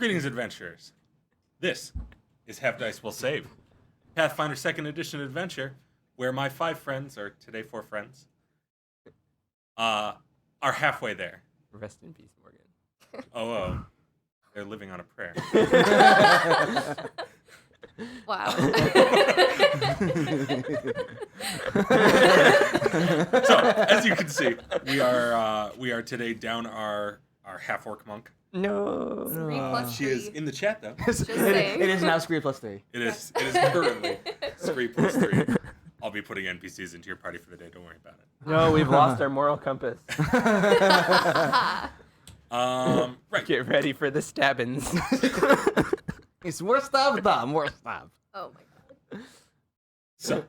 Greetings, adventurers. This is Have Dice Will Save, Pathfinder 2nd Edition adventure, where my 5 friends, or today 4 friends, are halfway there. Rest in peace, Morgan. Oh, they're living on a prayer. Wow. So, as you can see, we are today down our half-orc monk. No. 3 plus She 3. is in the chat, though. saying. It is now Scree plus 3. It is currently 3 plus 3. I'll be putting NPCs into your party for the day. Don't worry about it. No, we've lost our moral compass. Right. Get ready for the stabbings. It's more stuff, the more stuff. Oh my god. So,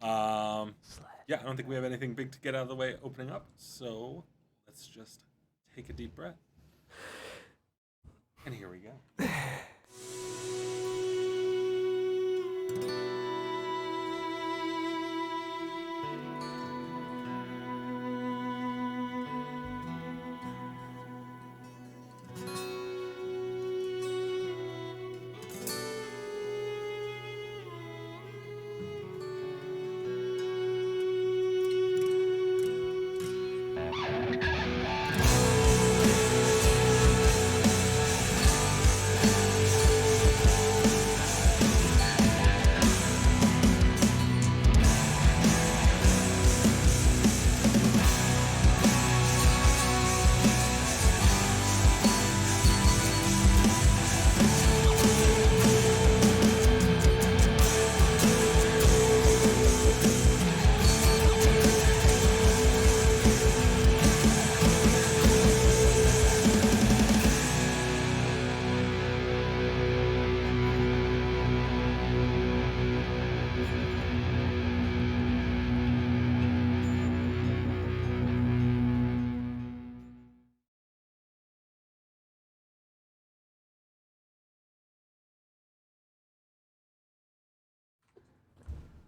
yeah, I don't think we have anything big to get out of the way opening up. So, let's just take a deep breath. And here we go.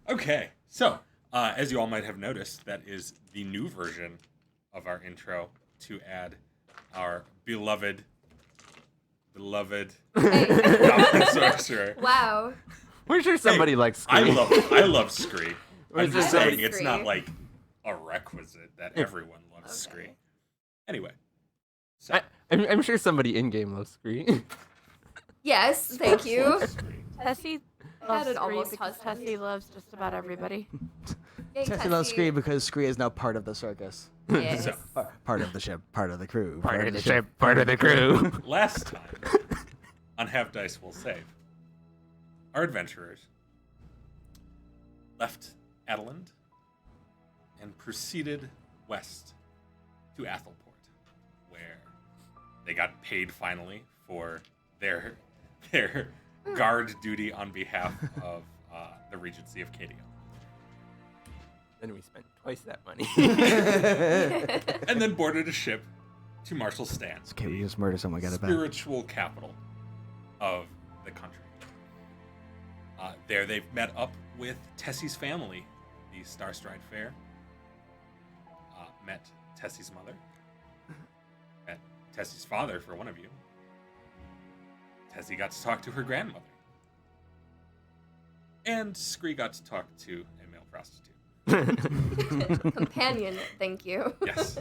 Okay, so as you all might have noticed, that is the new version of our intro to add our beloved goblin sorcerer. Wow. We're sure somebody likes Scree. I love Scree. I'm just I love saying it's not Scree. like a requisite that everyone loves Scree. Anyway, so I'm sure somebody in-game loves Scree. Yes, thank you. Scree. Tessie I loves had an Scree almost because husband. Tessie loves just about everybody. Yay, Tessie loves Tessie. Scree because Scree is now part of the circus. Yes. So, Part of the ship, part of the crew. Part of the ship, part of the crew. last time on Have Dice Will Save, our adventurers left Adeland and proceeded west to Athelport, where they got paid finally for their guard duty on behalf of the Regency of Cadia. Then we spent twice that money. And then boarded a ship to Marshall Stance, Okay, we just murder someone, get it back. spiritual capital of the country. There they've met up with Tessie's family, the Starstride Fair. Met Tessie's mother. Met Tessie's father, for one of you. Tessie got to talk to her grandmother. And Scree got to talk to a male prostitute. Companion, thank you. Yes.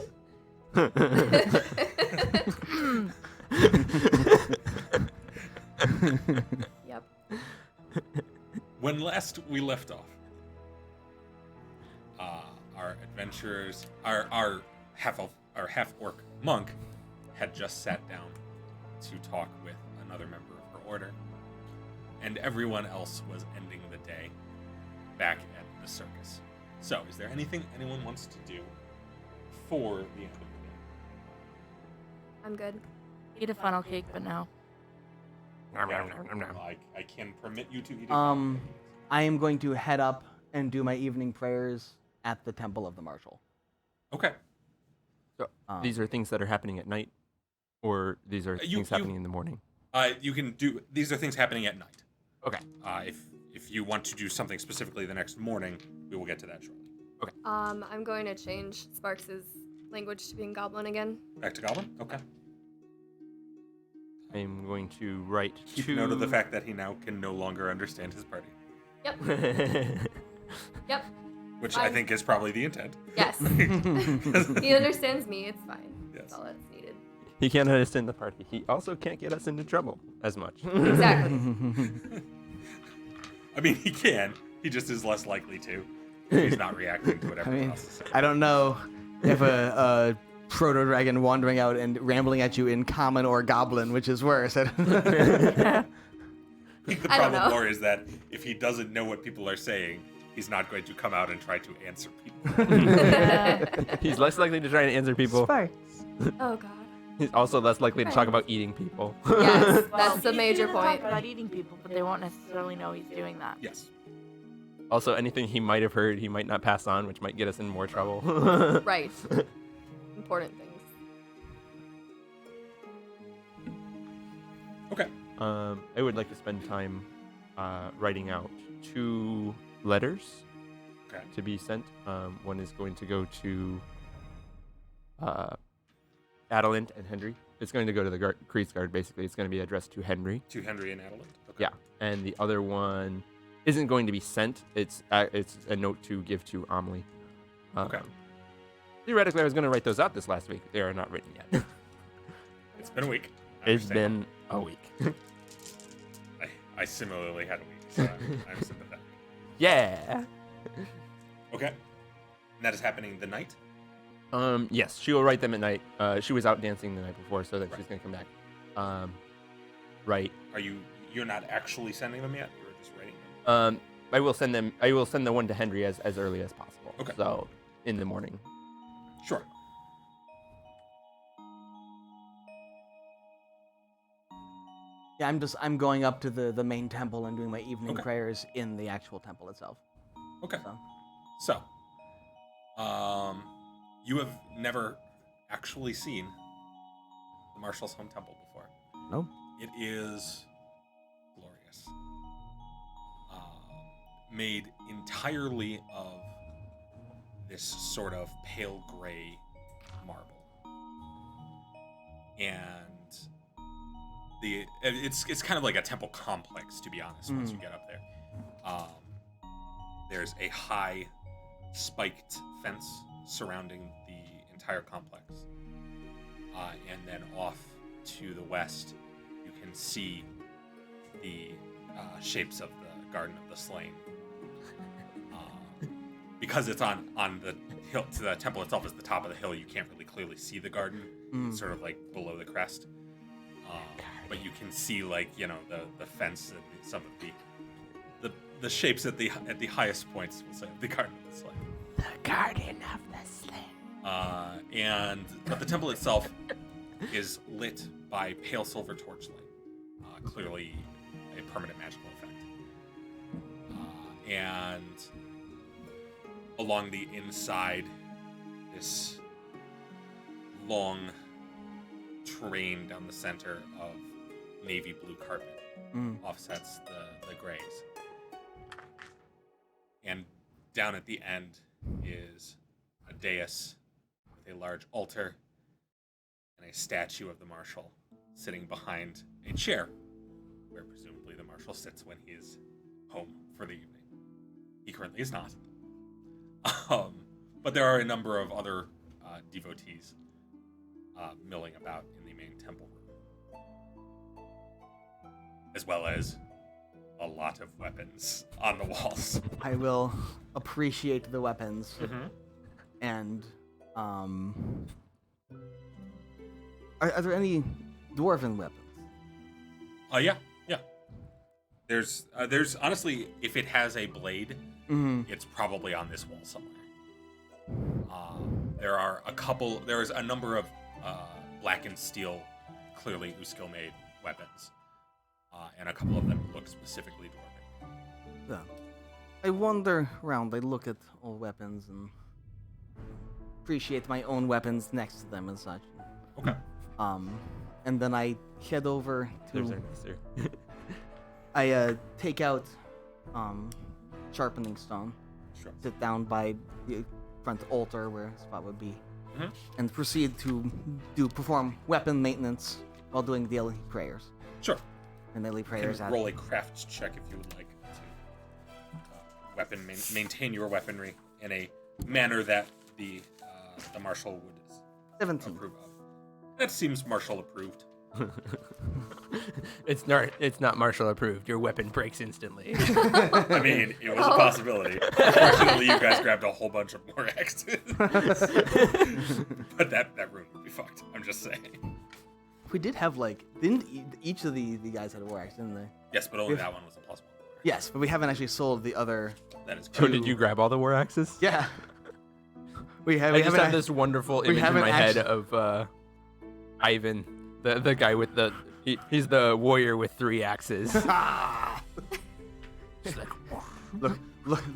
Yep. When last we left off, our adventurers, our half-orc monk, had just sat down to talk with another member of her order, and everyone else was ending the day back at the circus. So, is there anything anyone wants to do for the end of the day? I'm good. Eat a funnel cake, but no. Well, I can permit you to eat. I am going to head up and do my evening prayers at the Temple of the Marshal. Okay. So, these are things that are happening at night, or these are things happening in the morning? You can do. These are things happening at night. Okay. If you want to do something specifically the next morning, we will get to that shortly. Okay. I'm going to change Sparks' language to being goblin again. Back to Goblin? Okay. I'm going to write Keep note of the fact that he now can no longer understand his party, Yep. Yep. which Fine. I think is probably the intent. Yes. He understands me. It's fine. Yes. That's all that's needed. He can't understand the party. He also can't get us into trouble as much. Exactly. I mean, he can. He just is less likely to. He's not reacting to whatever I mean, else is saying. I don't know if a proto dragon wandering out and rambling at you in common or goblin, which is worse. I think the I don't problem know. more is that if he doesn't know what people are saying, he's not going to come out and try to answer people. He's less likely to try and answer people. Oh God. He's also less likely to talk about eating people. Yes, Well, that's the he's major gonna point. Talk about eating people, but they won't necessarily know he's doing that. Yes. Also, anything he might have heard, he might not pass on, which might get us in more trouble. Right. Important things. Okay. I would like to spend time writing out 2 letters Okay. to be sent. One is going to go to Adelant and Henry. It's going to go to the Kriesgard, basically. It's going to be addressed to Henry. To Henry and Adeline. Okay. Yeah. And the other one isn't going to be sent. It's a note to give to Amelie. Okay. Theoretically, I was going to write those out this last week. They are not written yet. It's been a week. I It's understand. been a week. I similarly had a week, so I'm sympathetic. Yeah. Okay. And that is happening the night? Yes, she will write them at night. She was out dancing the night before, so that Right. she's gonna come back. Right. You're not actually sending them yet? You're just writing them? I will send them. I will send the one to Henry as early as possible. Okay. So in the morning. Sure. Yeah, I'm going up to the main temple and doing my evening Okay. prayers in the actual temple itself. Okay. So. So, you have never actually seen the Marshal's home temple before. No. It is glorious. Made entirely of this sort of pale gray marble. And it's kind of like a temple complex, to be honest, once you get up there. There's a high spiked fence surrounding the entire complex. And then off to the west, you can see the shapes of the Garden of the Slain. Because it's on the hill, to the temple itself is the top of the hill, you can't really clearly see the garden. It's sort of like below the crest. But you can see, like, you know, the fence and some of the shapes at the highest points, we'll say, of the Garden of the Slain. The Garden of the Slain. But the temple itself is lit by pale silver torchlight, clearly a permanent magical effect. And along the inside, this long terrain down the center of navy blue carpet offsets the grays. And down at the end is a dais with a large altar and a statue of the Marshal sitting behind a chair where presumably the Marshal sits when he is home for the evening. He currently is not. But there are a number of other devotees milling about in the main temple room, as well as a lot of weapons on the walls. I will appreciate the weapons. And are there any dwarven weapons? Yeah. There's honestly, if it has a blade, it's probably on this wall somewhere. There is a number of blackened steel, clearly Uskill made weapons, and a couple of them look specifically dwarven. Yeah. I wander around, I look at all weapons and appreciate my own weapons next to them and such. Okay. And then I head over There's to... our nicer. I take out sharpening stone, Sure. sit down by the front altar where the spot would be, and proceed to perform weapon maintenance while doing daily prayers. Sure. And daily You prayers. can roll a craft check if you would like to maintain your weaponry in a manner that the marshal would 17. approve of. That seems marshal approved. It's not martial approved. Your weapon breaks instantly. I mean, it was a possibility. Unfortunately, you guys grabbed a whole bunch of more axes. But that room would be fucked. I'm just saying. We did have didn't each of the guys had a war axe, didn't they? Yes, but only that one was a +1. Yes, but we haven't actually sold the other. That is So correct. did you grab all the war axes? Yeah. We I just have haven't. this wonderful image in my head of Ivan, the guy with he's the warrior with 3 axes. It's like,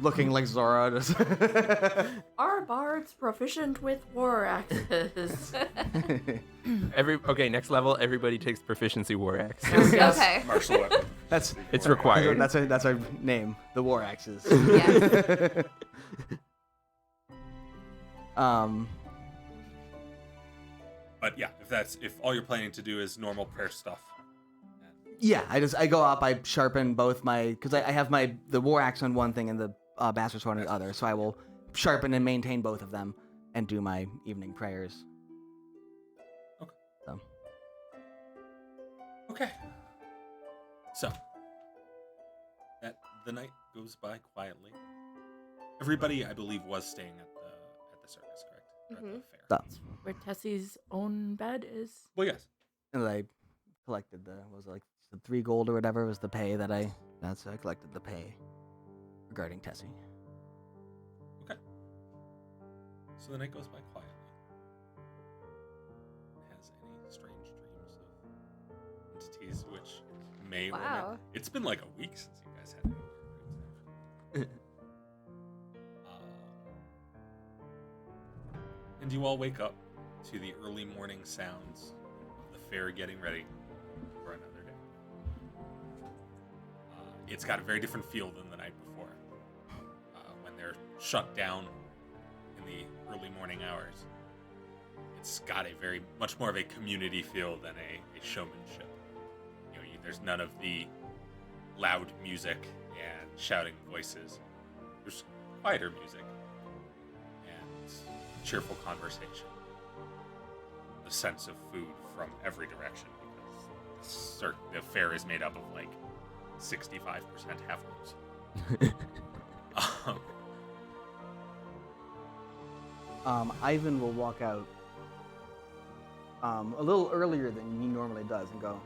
Looking like Zora. Just Are bards proficient with war axes? Next level, everybody takes proficiency war axe. Okay. Martial weapon. That's It's required. that's our name. The war axes. Yes. But yeah, if all you're planning to do is normal prayer stuff. Yeah, I go up, I sharpen both because I have the war axe on one thing and the bastard sword on the other, so I will sharpen and maintain both of them and do my evening prayers. Okay. So. Okay. So the night goes by quietly. Everybody, I believe, was staying at the circus, correct? Or at the fair. So, Where Tessie's own bed is. Well, yes. and I collected the 3 gold or whatever was the pay that I collected the pay regarding Tessie. Okay. So the night goes by quietly. Has any strange dreams of entities which may or may Wow. It's been like a week since you guys had any dreams. And you all wake up to the early morning sounds of the fair getting ready for another day. It's got a very different feel than the night before. When they're shut down in the early morning hours, it's got a much more of a community feel than a showmanship. There's none of the loud music and shouting voices. There's quieter music and cheerful conversation. The sense of food from every direction because the fair is made up of 65% halflings. Ivan will walk out a little earlier than he normally does and go,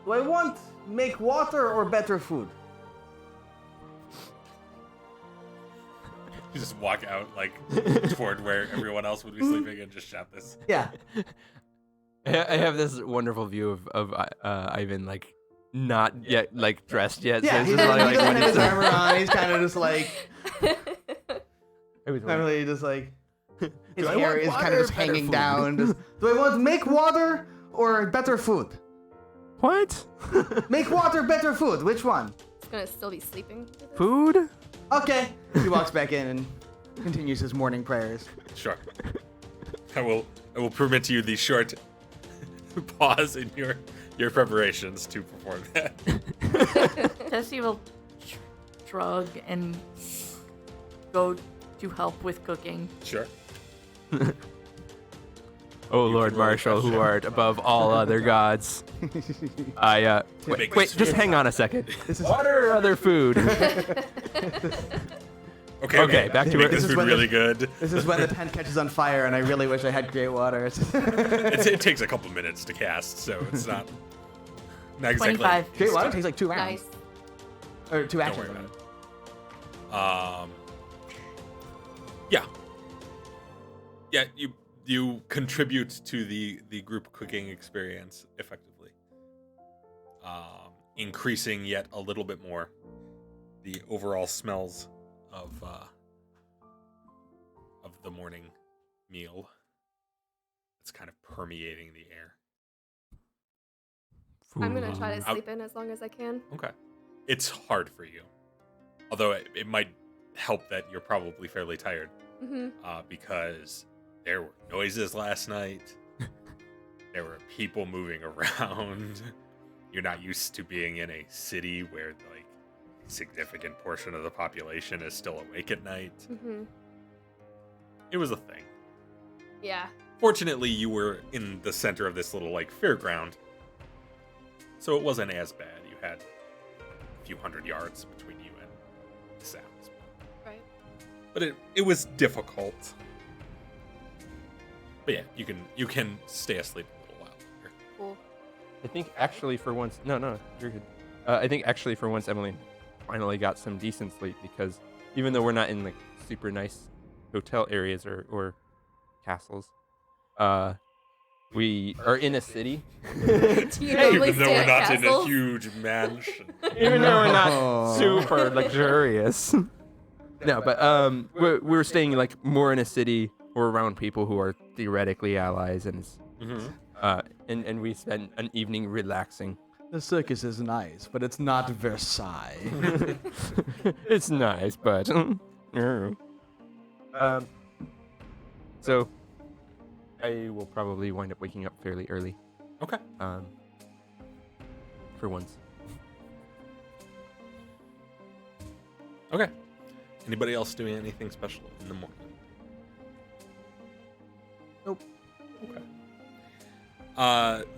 "Do I make water or better food?" You just walk out toward where everyone else would be sleeping and just shout this. Yeah. I have this wonderful view of Ivan not yet dressed yet. Yeah, so he it's just doesn't have his when armor on. He's kind of just I was not really just his I hair want is kind water of just or better hanging food? down. Just, do I want to make water or better food? What? Make water, better food. Which one? It's gonna still be sleeping. Food? Okay. He walks back in and continues his morning prayers. Sure. I will permit you the short pause in your preparations to perform that. Tessie will shrug and go to help with cooking. Sure. Oh, You Lord can roll a Marshal, who question. art above all other gods. Make Wait, this just hang on a second. This is Water or other food? Okay, back to make it. this This is food when really good. this is when the tent catches on fire, and I really wish I had great water. It takes a couple minutes to cast, so it's not exactly. 25. Great water takes 2 rounds. Nice. Or 2 Don't actions. worry I mean. about it. Yeah, you contribute to the group cooking experience effectively, increasing yet a little bit more the overall smells of the morning meal. It's kind of permeating the air. I'm gonna try to I'll- sleep in as long as I can. Okay, it's hard for you, although it might help that you're probably fairly tired. Mm-hmm. Because there were noises last night. There were people moving around. You're not used to being in a city where like a significant portion of the population is still awake at night. Mm-hmm. It was a thing. Yeah. Fortunately, you were in the center of this little like fairground, so it wasn't as bad. You had a few hundred yards between you and the sounds. Right. But it was difficult. But yeah, you can stay asleep a little while longer. Cool. I think actually for once, no, you're good. I think actually for once, Emily finally got some decent sleep because even though we're not in like super nice hotel areas or castles, we are in a city. Do you normally Even though stay we're at not in a castles? huge mansion. Even though we're No. not super luxurious. No, but we're staying like more in a city or around people who are theoretically allies, and it's, and we spend an evening relaxing. The circus is nice, but it's not Versailles. It's nice, but so I will probably wind up waking up fairly early. Okay. For once. Okay. Anybody else doing anything special in the morning? Nope. Okay.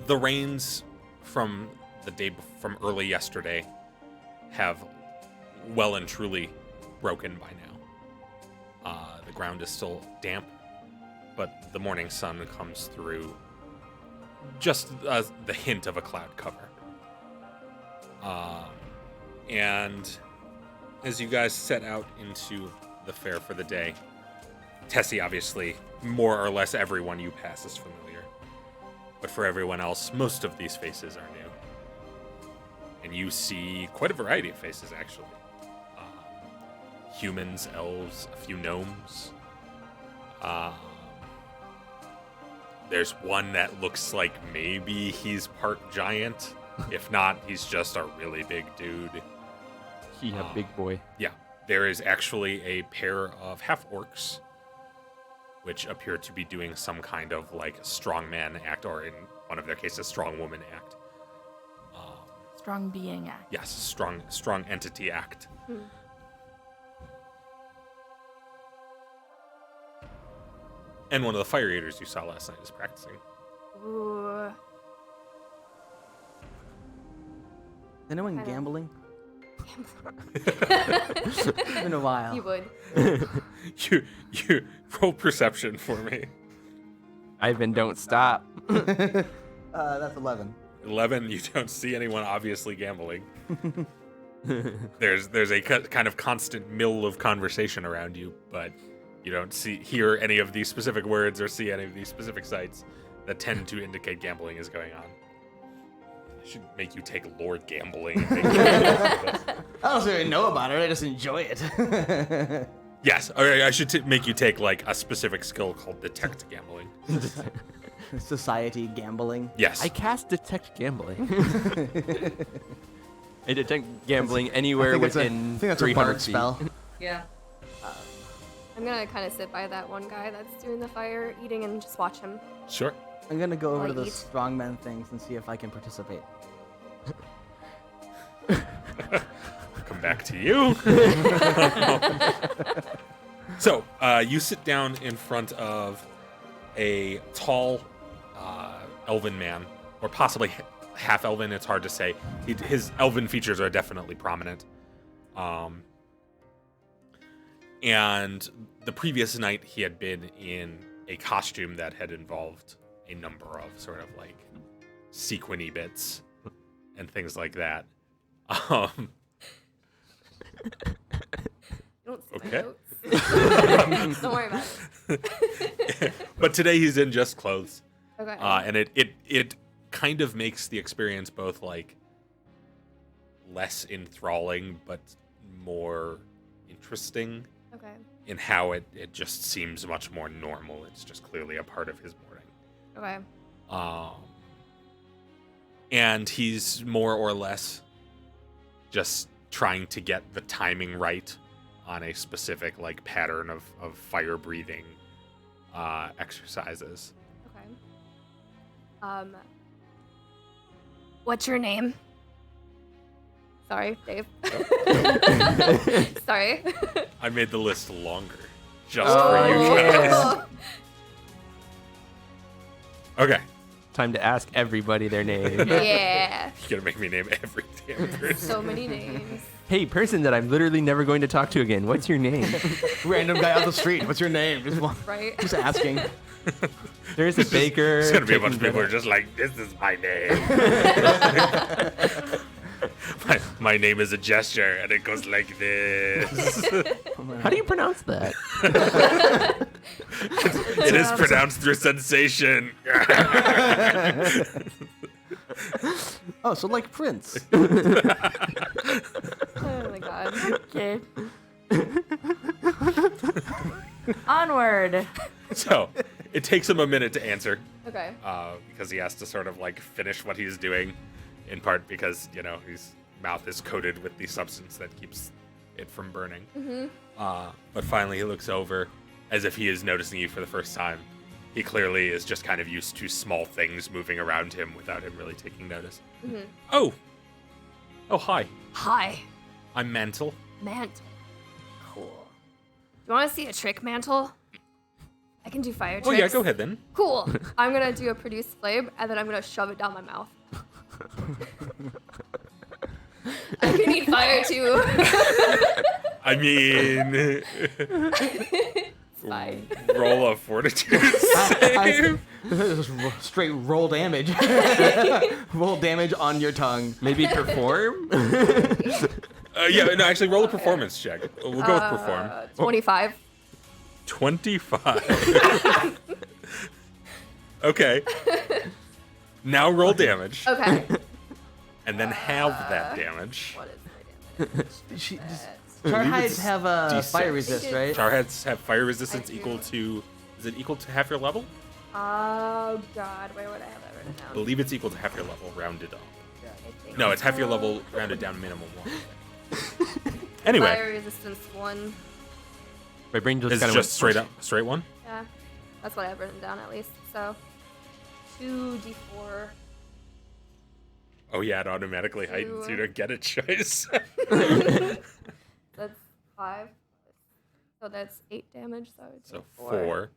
The rains from the day from early yesterday have well and truly broken by now. The ground is still damp, but the morning sun comes through just the hint of a cloud cover. And as you guys set out into the fair for the day, Tessie, obviously, more or less everyone you pass is familiar. But for everyone else, most of these faces are new. And you see quite a variety of faces, actually. Humans, elves, a few gnomes. There's one that looks like maybe he's part giant. If not, he's just a really big dude. He a big boy. Yeah, there is actually a pair of half-orcs, which appear to be doing some kind of like strongman act, or in one of their cases, strong woman act. Strong being act. Yes, strong entity act. And one of the fire eaters you saw last night is practicing. Ooh. Anyone Kinda. gambling? It's been a while. You would. You roll perception for me. Ivan, don't stop. That's 11. 11. You don't see anyone obviously gambling. There's a kind of constant mill of conversation around you, but you don't hear any of these specific words or see any of these specific sights that tend to indicate gambling is going on. I should make you take Lord Gambling. And make you I don't really know about it. I just enjoy it. Yes, I should make you take like a specific skill called Detect Gambling. Society gambling. Yes. I cast Detect Gambling. I detect gambling I anywhere think that's within I think that's a 300 bard feet. spell. Yeah. I'm gonna kind of sit by that one guy that's doing the fire eating and just watch him. Sure. I'm gonna go over to the Eat. strongmen things and see if I can participate. Come back to you. So, you sit down in front of a tall elven man, or possibly half elven. It's hard to say. His elven features are definitely prominent. And the previous night, he had been in a costume that had involved a number of sort of like sequiny bits and things like that. You don't see Okay. my notes. Don't worry about it. But today he's in just clothes. Okay. And it kind of makes the experience both like less enthralling but more interesting Okay. in how it just seems much more normal. It's just clearly a part of his morning. Okay. And he's more or less just trying to get the timing right on a specific like pattern of fire breathing exercises. Okay. What's your name? Sorry, Dave. Sorry. I made the list longer just for you guys. Oh. Okay. Time to ask everybody their name. Yeah. You're gonna make me name every damn person. So many names. Hey, person that I'm literally never going to talk to again. What's your name? Random guy on the street. What's your name? Right? Just asking. There's a baker. There's gonna be a bunch of taking people who are dinner. just like, this is my name. my name is a gesture, and it goes like this. How do you pronounce that? It is pronounced through sensation. Oh, so like Prince. Oh my god. Okay. Onward. So, it takes him a minute to answer, Okay. because he has to sort of like finish what he's doing, in part because, you know, his mouth is coated with the substance that keeps it from burning. But finally he looks over as if he is noticing you for the first time. He clearly is just kind of used to small things moving around him without him really taking notice. Oh, hi. Hi, I'm Mantle. Mantle. Cool. Do you want to see a trick, Mantle? I can do fire tricks. Oh yeah, go ahead then. Cool. I'm gonna do a produce flame, and then I'm gonna shove it down my mouth. I can eat fire too. I mean, It's fine. roll a fortitude save. Just straight roll damage. Roll damage on your tongue. Maybe perform? Yeah, no, actually, roll a performance check. We'll go with perform. 25. 25. Okay. Now roll damage, Okay. and then halve that damage. What is my damage? Charhides have a D6. fire resist, right? Charheads have fire resistance I equal do. to. Is it equal to half your level? Oh god, where would I have that written I down? believe it's equal to half your level, rounded up. I think No, it's half your so. level, rounded down minimum 1. Anyway, Fire resistance 1. My brain just it's kind of just straight up, straight one. Yeah, that's what I've written down at least. So 2d4. Oh yeah, it automatically heightens you to get a choice. That's 5. So that's 8 damage. So it's So 4. 4,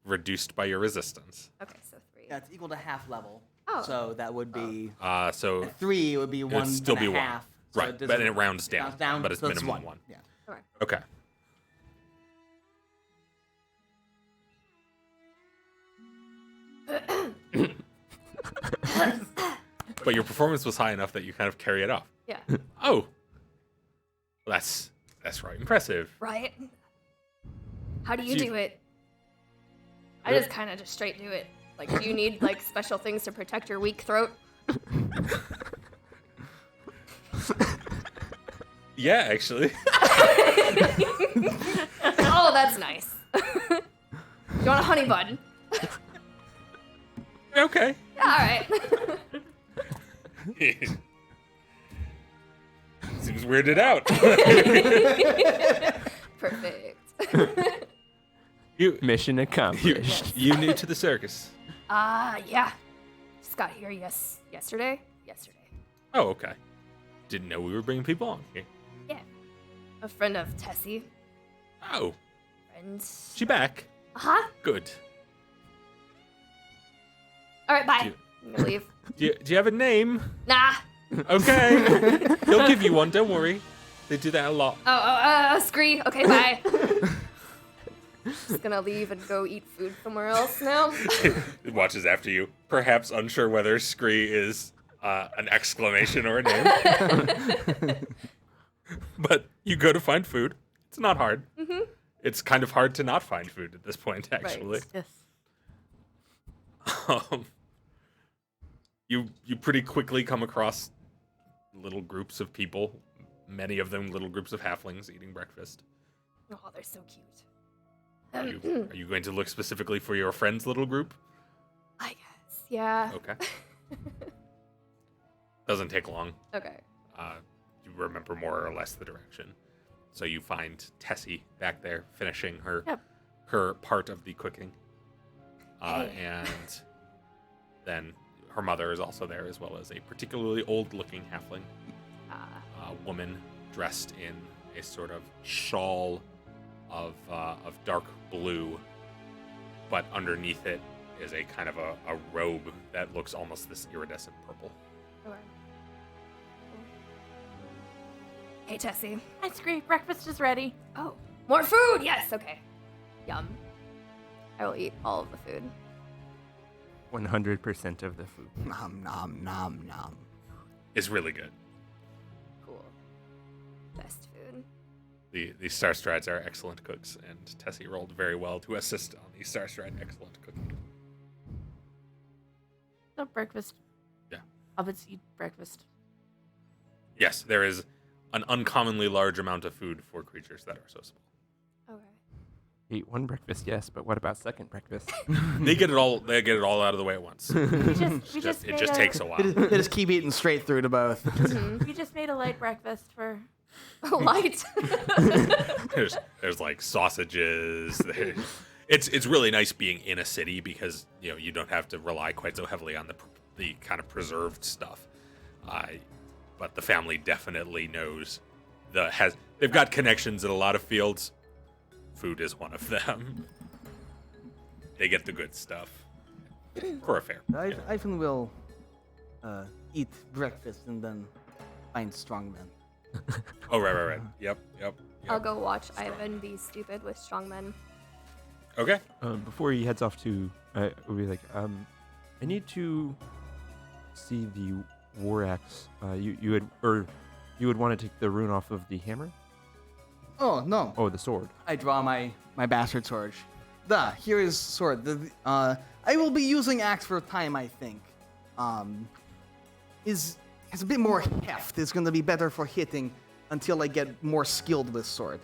reduced by your resistance. Okay, so 3. Yeah, it's equal to half level. Oh. So that would be So 3 would be it one would still and be a 1. half. So Right, doesn't- but it rounds down, rounds down, but it's so it's minimum 1. one. Yeah. Okay. Okay. But your performance was high enough that you kind of carry it off. Yeah. Oh, well, that's right impressive. Right? How do you So you- do it? I just kind of just straight do it. Like, do you need like special things to protect your weak throat? Yeah, actually. Oh, that's nice. You want a honey bun? Okay. All right. Seems weirded out. Perfect. you, mission accomplished. you new to the circus? Yeah. Just got here yesterday. Oh, okay. Didn't know we were bringing people on here. Yeah. A friend of Tessie. Oh, Friend. she back. Uh-huh. Good. All right, bye. Do you- I'm gonna leave. Do you have a name? Nah. Okay. They'll give you one. Don't worry. They do that a lot. Scree. Okay, bye. Just gonna leave and go eat food somewhere else now. It watches after you, perhaps unsure whether Scree is an exclamation or a name. But you go to find food. It's not hard. Mm-hmm. It's kind of hard to not find food at this point, actually. Yes. You pretty quickly come across little groups of people, many of them little groups of halflings eating breakfast. Oh, they're so cute. Are you going to look specifically for your friend's little group? I guess. Yeah. Okay. Doesn't take long. Okay. You remember more or less the direction. So you find Tessie back there finishing her Yep. her part of the cooking. Hey. And then her mother is also there, as well as a particularly old-looking halfling woman dressed in a sort of shawl of dark blue, but underneath it is a kind of a robe that looks almost this iridescent purple. Okay. Hey, Tessie. Hi, Scree. Breakfast is ready. Oh, more food! Yes, okay. Yum. I will eat all of the food. 100% of the food. Nom nom nom nom. It's really good. Cool. Best food. The Starstrides are excellent cooks, and Tessie rolled very well to assist on the Starstride excellent cooking. So breakfast. Yeah. Hobbits eat breakfast. Yes, there is an uncommonly large amount of food for creatures that are so small. Okay. Eat one breakfast, yes, but what about second breakfast? They get it all out of the way at once. We just It made just takes a while. They just keep eating straight through to both. We just made a light breakfast for. Light. There's like sausages. It's really nice being in a city because you don't have to rely quite so heavily on the kind of preserved stuff. But the family definitely knows they've got connections in a lot of fields. Food is one of them. They get the good stuff for a fair. I often will eat breakfast and then find strong men. Oh, right. Yep. I'll go watch Ivan be stupid with strongmen. Okay. Before he heads off to, we'll be like, I need to see the war axe. You would want to take the rune off of the hammer? Oh no! Oh, the sword. I draw my bastard sword. Here is sword. I will be using axe for a time. I think. Has a bit more heft. It's going to be better for hitting until I get more skilled with sword.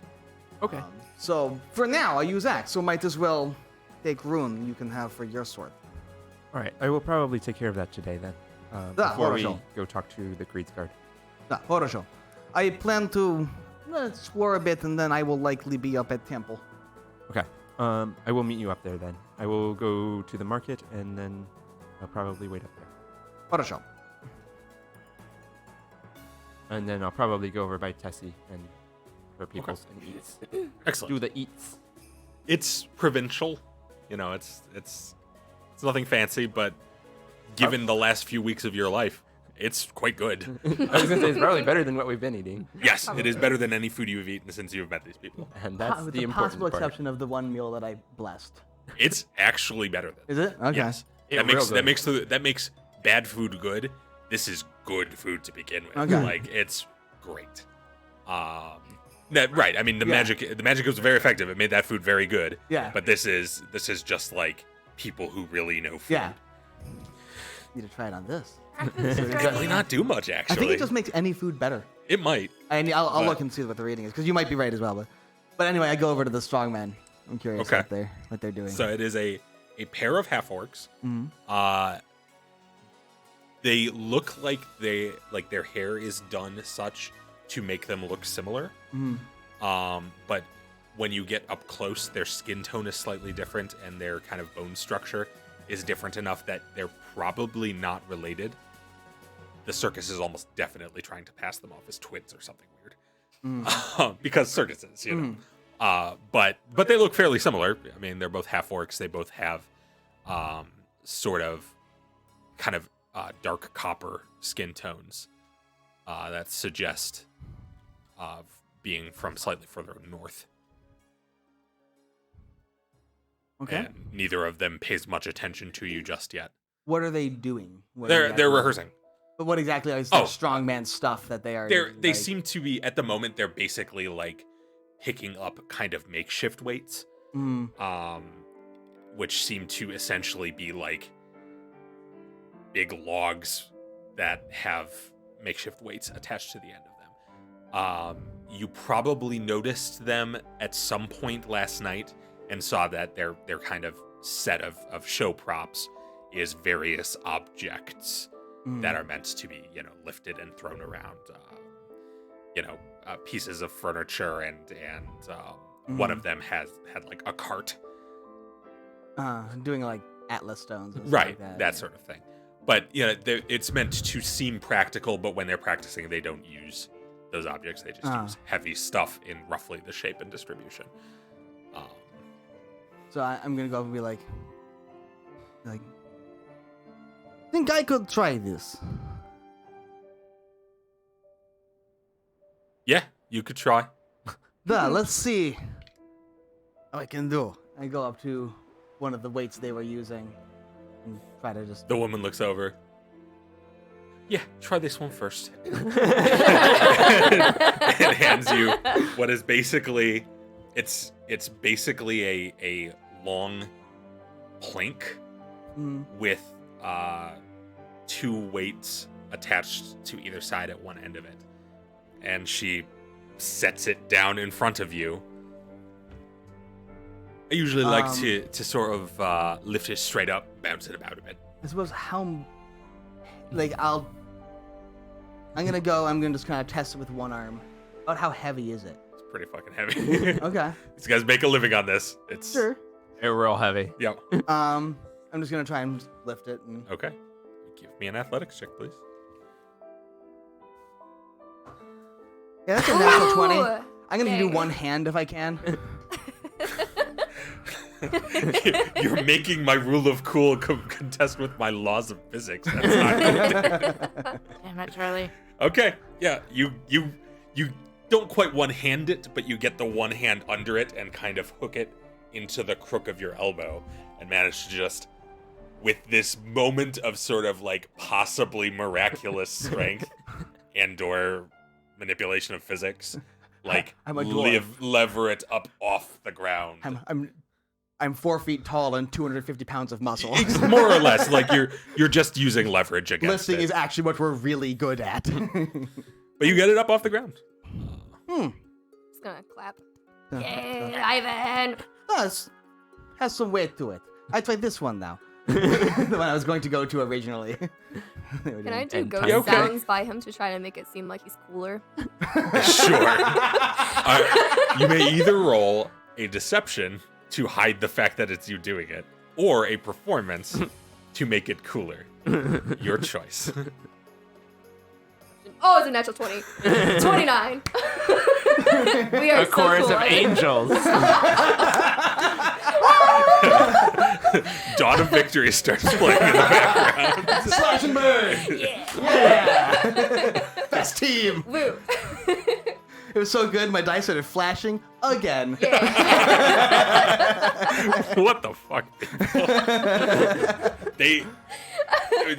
Okay. So for now, I use axe. So might as well take rune you can have for your sword. All right. I will probably take care of that today then. Before we хорошо. go talk to the Creed's guard. Хорошо. I plan to explore a bit, and then I will likely be up at temple. Okay. I will meet you up there then. I will go to the market and then I'll probably wait up there. Хорошо. And then I'll probably go over by Tessie and her peoples and eats. Excellent. Do the eats. It's provincial. It's nothing fancy, but given the last few weeks of your life, it's quite good. I was gonna say it's probably better than what we've been eating, Yes, it is better than any food you've eaten since you've met these people. and that's With the the important possible part. exception of the one meal that I blessed. It's actually better than. Is it? Okay. Yes. Yeah, That real makes bad food good. This is good food to begin with. Okay. Like it's great. Right. I mean the Yeah. magic was very effective. It made that food very good. Yeah. But this is just like people who really know food. Yeah. Need to try it on this. Breakfast is Probably ready. not do much I actually. think it just makes any food better. It might. I'll But- look and see what the rating is, because you might be right as well. But anyway, I go over to the strongmen. I'm curious Okay. what they're doing. So it is a pair of half orcs. Mhm. They look like their hair is done such to make them look similar. Mhm. But when you get up close, their skin tone is slightly different, and their kind of bone structure is different enough that they're probably not related. The circus is almost definitely trying to pass them off as twins or something weird, because circuses, But they look fairly similar. I mean, they're both half orcs. They both have sort of kind of dark copper skin tones that suggest being from slightly further north. Okay. And neither of them pays much attention to you just yet. What are they doing? What They're exactly- rehearsing. But what exactly is Oh. their strongman stuff that they are? They like- seem to be at the moment. They're basically like picking up kind of makeshift weights, Mm. which seem to essentially be like big logs that have makeshift weights attached to the end of them. You probably noticed them at some point last night and saw that their kind of set of show props is various objects that are meant to be, lifted and thrown around. Pieces of furniture and one of them had like a cart. Doing like Atlas stones. And stuff Right, like that sort of thing. But it's meant to seem practical, but when they're practicing, they don't use those objects. They just use heavy stuff in roughly the shape and distribution. So I'm gonna go up and be like, think I could try this. Yeah, you could try. Let's see what I can do. I go up to one of the weights they were using and try to just. The woman looks over. Yeah, try this one first. And hands you what is basically, it's basically a long plank with 2 weights attached to either side at one end of it. And she sets it down in front of you. I usually like to sort of lift it straight up, bounce it about a bit. I suppose I'm gonna just kind of test it with one arm. About how heavy is it? It's pretty fucking heavy. Okay. These guys make a living on this. It's Sure. They're real heavy. Yep. I'm just gonna try and lift it. And... Okay. Give me an athletics check, please. Yeah, that's a natural 20. Ooh, I'm gonna do dang. one hand if I can. You're making my rule of cool contest with my laws of physics. That's not good. Damn it, Charlie. Okay. Yeah. You don't quite one-hand it, but you get the one hand under it and kind of hook it into the crook of your elbow and manage to just, with this moment of sort of like possibly miraculous strength and/or manipulation of physics, like I'm a dwarf. lever it up off the ground. I'm 4 feet tall and 250 pounds of muscle. It's more or less like you're just using leverage against Lifting it. is actually what we're really good at. But you get it up off the ground. Just gonna clap. Yay, Ivan! Has some weight to it. I tried this one now. The one I was going to go to originally. Can I do And ghost tiny. Okay. sounds by him to try to make it seem like he's cooler? Sure. You may either roll a deception to hide the fact that it's you doing it, or a performance to make it cooler. Your choice. Oh, it's a natural 20. 29. We are A chorus so of cool. angels. Dawn of Victory starts playing in the background. Slash and burn! Yeah! Best team! Woo. It was so good, my dice started flashing again. What the fuck, people?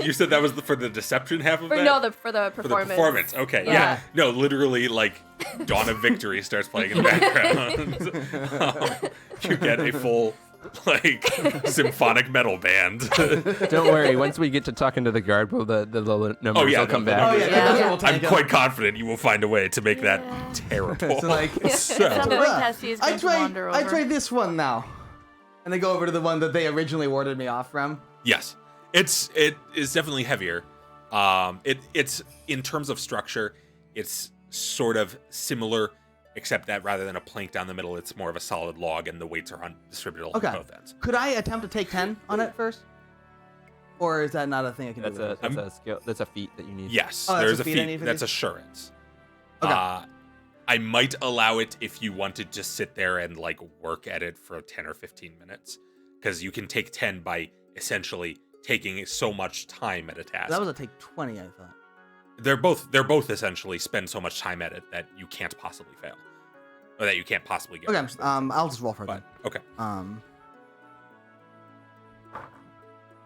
You said that was for the deception half of that? No, for the For performance. the performance, okay. Yeah. Yeah. No, literally, like, Dawn of Victory starts playing in the background. You get a full, like, symphonic metal band. Don't worry. Once we get to talking to the guard, the little numbers will come back. Oh, yeah, that's what we'll I'm take quite confident you will find a way to make that terrible. So, like, Sounds So, like Tessie is going to wander over. I tried this one now. And I go over to the one that they originally warded me off from. yes, it is definitely heavier. It's in terms of structure, it's sort of similar, except that rather than a plank down the middle, it's more of a solid log, and the weights are distributed along Okay. both ends. Could I attempt to take 10 on it first? Or is that not a thing I can That's do? a that's a skill. That's a feat that you need. Yes, Oh, that's there's a a feat I need feat. for That's these? assurance. Okay. I might allow it if you wanted to sit there and like work at it for 10 or 15 minutes, because you can take 10 by essentially taking so much time at a task. That was a take 20, I thought. They're both essentially spend so much time at it that you can't possibly fail, or that you can't possibly get. Okay, worse. I'll just roll for it But okay, then.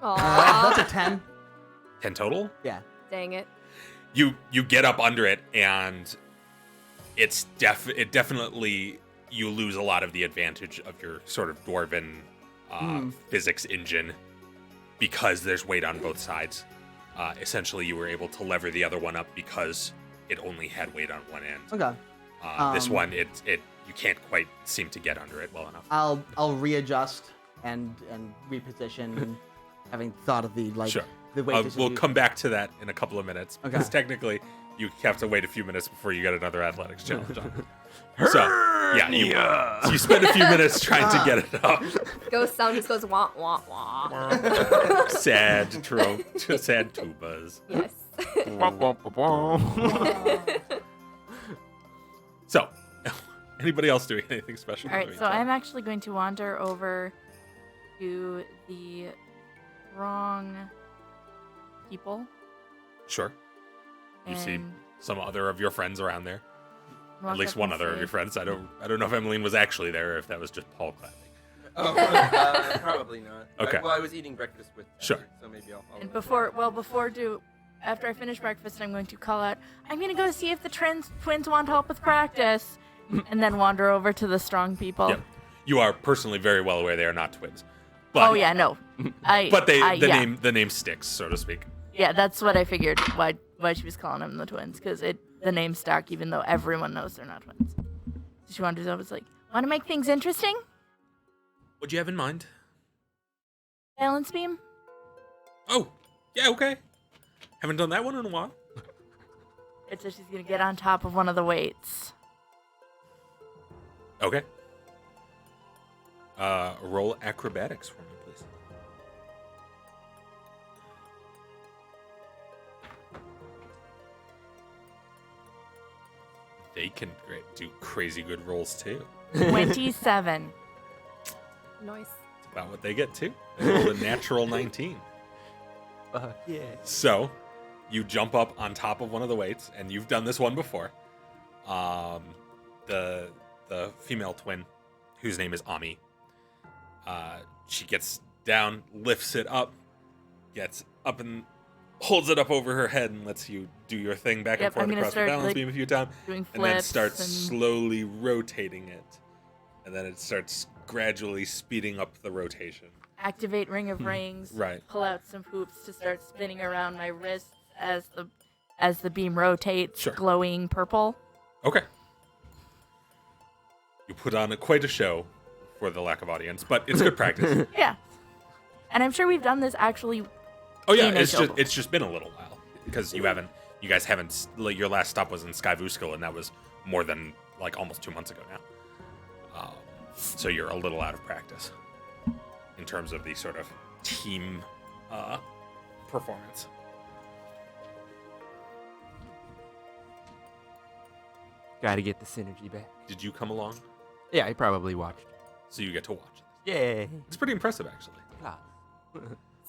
Aw, That's a 10. 10 total. Yeah. dang it. You get up under it, and it definitely you lose a lot of the advantage of your sort of dwarven physics engine because there's weight on both sides. Essentially, you were able to lever the other one up because it only had weight on one end. Okay. This one, you can't quite seem to get under it well enough. I'll readjust and reposition, and having thought of the Sure. the weight. We'll come back to that in a couple of minutes Okay. because technically you have to wait a few minutes before you get another athletics challenge on. So yeah, you spend a few minutes trying to get it up. Ghost sound just goes wah wah wah. Sad sad tubas. Yes. So, anybody else doing anything special? All right, so I'm actually going to wander over to the wrong people. Sure. You see and some other of your friends around there. walk At least up one and other of say- your friends. I don't know if Emmeline was actually there or if that was just Paul clapping. Probably not. Okay. Well, I was eating breakfast with Sure. Patrick, so maybe I'll follow. And after I finish breakfast, I'm going to call out, I'm going to go see if the twins want help with practice, and then wander over to the strong people. Yep. You are personally very well aware they are not twins. But, Oh, yeah, no. But yeah. the name sticks, so to speak. Yeah, that's what I figured, why she was calling them the twins, because the name stuck, even though everyone knows they're not twins. So she wanders over, it's like, want to make things interesting? What'd you have in mind? Balance beam? Oh, yeah, okay. Haven't done that one in a while. It's so she's going to get on top of one of the weights. Okay. Roll acrobatics for me, please. They can do crazy good rolls too. 27. Nice. That's about what they get too. They rolled a natural 19. Yeah. So, you jump up on top of one of the weights, and you've done this one before. The female twin, whose name is Ami, she gets down, lifts it up, gets up and holds it up over her head, and lets you do your thing back and Yep, forth I'm gonna across the start, balance like, beam a few times, Doing and then flips starts and slowly rotating it, and then it starts gradually speeding up the rotation. activate Ring of Rings. Right. Pull out some hoops to start spinning around my wrists as the beam rotates, Sure. glowing purple. Okay. You put on quite a show for the lack of audience, but it's good practice. Yeah. And I'm sure we've done this actually. Oh yeah, in a show before. it's just been a little while because you guys haven't. Like, your last stop was in Skyvuskil, and that was more than like almost 2 months ago now. So you're a little out of practice in terms of the sort of team performance. Gotta get the synergy back. Did you come along? Yeah, I probably watched. So you get to watch this. Yay. It's pretty impressive, actually.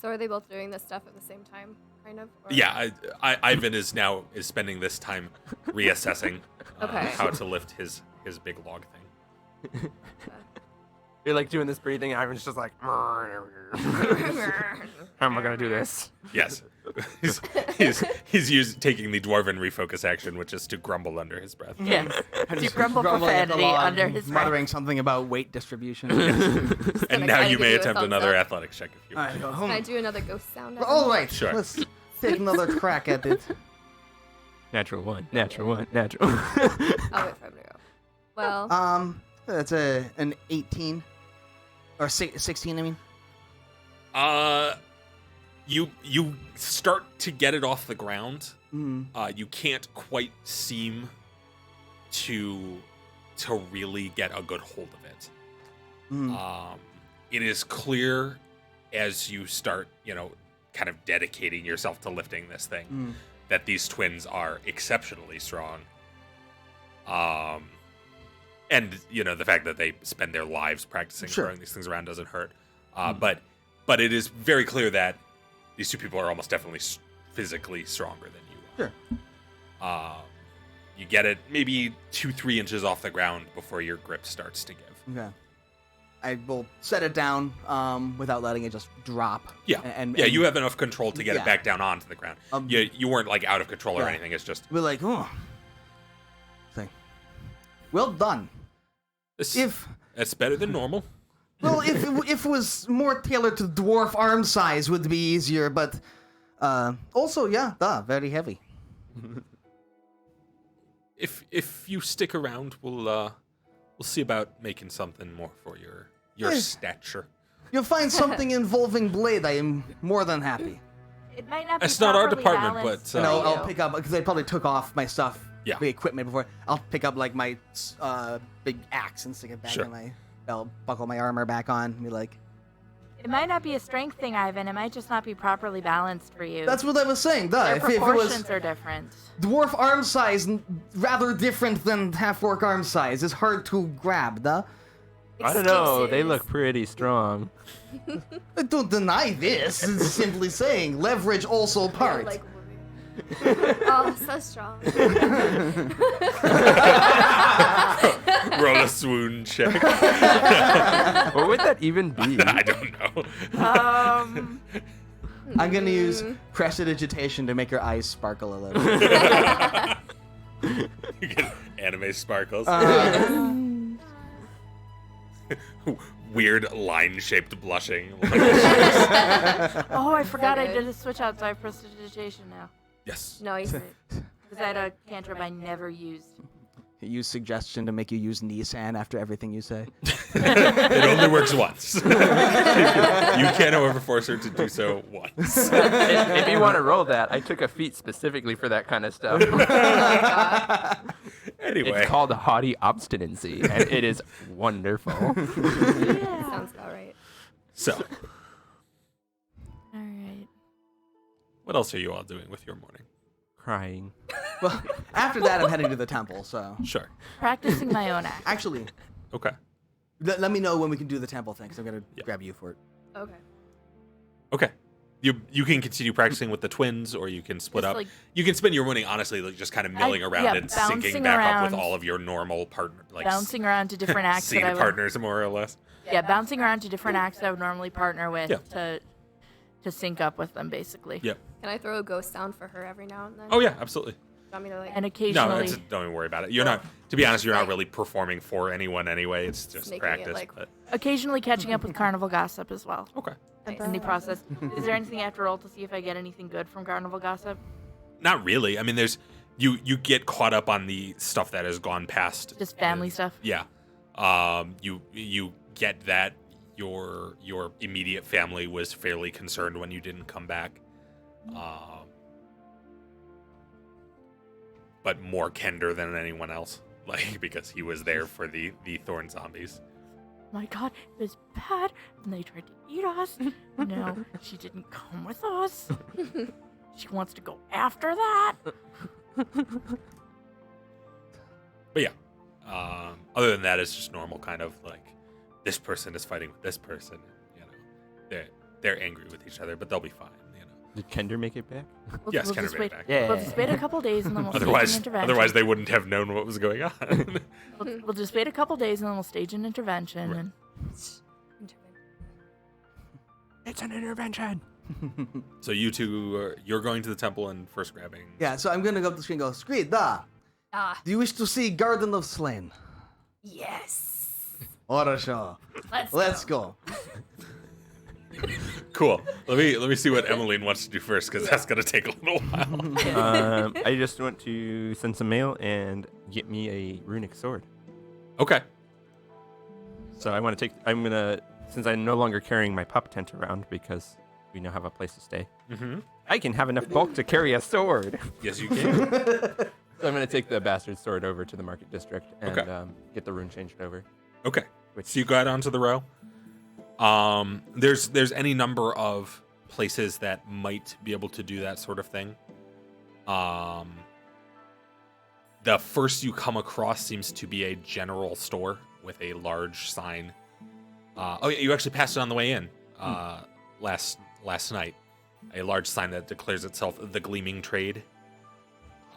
So are they both doing this stuff at the same time, kind of? Or- Yeah, Ivan is spending this time reassessing Okay. how to lift his big log thing. You're like doing this breathing, and Ivan's just like, how am I gonna do this? Yes, he's taking the dwarven refocus action, which is to grumble under his breath. Yeah. To grumble Grumbling at the profanity log, under his breath. muttering something about weight distribution. And gonna now kinda you give may you a attempt thumbs another up. athletics check if you All wish. right, go Can home. I do another ghost sound? All right, Sure. let's take another crack at it. Natural one, natural one, natural. I'll wait for him to go. Well, That's an 18 or 16. I mean, You start to get it off the ground. mm, You can't quite seem to really get a good hold of it. mm, It is clear as you start, kind of dedicating yourself to lifting this thing, mm. that these twins are exceptionally strong. And the fact that they spend their lives practicing Sure. throwing these things around doesn't hurt. But it is very clear that these two people are almost definitely physically stronger than you are. Sure. You get it maybe 2-3 inches off the ground before your grip starts to give. Okay. I will set it down without letting it just drop. Yeah, And you have enough control to get Yeah. it back down onto the ground. You weren't like out of control or Yeah. anything. It's just we're like, oh, thing. Well done. that's better than normal. Well, if it was more tailored to dwarf arm size, would be easier. But also, yeah, very heavy. If you stick around, we'll see about making something more for your Yeah. stature. You'll find something involving blade. I am more than happy. It might not be That's not our properly department, balanced but, for No, you. I'll pick up because I probably took off my stuff, Yeah. the equipment before. I'll pick up like my big axe and stick it back Sure. in my belt, buckle my armor back on, and be like, It might not be a strength thing, Ivan. It might just not be properly balanced for you. That's what I was saying. Duh. Their If it proportions was are different. dwarf arm size, rather different than half-orc arm size, it's hard to grab, duh. I don't know. They Excuses. look pretty strong. I don't deny this. It's simply saying leverage also Yeah, part. like, oh, so strong. Roll a swoon check. What would that even be? I don't know. I'm gonna use prestidigitation to make your eyes sparkle a little. You get anime sparkles. Weird line-shaped blushing. Oh, I forgot I good. did a switch out, so I have prestidigitation now. Yes. No, he's Because I had a cantrip I never used. Use suggestion to make you use Nissan after everything you say. It only works once. You can, however, force her to do so once. If you want to roll that, I took a feat specifically for that kind of stuff. Anyway. It's called haughty obstinacy, and it is wonderful. sounds about right. So, All right. what else are you all doing with your morning? Crying. Well, after that, I'm heading to the temple. So Sure. Practicing my own act. actually, Okay. let me know when we can do the temple thing. Cause I'm gonna Yeah. grab you for it. Okay. Okay. You can continue practicing with the twins, or you can split Just, up. like- You can spend your morning, honestly, like just kind of milling around yeah, and syncing bouncing back up around. with all of your normal partner, like Bouncing around to different acts that scene I would, partners, more or less. yeah, bouncing around to different acts I would normally partner with Yeah. to sync up with them, basically. Yep. Can I throw a ghost sound for her every now and then? Oh yeah, absolutely. You want me to like And No, occasionally, don't even worry about it. You're not. To be honest, you're not Like- really performing for anyone anyway. It's just making it, practice. like- But occasionally catching up with carnival gossip as well. okay. In the process, is there anything I have to roll to see if I get anything good from carnival gossip? Not really. I mean, there's you get caught up on the stuff that has gone past. Just family stuff. Yeah. You get that your immediate family was fairly concerned when you didn't come back. But more Kender than anyone else, like because he was there for the thorn zombies. My God, it was bad, and they tried to eat us. No, she didn't come with us. She wants to go after that. But yeah, other than that, it's just normal kind of like this person is fighting with this person. You know, they're angry with each other, but they'll be fine. You know. Did Kender make it back? Yes, we'll Kender just made wait. it back. Yeah. We'll just wait a couple days and then we'll stage an intervention. Otherwise, they wouldn't have known what was going on. We'll just wait a couple days and then we'll stage an intervention. Right. And It's an intervention. So you two, you're going to the temple and first grabbing. Yeah, so I'm gonna go up the screen and go, Screed, da, Ah, do you wish to see Garden of Slain? yes. Orasho. Let's go. Cool. Let me see what Emmeline wants to do first, because that's gonna take a little while. I just want to send some mail and get me a runic sword. Okay. So I want to since I'm no longer carrying my pup tent around because we now have a place to stay, Mm-hmm. I can have enough bulk to carry a sword. Yes, you can. So I'm going to take the bastard sword over to the market district and Okay. get the rune changed over. Okay. So you go out onto the row. There's any number of places that might be able to do that sort of thing. The first you come across seems to be a general store with a large sign. Oh yeah, you actually passed it on the way in last night. A large sign that declares itself the Gleaming Trade,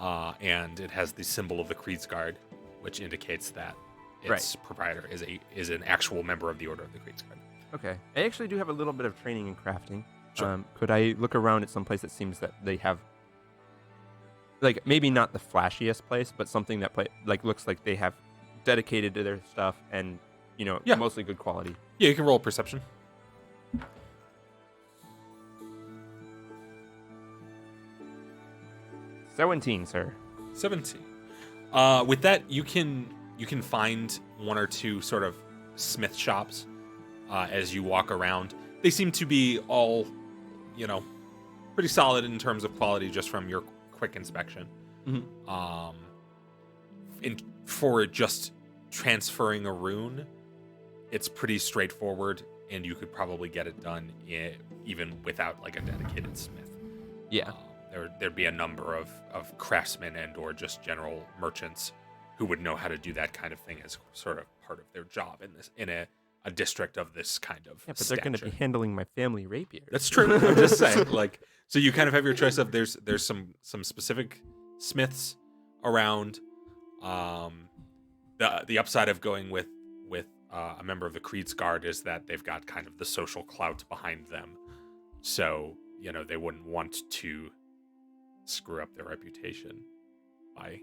and it has the symbol of the Creedsguard, which indicates that its proprietor is an actual member of the Order of the Creedsguard. Okay. I actually do have a little bit of training in crafting. Sure. Could I look around at some place that seems that they have, like, maybe not the flashiest place, but something that looks like they have dedicated to their stuff and, Yeah. mostly good quality. Yeah, you can roll perception. 17, sir. 17. With that, you can find one or two sort of smith shops as you walk around. They seem to be all, pretty solid in terms of quality just from your quick inspection. Mhm. For just transferring a rune, it's pretty straightforward, and you could probably get it done even without like a dedicated smith. Yeah. There'd be a number of craftsmen and or just general merchants who would know how to do that kind of thing as sort of part of their job in a district of this kind of Yeah, but they're going to be handling my family rapier. That's true. I'm just saying, like, so you kind of have your choice of there's some specific smiths around. The upside of going with a member of the Creed's Guard is that they've got kind of the social clout behind them, so they wouldn't want to screw up their reputation by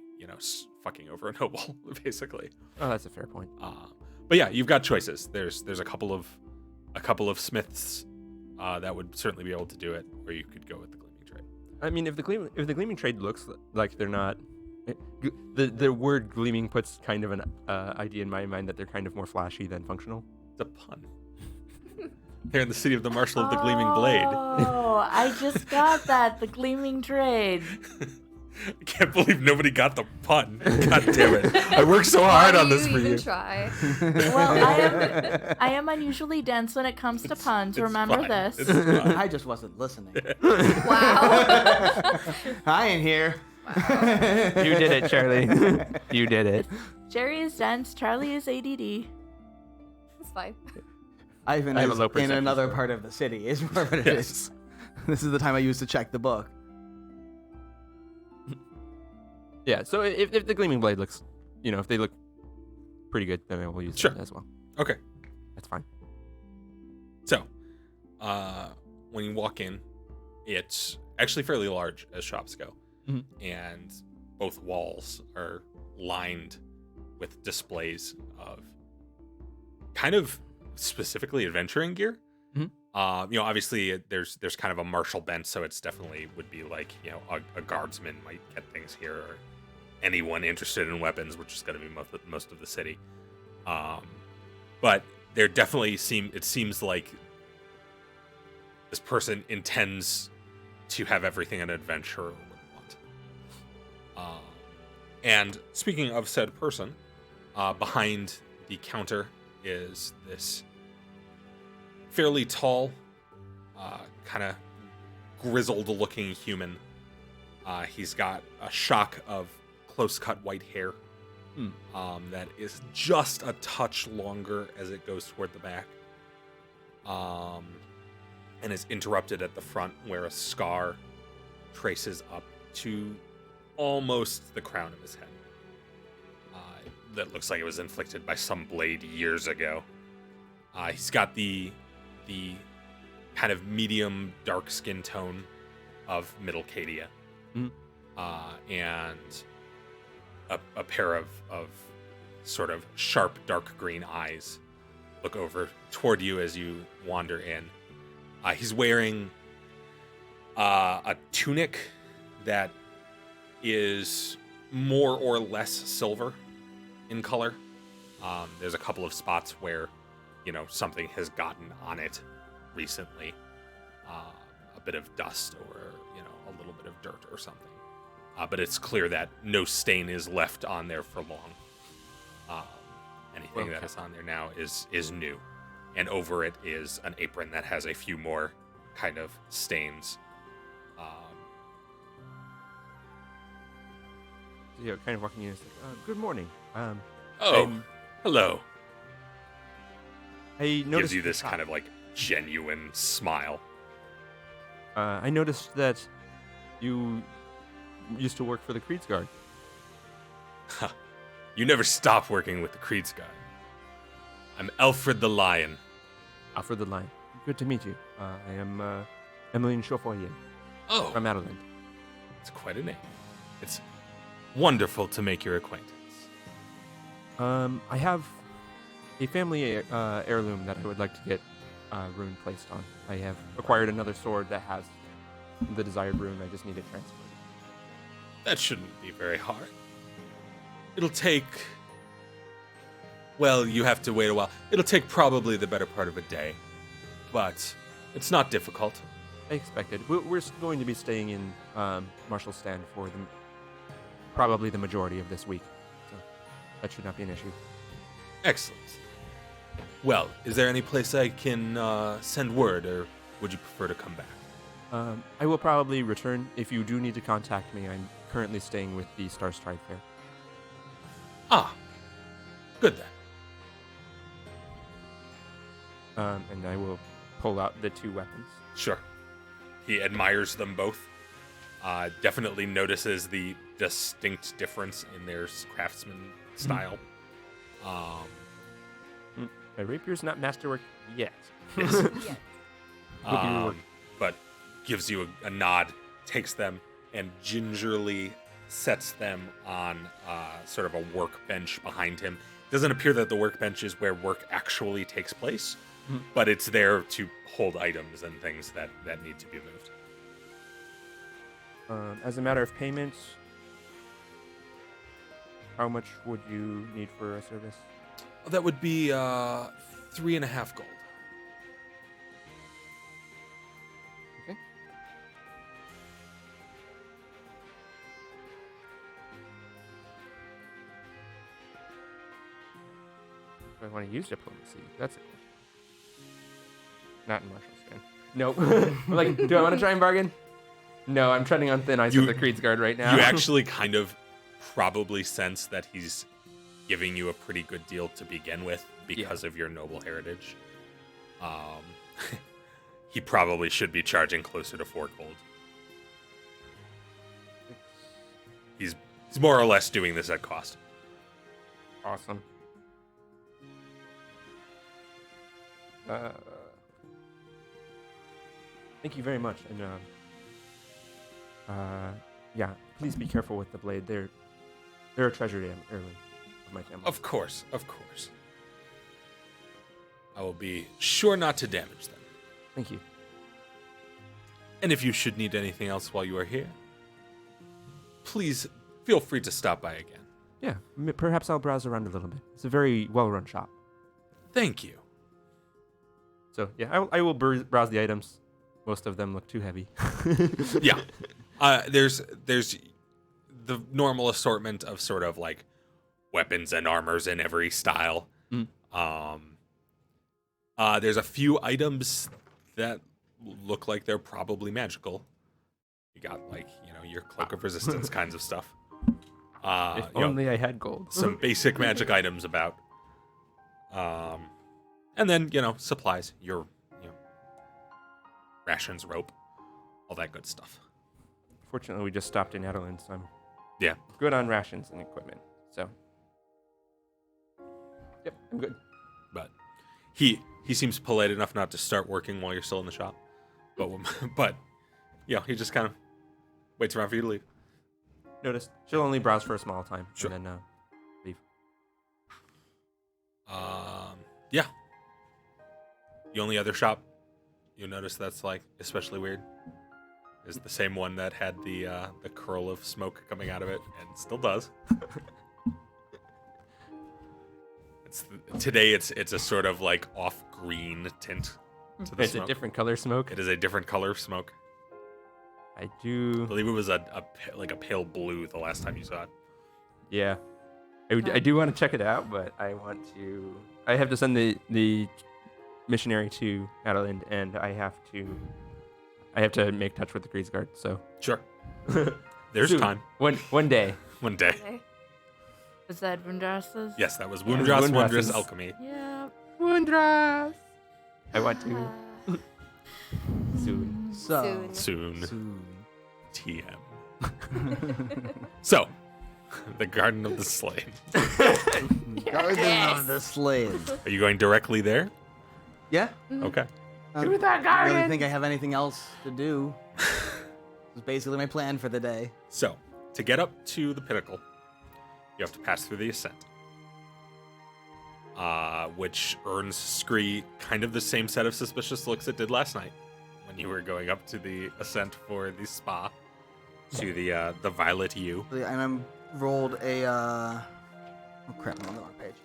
fucking over a noble, basically. Oh, that's a fair point. But yeah, you've got choices. There's a couple of smiths that would certainly be able to do it, or you could go with the gleaming trade. I mean, if the gleaming trade looks like they're not, the word gleaming puts kind of an idea in my mind that they're kind of more flashy than functional. It's a pun. They're in the city of the Marshal of the Gleaming Blade. Oh, I just got that. The gleaming trade. I can't believe nobody got the pun. God damn it. I worked so hard on this for you. Try. Well, I am unusually dense when it comes to puns. Remember fine. this. It's fine. I just wasn't listening. Wow. I ain't here. You did it, Charlie. You did it. Jerry is dense. Charlie is ADD. It's fine. Ivan I have a is low in perception another score. part of the city. Is what it Yes. is. This is the time I use to check the book. Yeah, so if the gleaming blade looks, if they look pretty good, then I will use Sure. it as well. Okay. That's fine. So, when you walk in, it's actually fairly large as shops go. Mhm. And both walls are lined with displays of kind of specifically adventuring gear. Mhm. Obviously there's kind of a martial bent, so it's definitely would be like, a guardsman might get things here, or anyone interested in weapons, which is going to be most of the city. But there definitely seems like this person intends to have everything an adventurer would want. And speaking of said person, behind the counter is this fairly tall, kind of grizzled-looking human. He's got a shock of close-cut white hair that is just a touch longer as it goes toward the back, and is interrupted at the front where a scar traces up to almost the crown of his head. That looks like it was inflicted by some blade years ago. He's got the kind of medium dark skin tone of Middle Cadia, and a pair of sort of sharp dark green eyes look over toward you as you wander in. He's wearing a tunic that is more or less silver in color. There's a couple of spots where something has gotten on it recently, a bit of dust or a little bit of dirt or something, but it's clear that no stain is left on there for long. Anything that is on there now is new, and over it is an apron that has a few more kind of stains. Kind of walking in, it's like, good morning. Hello. I noticed Gives you this kind of like genuine smile. I noticed that you used to work for the Creed's Guard. You never stop working with the Creed's Guard. I'm Alfred the Lion. Alfred the Lion. Good to meet you. I am Emmeline Chauffoyer Oh, from Madeline. it's quite a name. It's wonderful to make your acquaintance. I have a family heirloom that I would like to get rune placed on. I have acquired another sword that has the desired rune. I just need it transferred. That shouldn't be very hard. It'll take... Well, you have to wait a while. It'll take probably the better part of a day. But it's not difficult. I expected. We're going to be staying in Marshall's Stand for probably the majority of this week. So that should not be an issue. Excellent. Well, is there any place I can send word, or would you prefer to come back? I will probably return. If you do need to contact me, I'm currently staying with the Star Strike Fair. Ah, good then. And I will pull out the 2 weapons. Sure. He admires them both. Definitely notices the distinct difference in their craftsman style. My rapier's not masterwork yet. Yes. Yeah. But gives you a nod, takes them, and gingerly sets them on sort of a workbench behind him. Doesn't appear that the workbench is where work actually takes place, but it's there to hold items and things that need to be moved. As a matter of payments, how much would you need for a service? That would be 3.5 gold. Okay. Do I want to use diplomacy? That's a question. Not in Marshall's scan. Nope. Like, do I want to try and bargain? No, I'm treading on thin ice with the Creed's Guard right now. You actually kind of probably sense that he's giving you a pretty good deal to begin with because of your noble heritage. He probably should be charging closer to 4 gold. He's more or less doing this at cost. Awesome. Thank you very much, and yeah, please be careful with the blade. They're a treasured heirloom of my family. Of course. I will be sure not to damage them. Thank you. And if you should need anything else while you are here, please feel free to stop by again. Yeah, perhaps I'll browse around a little bit. It's a very well-run shop. Thank you. So yeah, I will browse the items. Most of them look too heavy. Yeah. There's the normal assortment of sort of like weapons and armors in every style. There's a few items that look like they're probably magical. You got like, your cloak of resistance kinds of stuff. If only I had gold. Some basic magic items about. And then, supplies, your rations, rope, all that good stuff. Fortunately, we just stopped in Adeline, so I'm good on rations and equipment. So, yep, I'm good. But he seems polite enough not to start working while you're still in the shop. But he just kind of waits around for you to leave. Notice she'll only browse for a small time Sure. and then leave. Yeah. The only other shop you'll notice that's like especially weird is the same one that had the curl of smoke coming out of it and still does. Today it's a sort of like off green tint to the It's smoke. a different color smoke. It is a different color of smoke. I I do. believe it was a pale blue the last time you saw it. Yeah. I do want to check it out, but I have to send the missionary to Adeline, and I have to make touch with the Creed's Guard, so. Sure. There's Soon. time. One day. One day. Okay. Was that Bundras's? Yes, that was Yeah, Wundras Wundras's. Wondrous Alchemy. Yeah. Wondras. I want to soon. So Soon. TM. So, the Garden of the Slain. Garden of the Slain. Are you going directly there? Yeah. Okay. I don't really think I have anything else to do. This is basically my plan for the day. So, to get up to the pinnacle, you have to pass through the ascent, which earns Scree kind of the same set of suspicious looks it did last night when you were going up to the ascent for the spa to the Violet U. And I'm rolled a oh crap, I'm on the wrong page.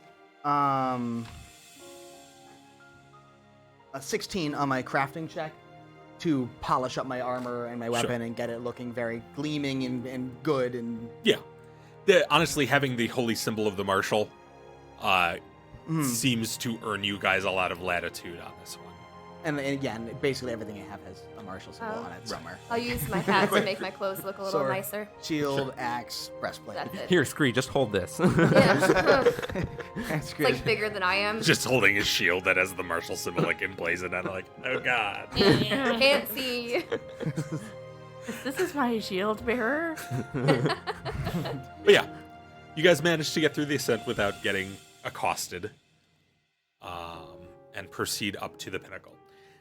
A 16 on my crafting check to polish up my armor and my weapon and get it looking very gleaming and good and Yeah. Honestly, having the holy symbol of the marshal seems to earn you guys a lot of latitude on this one. And again, basically everything I have has a martial symbol Oh. on it somewhere. I'll use my hat to make my clothes look a little Sword, nicer. Shield, axe, breastplate. That's it. Here, Scree, just hold this. Yeah. That's It's good. like bigger than I am. Just holding his shield that has the martial symbol like emblazoned on it, like, oh god. Can't see. This is my shield bearer. But yeah, you guys managed to get through the ascent without getting accosted, and proceed up to the pinnacle.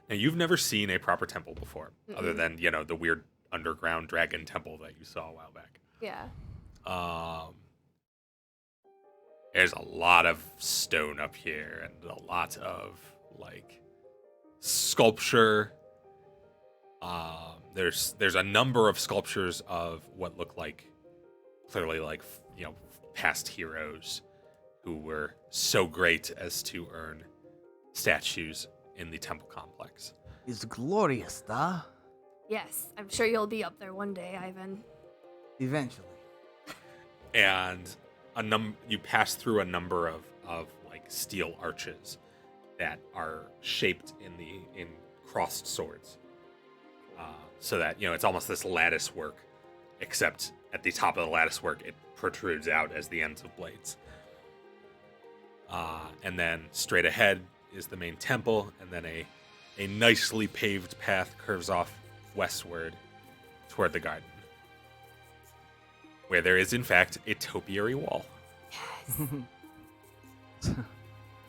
Now, you've never seen a proper temple before, other than, the weird underground dragon temple that you saw a while back. Yeah. There's a lot of stone up here and a lot of, sculpture. There's a number of sculptures of what look like, clearly, past heroes who were so great as to earn statues in the temple complex. It's glorious, da. Yes, I'm sure you'll be up there one day, Ivan. Eventually. And you pass through a number of steel arches that are shaped in crossed swords, so that it's almost this lattice work, except at the top of the lattice work it protrudes out as the ends of blades. And then straight ahead is the main temple, and then a nicely paved path curves off westward toward the garden, where there is in fact a topiary wall.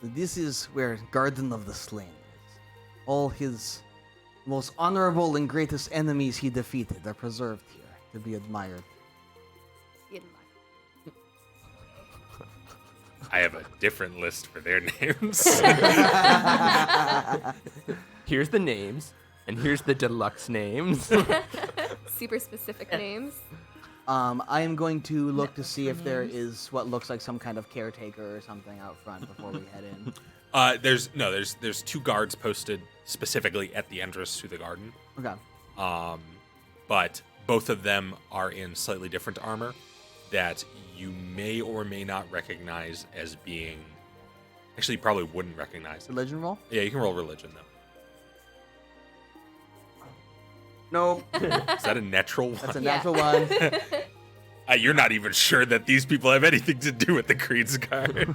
This is where Garden of the Slain is. All his most honorable and greatest enemies he defeated are preserved here to be admired. I have a different list for their names. Here's the names, and here's the deluxe names. Super specific names. I am going to look to see if there is what looks like some kind of caretaker or something out front before we head in. There's two guards posted specifically at the entrance to the garden. Okay. But both of them are in slightly different armor that you may or may not recognize as being. Actually, you probably wouldn't recognize them. Religion roll? Yeah, you can roll religion though. Nope. Is that a natural one? That's a Yeah. natural one. You're not even sure that these people have anything to do with the Creed's Guard.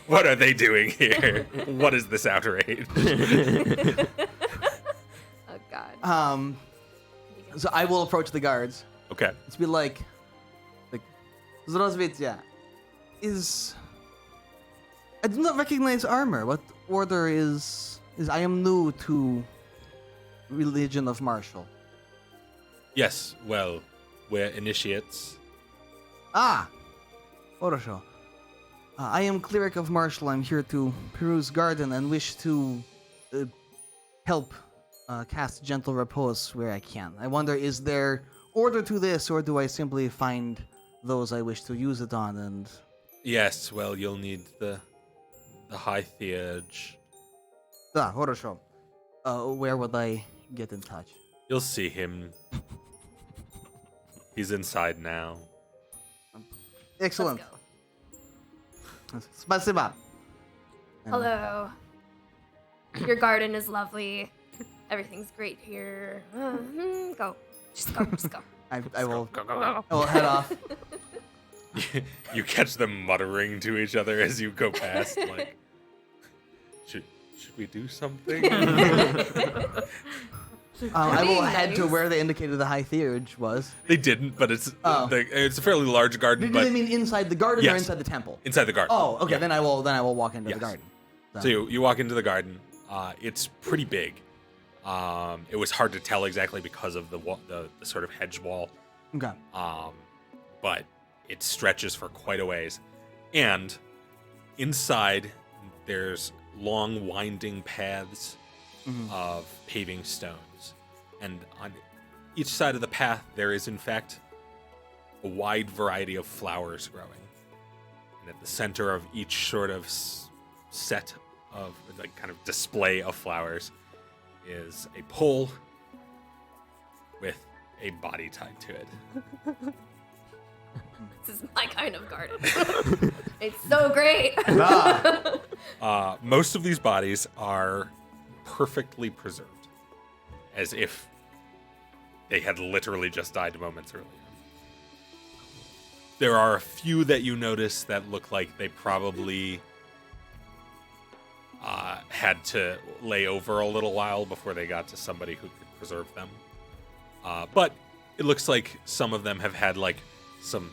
What are they doing here? What is this outrage? Oh God. So I will approach the guards. Okay. It's be like Zrozvitia is. I do not recognize armor. What order is? I am new to religion of martial. Yes, well, we're initiates. Ah, Orosho. I am cleric of martial. I'm here to peruse garden and wish to help cast gentle repose where I can. I wonder, is there order to this, or do I simply find those I wish to use it on? And Yes, well, you'll need the high theurge. Orosho. Where would I get in touch? You'll see him. He's inside now. Excellent. Let's go. Spasiba. Hello. Your garden is lovely. Everything's great here. Go. Just go. Just go. I will. I will head off. You catch them muttering to each other as you go past, like, should we do something? I will Being head to nice. where they indicated the high theurge was. They didn't, but it's Oh. it's a fairly large garden, Do but they mean inside the garden or Yes. inside the temple? inside the garden. Oh, okay. Yeah. Then I will walk into Yes. the garden. So you walk into the garden. It's pretty big. It was hard to tell exactly because of the sort of hedge wall, Okay. but it stretches for quite a ways. And inside, there's long, winding paths of paving stones. And on each side of the path, there is, in fact, a wide variety of flowers growing. And at the center of each sort of set of, like, kind of display of flowers is a pole with a body tied to it. This is my kind of garden. It's so great. Most of these bodies are perfectly preserved, as if they had literally just died moments earlier. There are a few that you notice that look like they probably had to lay over a little while before they got to somebody who could preserve them. But it looks like some of them have had like some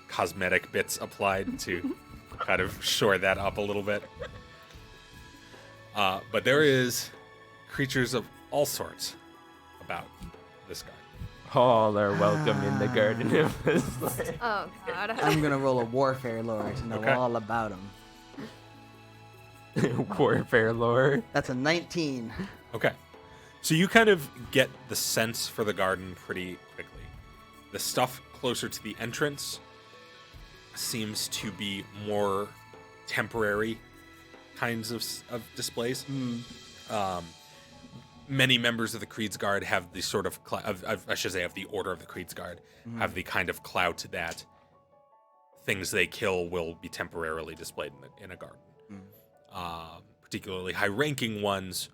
cosmetic bits applied to kind of shore that up a little bit. But there is creatures of all sorts about this garden. All are welcome in the garden of this land. Oh God. I'm gonna roll a warfare lore to know Okay. all about them. Warfare lore. That's a 19. Okay. So you kind of get the sense for the garden pretty quickly. The stuff closer to the entrance seems to be more temporary kinds of displays. Many members of the Creed's Guard have the sort of, I should say, of the Order of the Creed's Guard, have the kind of clout that things they kill will be temporarily displayed in a garden. Particularly high-ranking ones,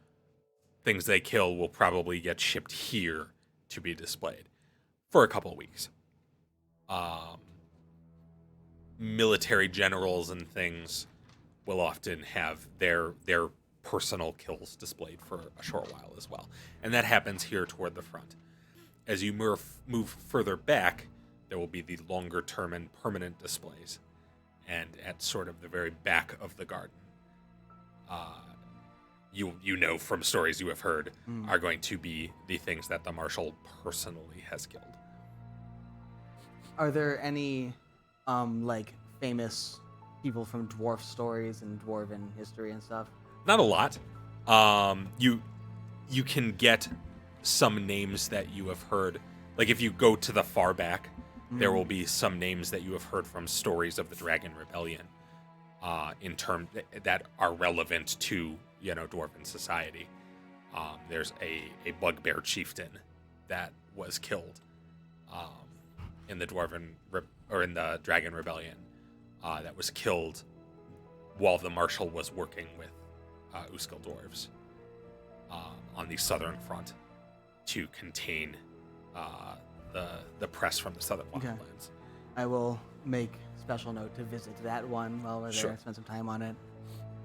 things they kill will probably get shipped here to be displayed for a couple of weeks. Military generals and things will often have their personal kills displayed for a short while as well. And that happens here toward the front. As you move further back, there will be the longer term and permanent displays. And at sort of the very back of the garden, you know from stories you have heard, are going to be the things that the Marshal personally has killed. Are there any, like, famous people from dwarf stories and dwarven history and stuff? Not a lot. You can get some names that you have heard. Like if you go to the far back, there will be some names that you have heard from stories of the Dragon Rebellion, in terms that are relevant to dwarven society. There's a bugbear chieftain that was killed in the in the Dragon Rebellion. That was killed while the Marshal was working with Uskil dwarves on the southern front to contain the press from the southern wildlands. I will make special note to visit that one while we're Sure. there, spend some time on it.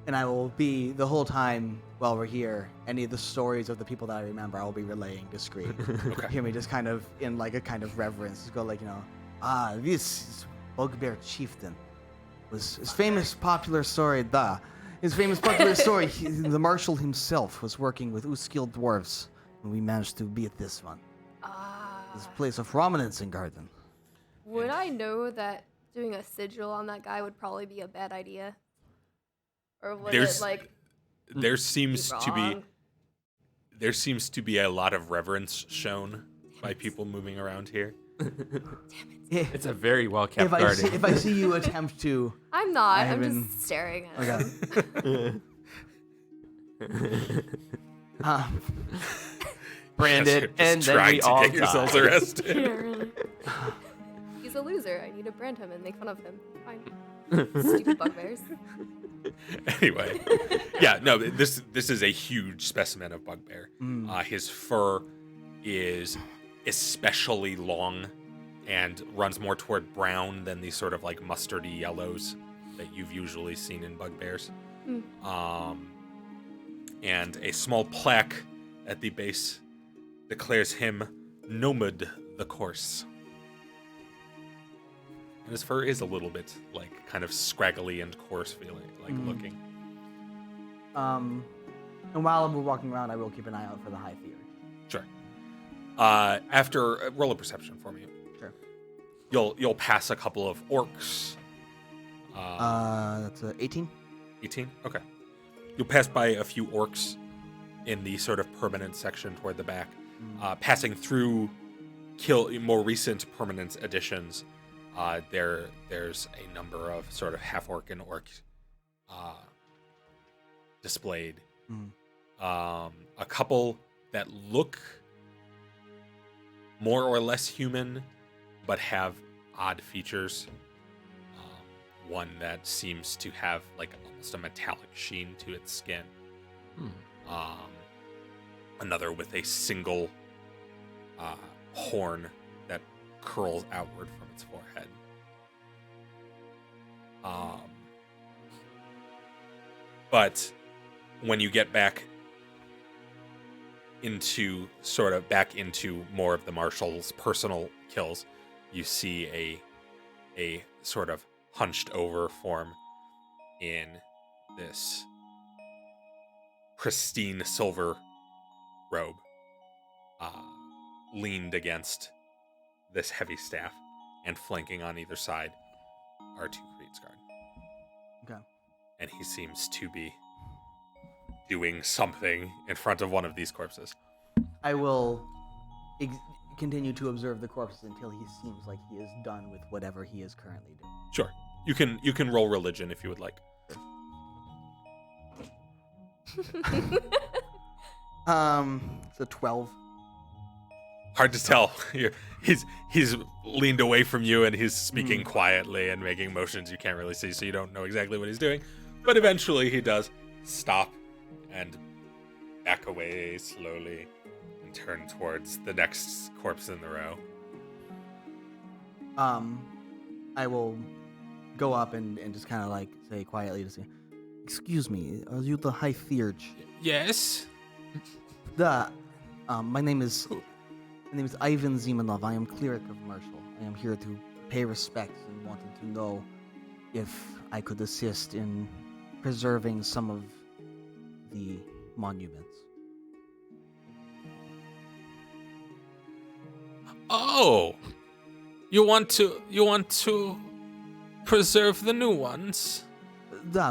And I will be, the whole time while we're here, any of the stories of the people that I remember, I will be relaying to Screed. Okay. Hear me just kind of, in like a kind of reverence, just go like, this Bugbear Chieftain was his famous popular story, his famous popular story, the Marshal himself was working with Uskil dwarves, and we managed to beat this one. This place of prominence in Garden. Would I know that doing a sigil on that guy would probably be a bad idea? Or would There's- it like There seems be to be wrong? there seems to be a lot of reverence shown by people moving around here. It's a very well kept If I, garden. see, if I see you attempt to, I'm not. I I'm haven't- just staring at okay. him. Branded, Just and then trying we to all get yourselves die. arrested. Yeah, really. He's a loser. I need to brand him and make fun of him. Fine. Stupid bugbears. Anyway, yeah, no, this is a huge specimen of bugbear. His fur is especially long and runs more toward brown than the sort of like mustardy yellows that you've usually seen in bugbears. And a small plaque at the base declares him Nomad the Course. And his fur is a little bit like kind of scraggly and coarse feeling, like looking. and while we're walking around, I will keep an eye out for the High Theater. Sure. After roll a perception for me. Sure. You'll pass a couple of orcs. That's 18. 18. Okay. You'll pass by a few orcs in the sort of permanent section toward the back. Passing through more recent permanent additions. There's a number of sort of half orc and orc displayed. A couple that look more or less human, but have odd features. one that seems to have like almost a metallic sheen to its skin. Another with a single horn that curls outward from its forehead. But when you get back into more of the marshal's personal kills, you see a sort of hunched over form in this pristine silver robe, leaned against this heavy staff, and flanking on either side are two Kriegsguard. Okay. And he seems to be doing something in front of one of these corpses. I will continue to observe the corpses until he seems like he is done with whatever he is currently doing. Sure. You can roll religion if you would like. It's a 12. Hard to tell. He's leaned away from you and he's speaking quietly and making motions you can't really see, so you don't know exactly what he's doing. But eventually he does stop and back away slowly and turn towards the next corpse in the row. I will go up and just kind of like say quietly to say, "Excuse me, are you the High Theurge?" Yes? My name is Ivan Zimanov. I am cleric of Marshall. I am here to pay respects and wanted to know if I could assist in preserving some of the monuments. Oh! You want to preserve the new ones?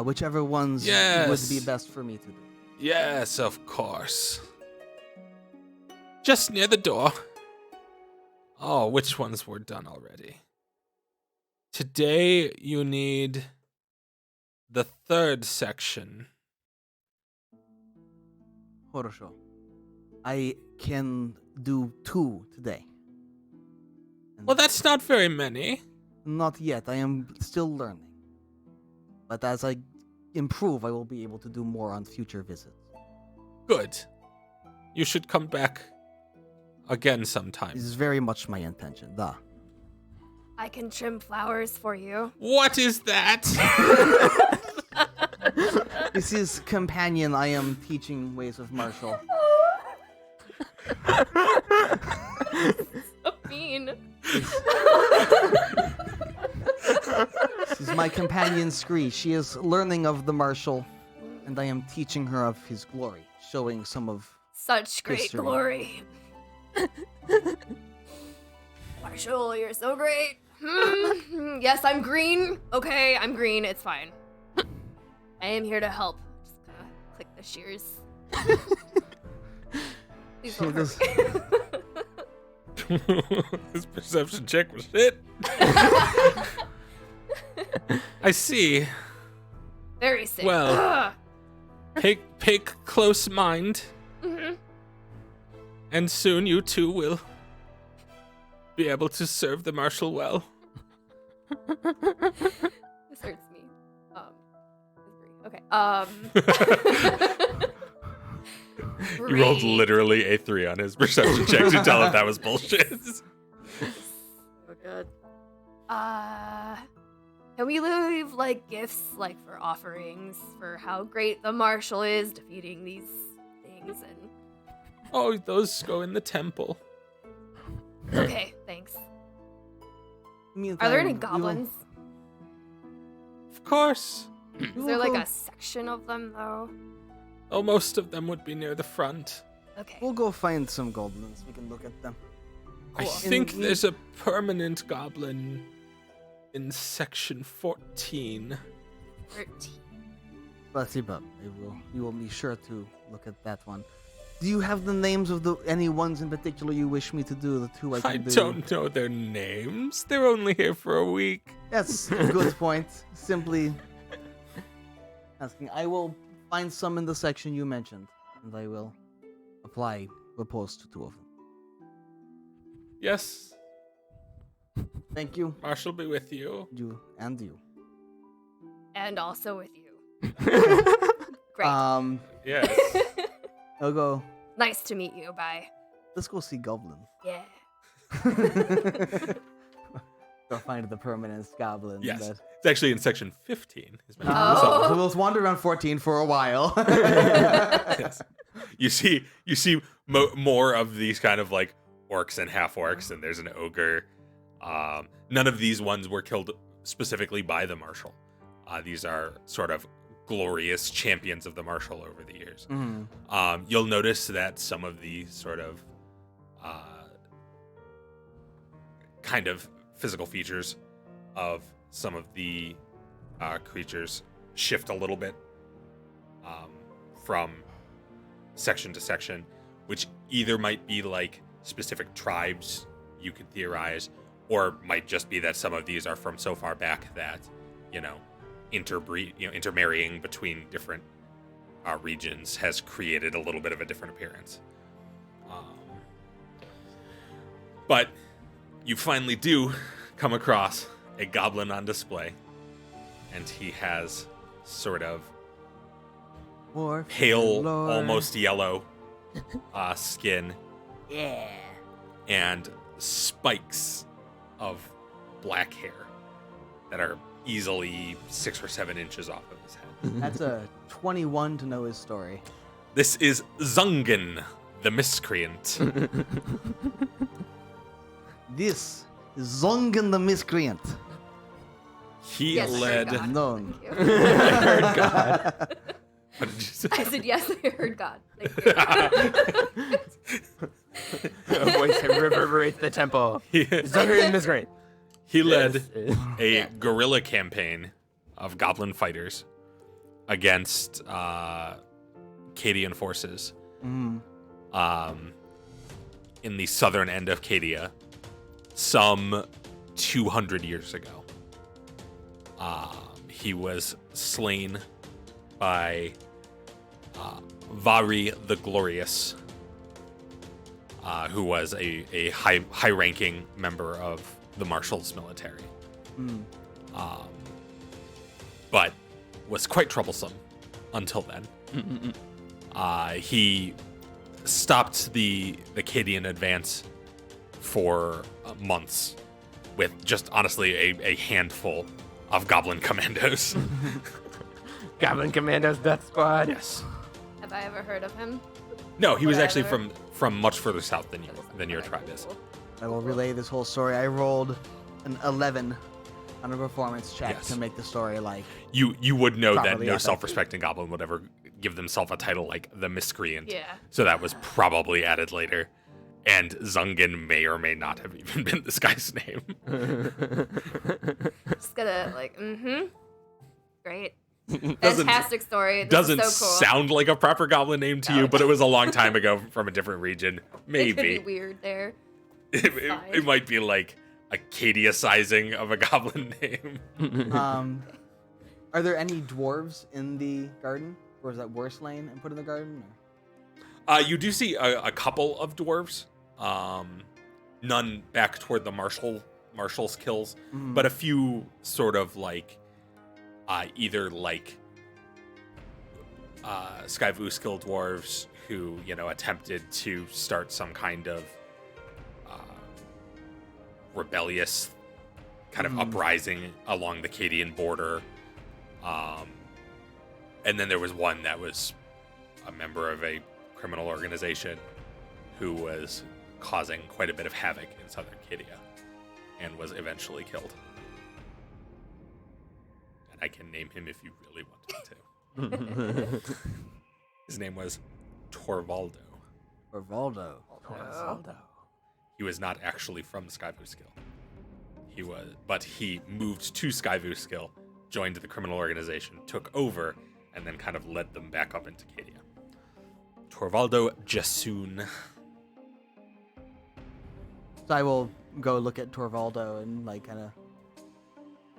Whichever ones Yes. would be best for me to do. Yes, of course. Just near the door. Oh, which ones were done already? Today you need the third section. Horosho. I can do 2 today. And Well, that's not very many. not yet. I am still learning. But as I improve, I will be able to do more on future visits. Good. You should come back again sometime. This is very much my intention. I can trim flowers for you. What is that? This is companion. I am teaching ways of martial. So mean. This is my companion Scree. She is learning of the martial, and I am teaching her of his glory, showing some of. Such great History. glory. Marshall, you're so great. Yes, I'm green. Okay, I'm green. It's fine. I am here to help. Just gonna click the shears. These She don't does- hurt. His perception check was shit. I see. Very sick. Well. Pay close mind, Mhm. and soon you too will be able to serve the marshal well. This hurts me. This is okay. You rolled Great. literally a 3 on his perception check to tell if that was bullshit. Oh god. Can we leave like gifts, like for offerings, for how great the marshal is defeating these things? And Oh, those go in the temple. okay, thanks. Meantime, Are there any we will- goblins? Of course. Is there like a section of them though? Oh, most of them would be near the front. Okay. We'll go find some goblins. We can look at them. I Cool. think And there's a permanent goblin in section 14. 13. But we will be sure to look at that one. Do you have the names of any ones in particular you wish me to do? The 2 I can I do. don't know their names. They're only here for a week. That's a good point. Simply asking. I will find some in the section you mentioned, and I will propose to 2 of them. Yes, Thank you. Marshall be with you. You and you. And also with you. Great. Yes. I'll go. Nice to meet you. Bye. Let's go see Goblin. Yeah. Go find the permanent goblin. Yes. But... It's actually in section 15. Oh. So we'll wander around 14 for a while. Yes. You see more of these kind of like orcs and half orcs, and there's an ogre. None of these ones were killed specifically by the marshal. These are sort of glorious champions of the marshal over the years. Mm-hmm. You'll notice that some of the sort of kind of physical features of some of the creatures shift a little bit from section to section, which either might be like specific tribes you could theorize, or might just be that some of these are from so far back that, intermarrying between different regions has created a little bit of a different appearance. But you finally do come across a goblin on display, and he has sort of More pale, Lord. almost yellow skin Yeah. and spikes of black hair that are easily 6 or 7 inches off of his head. That's a 21 to know his story. This is Zungen, the miscreant. This is Zongan the Miscreant. He Yes, I heard led. God. Known. Thank you. I heard God. What did you say? I said yes. I heard God. Thank you. A voice reverberates the temple. he, Zucker in Miscreant. he led This is- a Yeah. guerrilla campaign of goblin fighters against Cadian forces Mm. in the southern end of Cadia some 200 years ago. He was slain by Vari the Glorious, who was a high-ranking member of the Marshal's military, Mm. but was quite troublesome until then. He stopped the Cadian advance for months with just honestly a handful of goblin commandos. Goblin Commandos Death Squad. Yes. Have I ever heard of him? No, he was Would I actually ever? from much further south than your Okay, tribe is. cool. I will relay this whole story. I rolled an 11 on a performance check Yes. to make the story like You would know that Properly no epic. self-respecting goblin would ever give themselves a title like the Miscreant. Yeah. So that was probably added later. And Zungen may or may not have even been this guy's name. Just gonna Great. Doesn't- Fantastic story. This Doesn't is so cool. sound like a proper goblin name to you, but it was a long time ago from a different region. It could Maybe. be weird there. It might be like Acadia sizing of a goblin name. Are there any dwarves in the garden? Or is that worse lane and put in the garden? You do see a couple of dwarves. None back toward the marshal's kills, but a few sort of like either like Skyvuskill dwarves who attempted to start some kind of rebellious kind of uprising along the Cadian border. And then there was one that was a member of a criminal organization who was causing quite a bit of havoc in southern Cadia and was eventually killed. And I can name him if you really want me to. His name was Torvaldo. Or Valdo. He was not actually from Skyvuskill. But he moved to Skyvuskill, joined the criminal organization, took over, and then kind of led them back up into Cadia. Torvaldo Jassoon. So I will go look at Torvaldo and like kind of.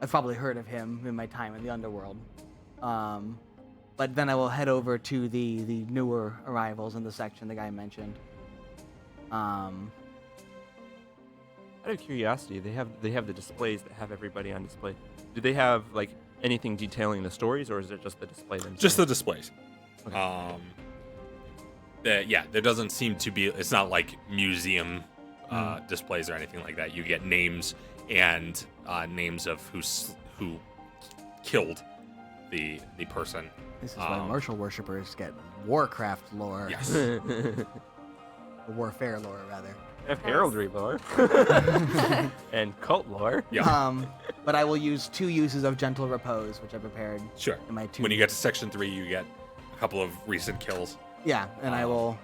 I've probably heard of him in my time in the underworld, but then I will head over to the newer arrivals in the section the guy mentioned. Out of curiosity, they have the displays that have everybody on display. Do they have like anything detailing the stories, or is it just the display themselves? Just the displays. Okay. There doesn't seem to be. It's not like museum displays or anything like that. You get names and names of who killed the person. This is why martial worshippers get Warcraft lore. Yes. Warfare lore, rather. Have heraldry lore and cult lore. Yeah. But I will use 2 uses of Gentle Repose, which I prepared Sure. in my 2. When you get to section 3, you get a couple of recent kills. Yeah, and I will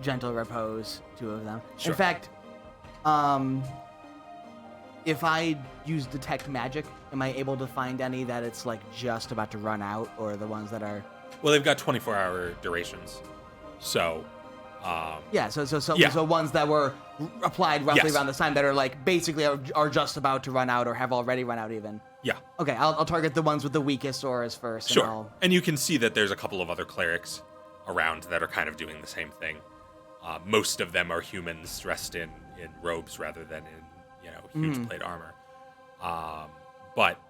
Gentle Repose 2 of them. Sure. In fact, if I use Detect Magic, am I able to find any that it's like just about to run out, or the ones that are? Well, they've got 24-hour durations, so. Yeah, so Yeah. ones that were applied roughly Yes. around this time that are like basically are just about to run out or have already run out even. Yeah. Okay, I'll target the ones with the weakest auras first. Sure. And I'll, And you can see that there's a couple of other clerics around that are kind of doing the same thing. Most of them are humans dressed in robes rather than in huge plate armor. But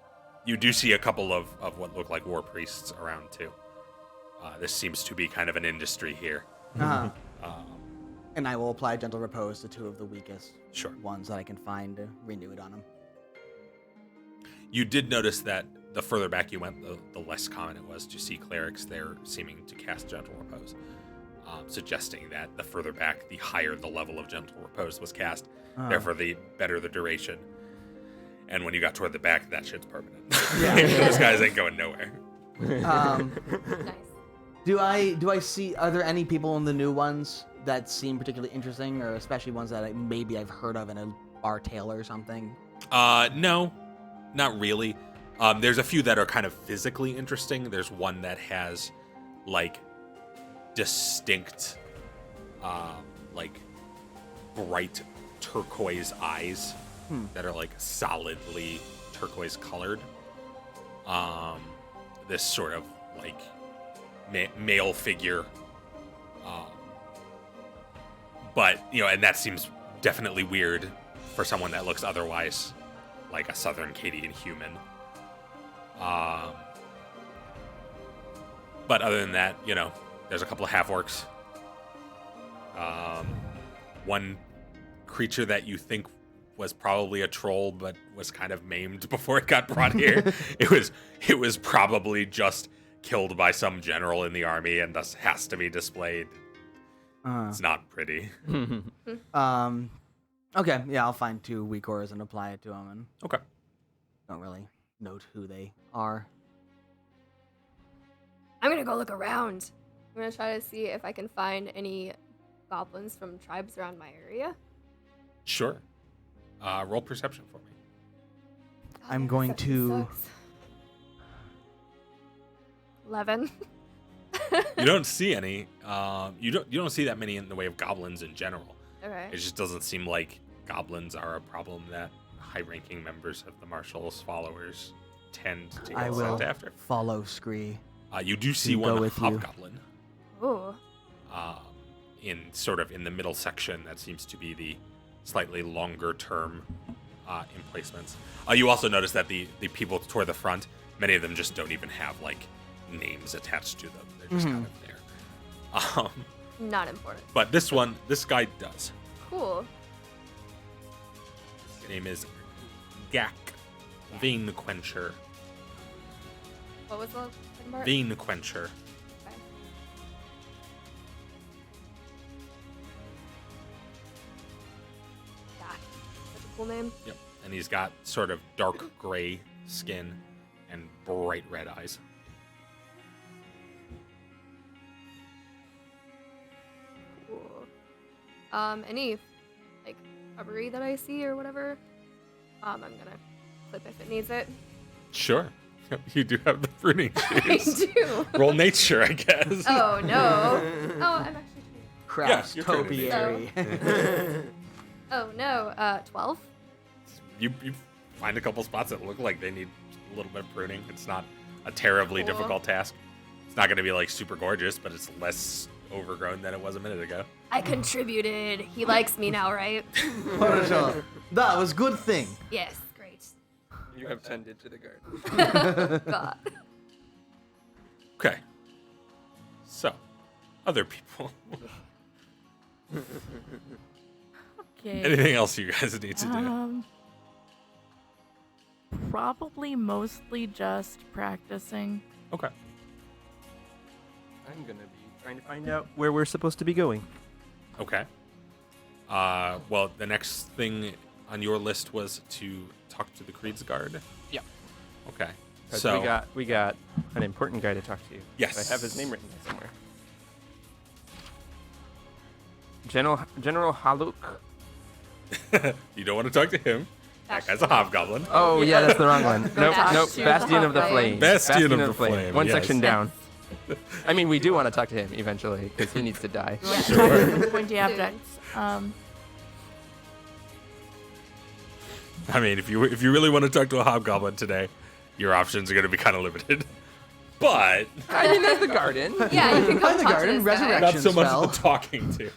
you do see a couple of what look like war priests around too. This seems to be kind of an industry here. and I will apply Gentle Repose to 2 of the weakest Sure. ones that I can find to renew it on them. You did notice that the further back you went, the less common it was to see clerics there seeming to cast Gentle Repose, suggesting that the further back, the higher the level of Gentle Repose was cast, therefore the better the duration. And when you got toward the back, that shit's permanent. Those guys ain't going nowhere. Nice. Do I see? Are there any people in the new ones that seem particularly interesting, or especially ones that maybe I've heard of in a bar tale or something? No, not really. There's a few that are kind of physically interesting. There's one that has like distinct, like bright turquoise eyes that are like solidly turquoise colored. This sort of like male figure. But, and that seems definitely weird for someone that looks otherwise like a Southern Cadian human. But other than that, there's a couple of half-orcs. One creature that you think was probably a troll, but was kind of maimed before it got brought here. It was probably just killed by some general in the army and thus has to be displayed. It's not pretty. Okay, yeah, I'll find 2 weak auras and apply it to them, and Okay. don't really note who they are. I'm gonna go look around. I'm gonna try to see if I can find any goblins from tribes around my area. Sure. Roll perception for me. I'm going to. 11. You don't see any. You don't see that many in the way of goblins in general. Okay. It just doesn't seem like goblins are a problem that high-ranking members of the Marshals followers tend to I get will sent after. follow Scree. You do see go one with you. hobgoblin Ooh. in the middle section. That seems to be the slightly longer-term emplacements. You also notice that the people toward the front, many of them just don't even have like names attached to them. They're just kind of there. Not important. But this guy does. Cool. His name is Gak Vein Quencher. What was the second part? Vein Quencher. Okay. Yeah. Such a cool name. Yep. And he's got sort of dark gray skin and bright red eyes. Cool. Any like rubbery that I see or whatever, I'm gonna flip if it needs it. Sure. Yep, you do have the pruning I shoes. do. Roll nature, I guess. Oh no. Oh, I'm actually. Crafts you're turning topiary. Oh no. 12. You find a couple spots that look like they need a little bit of pruning. It's not a terribly Cool. difficult task. It's not going to be like super gorgeous, but it's less overgrown than it was a minute ago. I contributed. He likes me now, right? That was good thing. Yes. Great. You have tended to the garden. God. Okay. So, other people. Okay. Anything else you guys need to do? Probably mostly just practicing. Okay. I'm gonna be trying to find out where we're supposed to be going. Okay. Well, the next thing on your list was to talk to the Creed's Guard. Yep. Okay. 'Cause So we got an important guy to talk to. Yes. I have his name written here somewhere. General Haluk. you don't want to talk to him. That guy's a hobgoblin. Oh yeah, that's the wrong one. Nope, Talk nope. to Bastion the of the Flame. Flame. Bastion of the Flame, One yes. section down. I mean, we do want to talk to him eventually because he needs to die. Sure. Pointy objects. I mean, if you really want to talk to a hobgoblin today, your options are going to be kind of limited. But I mean, there's the garden. Yeah, you can come Find the talk garden, to this guy. not so much spell. the talking to.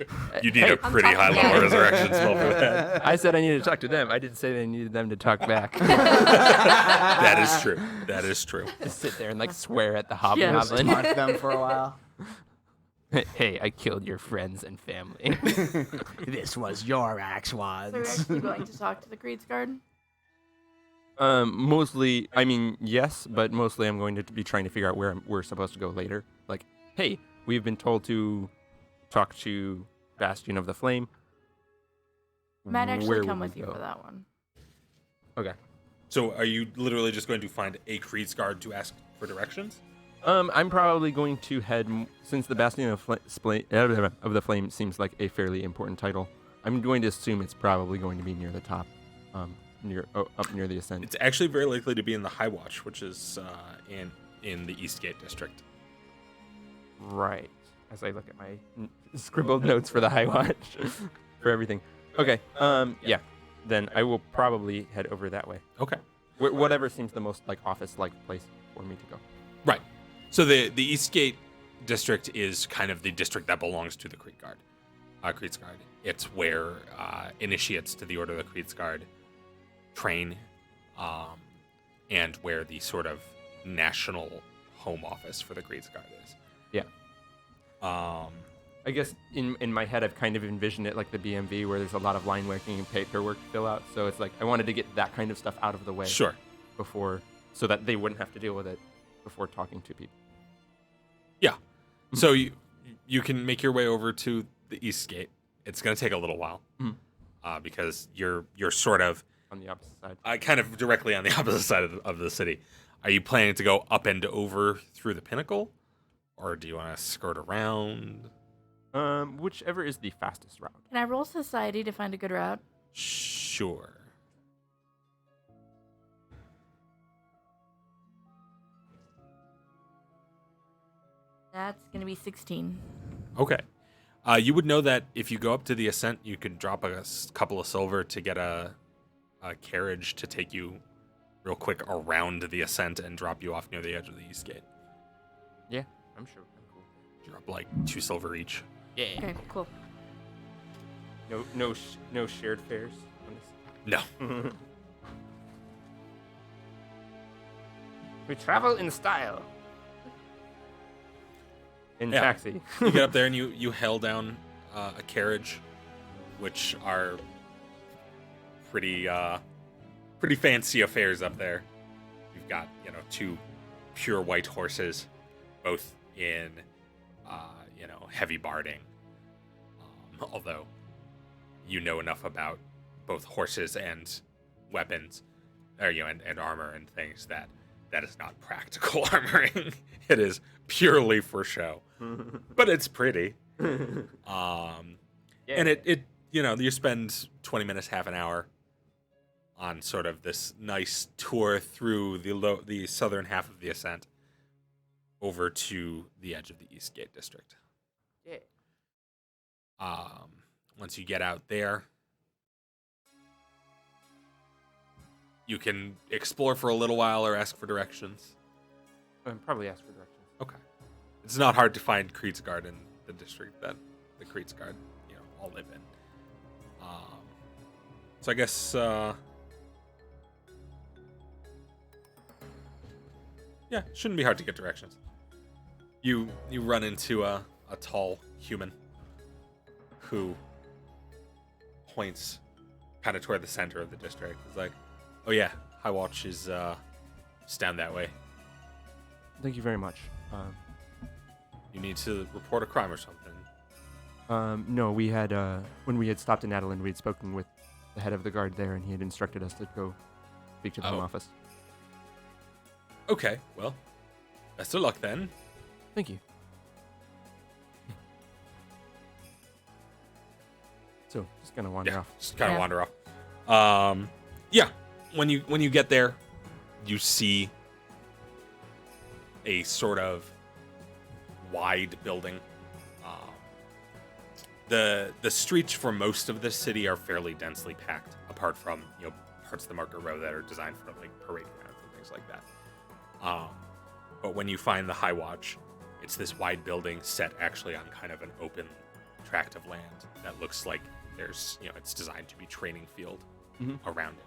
You need Hey, a pretty I'm high talking- level yeah. resurrection spell for that. I said I needed to talk to them. I didn't say they needed them to talk back. That is true. That is true. Just sit there and like swear at the Yeah. hobgoblin. Taunt them for a while. Hey, I killed your friends and family. This was your axe So we're wads. actually going to talk to the Creed's Guard. Mostly, I mean, yes, but mostly I'm going to be trying to figure out where we're supposed to go later. Like, hey, we've been told to talk to Bastion of the Flame. Might actually Where come would with we you go? for that one. Okay. So, are you literally just going to find a Creed's Guard to ask for directions? I'm probably going to head since the Bastion of, of the Flame seems like a fairly important title. I'm going to assume it's probably going to be near the top, up near the ascent. It's actually very likely to be in the High Watch, which is in the Eastgate district. Right. As I look at my scribbled notes for the High Watch for everything. Okay. Yeah. Then I will probably head over that way. Okay. Whatever seems the most like office-like place for me to go. Right. So the Eastgate district is kind of the district that belongs to the Creed Guard. Creed's Guard. It's where initiates to the Order of the Creed's Guard train, and where the sort of national home office for the Creed's Guard is. Yeah. I guess in my head I've kind of envisioned it like the BMV where there's a lot of line working and paperwork to fill out. So it's like I wanted to get that kind of stuff out of the way Sure. before, so that they wouldn't have to deal with it before talking to people. Yeah. So you can make your way over to the Eastgate. It's going to take a little while, because you're sort of On the opposite side. kind of directly on the opposite side of the city. Are you planning to go up and over through the pinnacle, or do you want to skirt around? Whichever is the fastest route. Can I roll society to find a good route? Sure. That's going to be 16. Okay. You would know that if you go up to the ascent, you could drop a couple of silver to get a carriage to take you real quick around the ascent and drop you off near the edge of the Eastgate. Yeah, I'm sure. I'm cool. Drop like 2 silver each. Yeah. Okay, cool. No shared fares on No. this. We travel in style. In Yeah. taxi. You get up there and you hail down a carriage, which are pretty fancy affairs up there. You've got 2 pure white horses, both in heavy barding. Although you know enough about both horses and weapons, or and armor and things that is not practical armoring. It is purely for show. But it's pretty. And it you spend 20 minutes, half an hour on sort of this nice tour through the southern half of the ascent over to the edge of the Eastgate district. Yeah. Once you get out there, you can explore for a little while or ask for directions. Probably ask for directions. Okay. It's not hard to find Creed's Guard in the district that the Creed's Guard, all live in. So I guess Yeah, shouldn't be hard to get directions. You run into a tall human who points kind of toward the center of the district. It's like, oh yeah, High Watch is just down that way. Thank you very much. You need to report a crime or something. No, we had when we had stopped in Adeline, we had spoken with the head of the guard there, and he had instructed us to go speak to the home office. Okay, well, best of luck then. Thank you. So, just gonna wander off. Just kind of Yeah. wander off. Yeah, when you get there, you see a sort of wide building. The streets for most of the city are fairly densely packed, apart from parts of the Market Row that are designed for like parade grounds and things like that. But when you find the High Watch, it's this wide building set actually on kind of an open tract of land that looks like there's it's designed to be training field around it,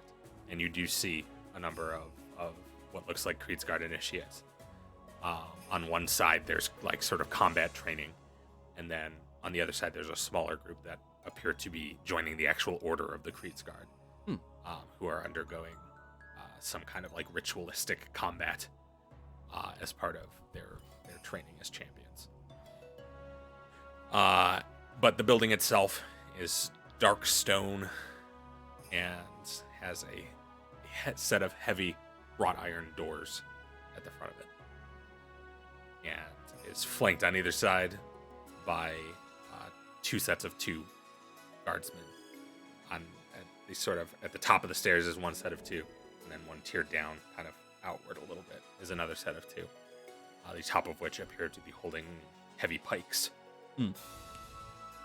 and you do see a number of what looks like Kriegsguard initiates. On one side there's like sort of combat training, and then on the other side there's a smaller group that appear to be joining the actual order of the Kriegsguard, who are undergoing some kind of like ritualistic combat as part of their training as champions. But the building itself is dark stone and has a set of heavy wrought iron doors at the front of it, and is flanked on either side by two sets of two guardsmen. At the top of the stairs is one set of two, and then one tier down, kind of outward a little bit, is another set of two. The top of which appear to be holding heavy pikes.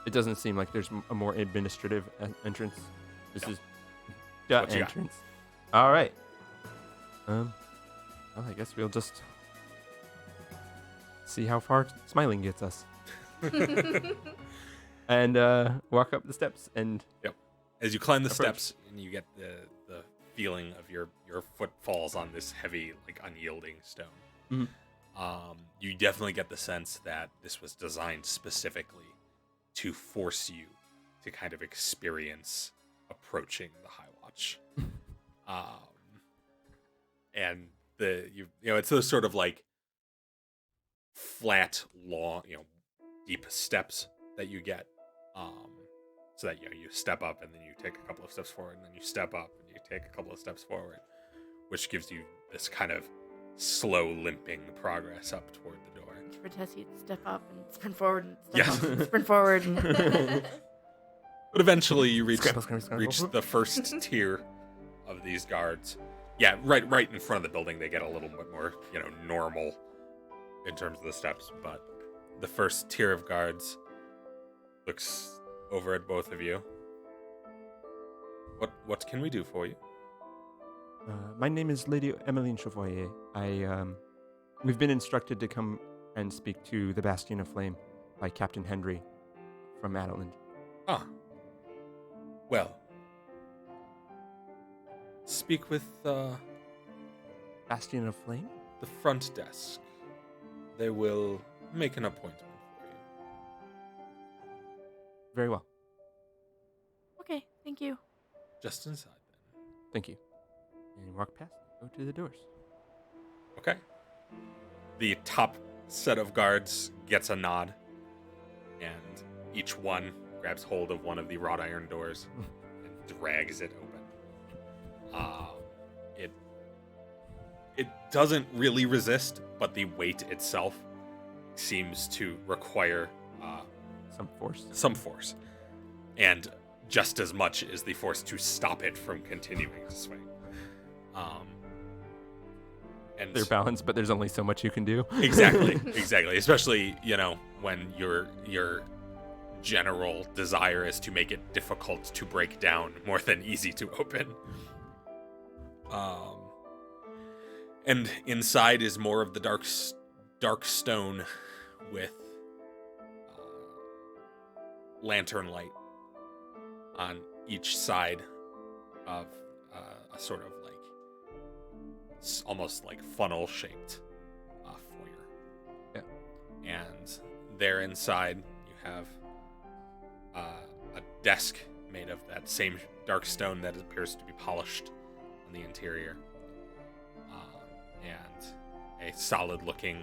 It doesn't seem like there's a more administrative entrance. This No. is the What you got? entrance. All right. Well, I guess we'll just see how far smiling gets us. And walk up the steps and As you climb the Approach. steps and you get the feeling of your foot falls on this heavy, like unyielding stone, you definitely get the sense that this was designed specifically to force you to kind of experience approaching the High Watch. And it's those sort of like flat, long, deep steps that you get. So that you step up and then you take a couple of steps forward, and then you step up and you take a couple of steps forward, which gives you this kind of slow limping progress up toward the door. For Tessie to step up and sprint forward and step Yeah. up and sprint forward. And But eventually you reach Scramble, scramble, scramble. reach the first tier of these guards. Yeah, right in front of the building they get a little bit more, normal in terms of the steps, but the first tier of guards looks over at both of you. What can we do for you? My name is Lady Emmeline Chevalier. We've been instructed to come and speak to the Bastion of Flame by Captain Henry from Adeland. Ah. Well. Speak with Bastion of Flame? the front desk. They will make an appointment for you. Very well. okay, thank you. Just inside then. Thank you. And walk past, go to the doors. Okay. The top set of guards gets a nod, and each one grabs hold of one of the wrought iron doors and drags it open. It doesn't really resist, but the weight itself seems to require Some force. some force, and just as much is the force to stop it from continuing to swing. And They're balanced, but there's only so much you can do. exactly, especially when your general desire is to make it difficult to break down more than easy to open. And inside is more of the dark stone with lantern light on each side of a sort of like almost like funnel shaped And there inside, you have a desk made of that same dark stone that appears to be polished on the interior. And a solid-looking,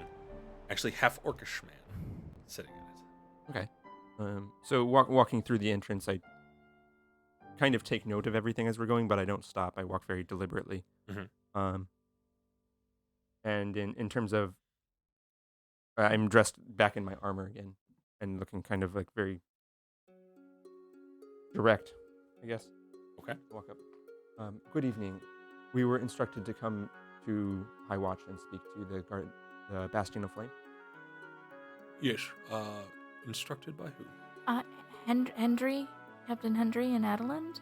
actually half-orcish man sitting in it. Okay. So walking through the entrance, I kind of take note of everything as we're going, but I don't stop. I walk very deliberately. Mhm. And in terms of, I'm dressed back in my armor again, and looking kind of like very direct, I guess. Okay. Walk up. Good evening. We were instructed to come to High Watch and speak to the Bastion of Flame. Yes. Instructed by who? Hendry, Captain Hendry and Adeland.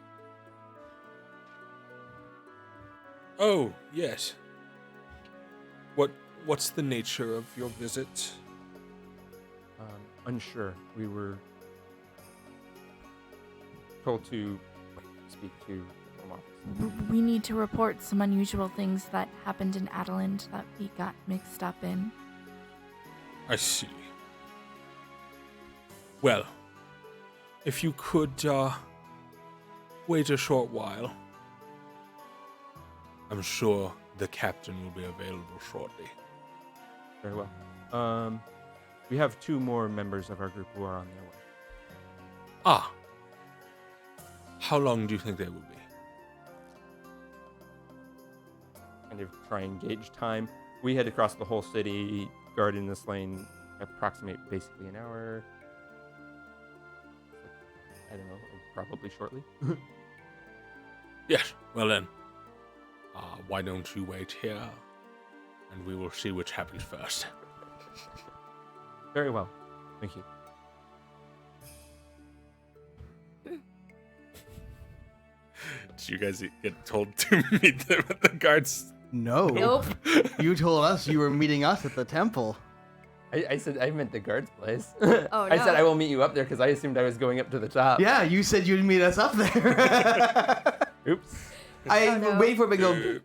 Oh, yes. What's the nature of your visit? Unsure. We were told to speak to the home office. We need to report some unusual things that happened in Adeland that we got mixed up in. I see. Well, if you could, wait a short while. I'm sure the captain will be available shortly. Very well. We have 2 more members of our group who are on their way. Ah. How long do you think they will be? Kind of try and gauge time. We head across the whole city, guard in this lane, approximate basically an hour. I don't know, probably shortly. Yes. Well then, why don't you wait here, and we will see which happens first. Very well. Thank you. Did you guys get told to meet them at the guards? No. Nope. You told us you were meeting us at the temple. I said I meant the guard's place. Oh, I said no. I will meet you up there because I assumed I was going up to the top. Yeah, you said you'd meet us up there. Oops. I Oh, no. wait for it to go.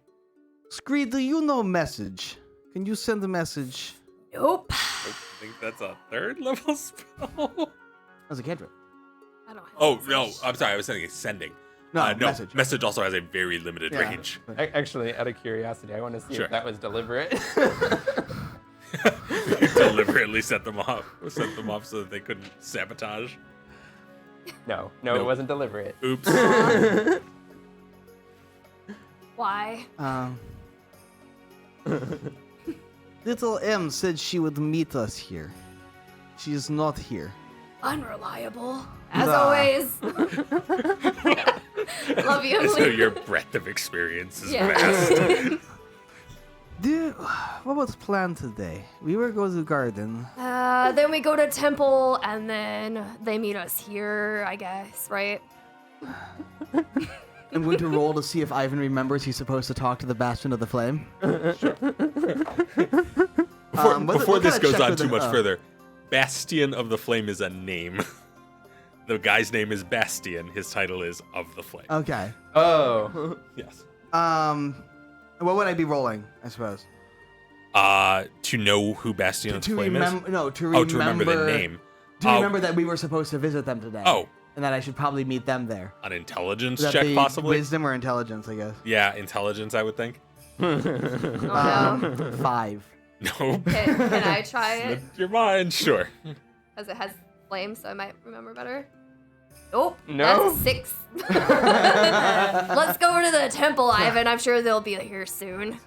Screed, do you know message? Can you send a message? Nope. I think that's a 3rd level spell. As a cantrip. I don't have Oh, message. no. I'm sorry. I was saying it's sending. No, No, message. Message also has a very limited Yeah. range. Actually, out of curiosity, I want to see Sure. if that was deliberate. You deliberately set them off so that they couldn't sabotage. No, No. it wasn't deliberate. Oops. Why? Little M said she would meet us here. She is not here. Unreliable. As Nah. always. Love you, So Emily. your breadth of experience is Yeah. vast. What was planned today? We were going to the garden. Then we go to temple, and then they meet us here, I guess, right? I'm going to roll to see if Ivan remembers he's supposed to talk to the Bastion of the Flame. Before this goes on too much further. further, Bastion of the Flame is a name. The guy's name is Bastion. His title is Of the Flame. Okay. Oh. Yes. What would I be rolling? I suppose. To know who Bastion of the To Flame is? remember. No, to Oh, remember. to remember the name. To remember that we were supposed to visit them today. Oh, And that I should probably meet them there. an intelligence Would that check, be possibly? Wisdom or intelligence, I guess. Yeah, intelligence, I would think. Oh, no. 5. Nope. Can I try it? Slipped your mind, sure. Because it has flames, so I might remember better. Nope. No. That's a 6. Let's go over to the temple, Ivan. I'm sure they'll be here soon.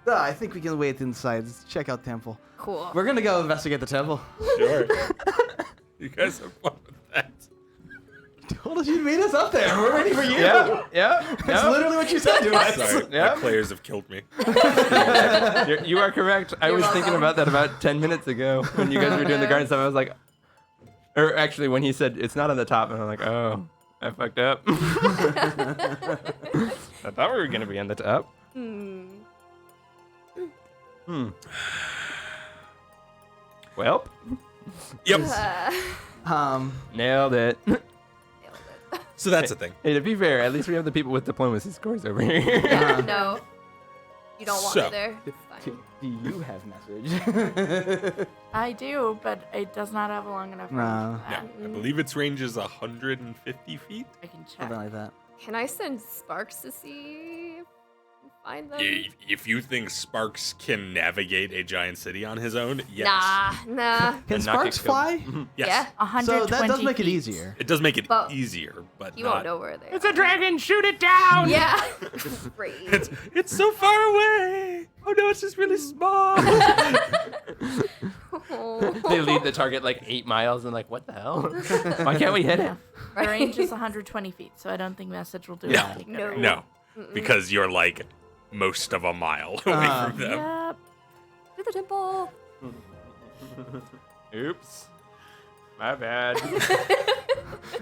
I think we can wait inside. Let's check out temple. Cool. We're gonna go investigate the temple. Sure. You guys have fun with that. Told us you'd meet us up there. We're waiting for you. Yeah. That's literally what you said to us. Sorry, Yeah. my players have killed me. You are correct. I You're was thinking welcome. about that about 10 minutes ago when you guys were doing the garden stuff. I was like, or actually when he said it's not on the top, and I'm like, oh, I fucked up. I thought we were gonna be on the top. Well, Yep. nailed it. So that's the thing. Hey, to be fair, at least we have the people with diplomacy scores over here. No. You don't want So- me there. It's fine. Do you have message? I do, but it does not have a long enough range No. for Yeah, that. I believe its range is 150 feet. I can check. Something like that. Can I send Sparks to see if I can find them? If you think Sparks can navigate a giant city on his own, yes. Nah. Can And not sparks get killed. fly? Yes. Yeah. 120 So that does make it feet. easier. It does make it But easier, but You not. won't know where they It's are. a dragon. Shoot it down. Yeah. Great. It's so far away. Oh no, it's just really small. They lead the target like 8 miles and like, what the hell? Why can't we hit it? The range is 120 feet, so I don't think message will do No. anything. No. No, because you're like most of a mile away from them. Yep. To the temple. Oops. My bad.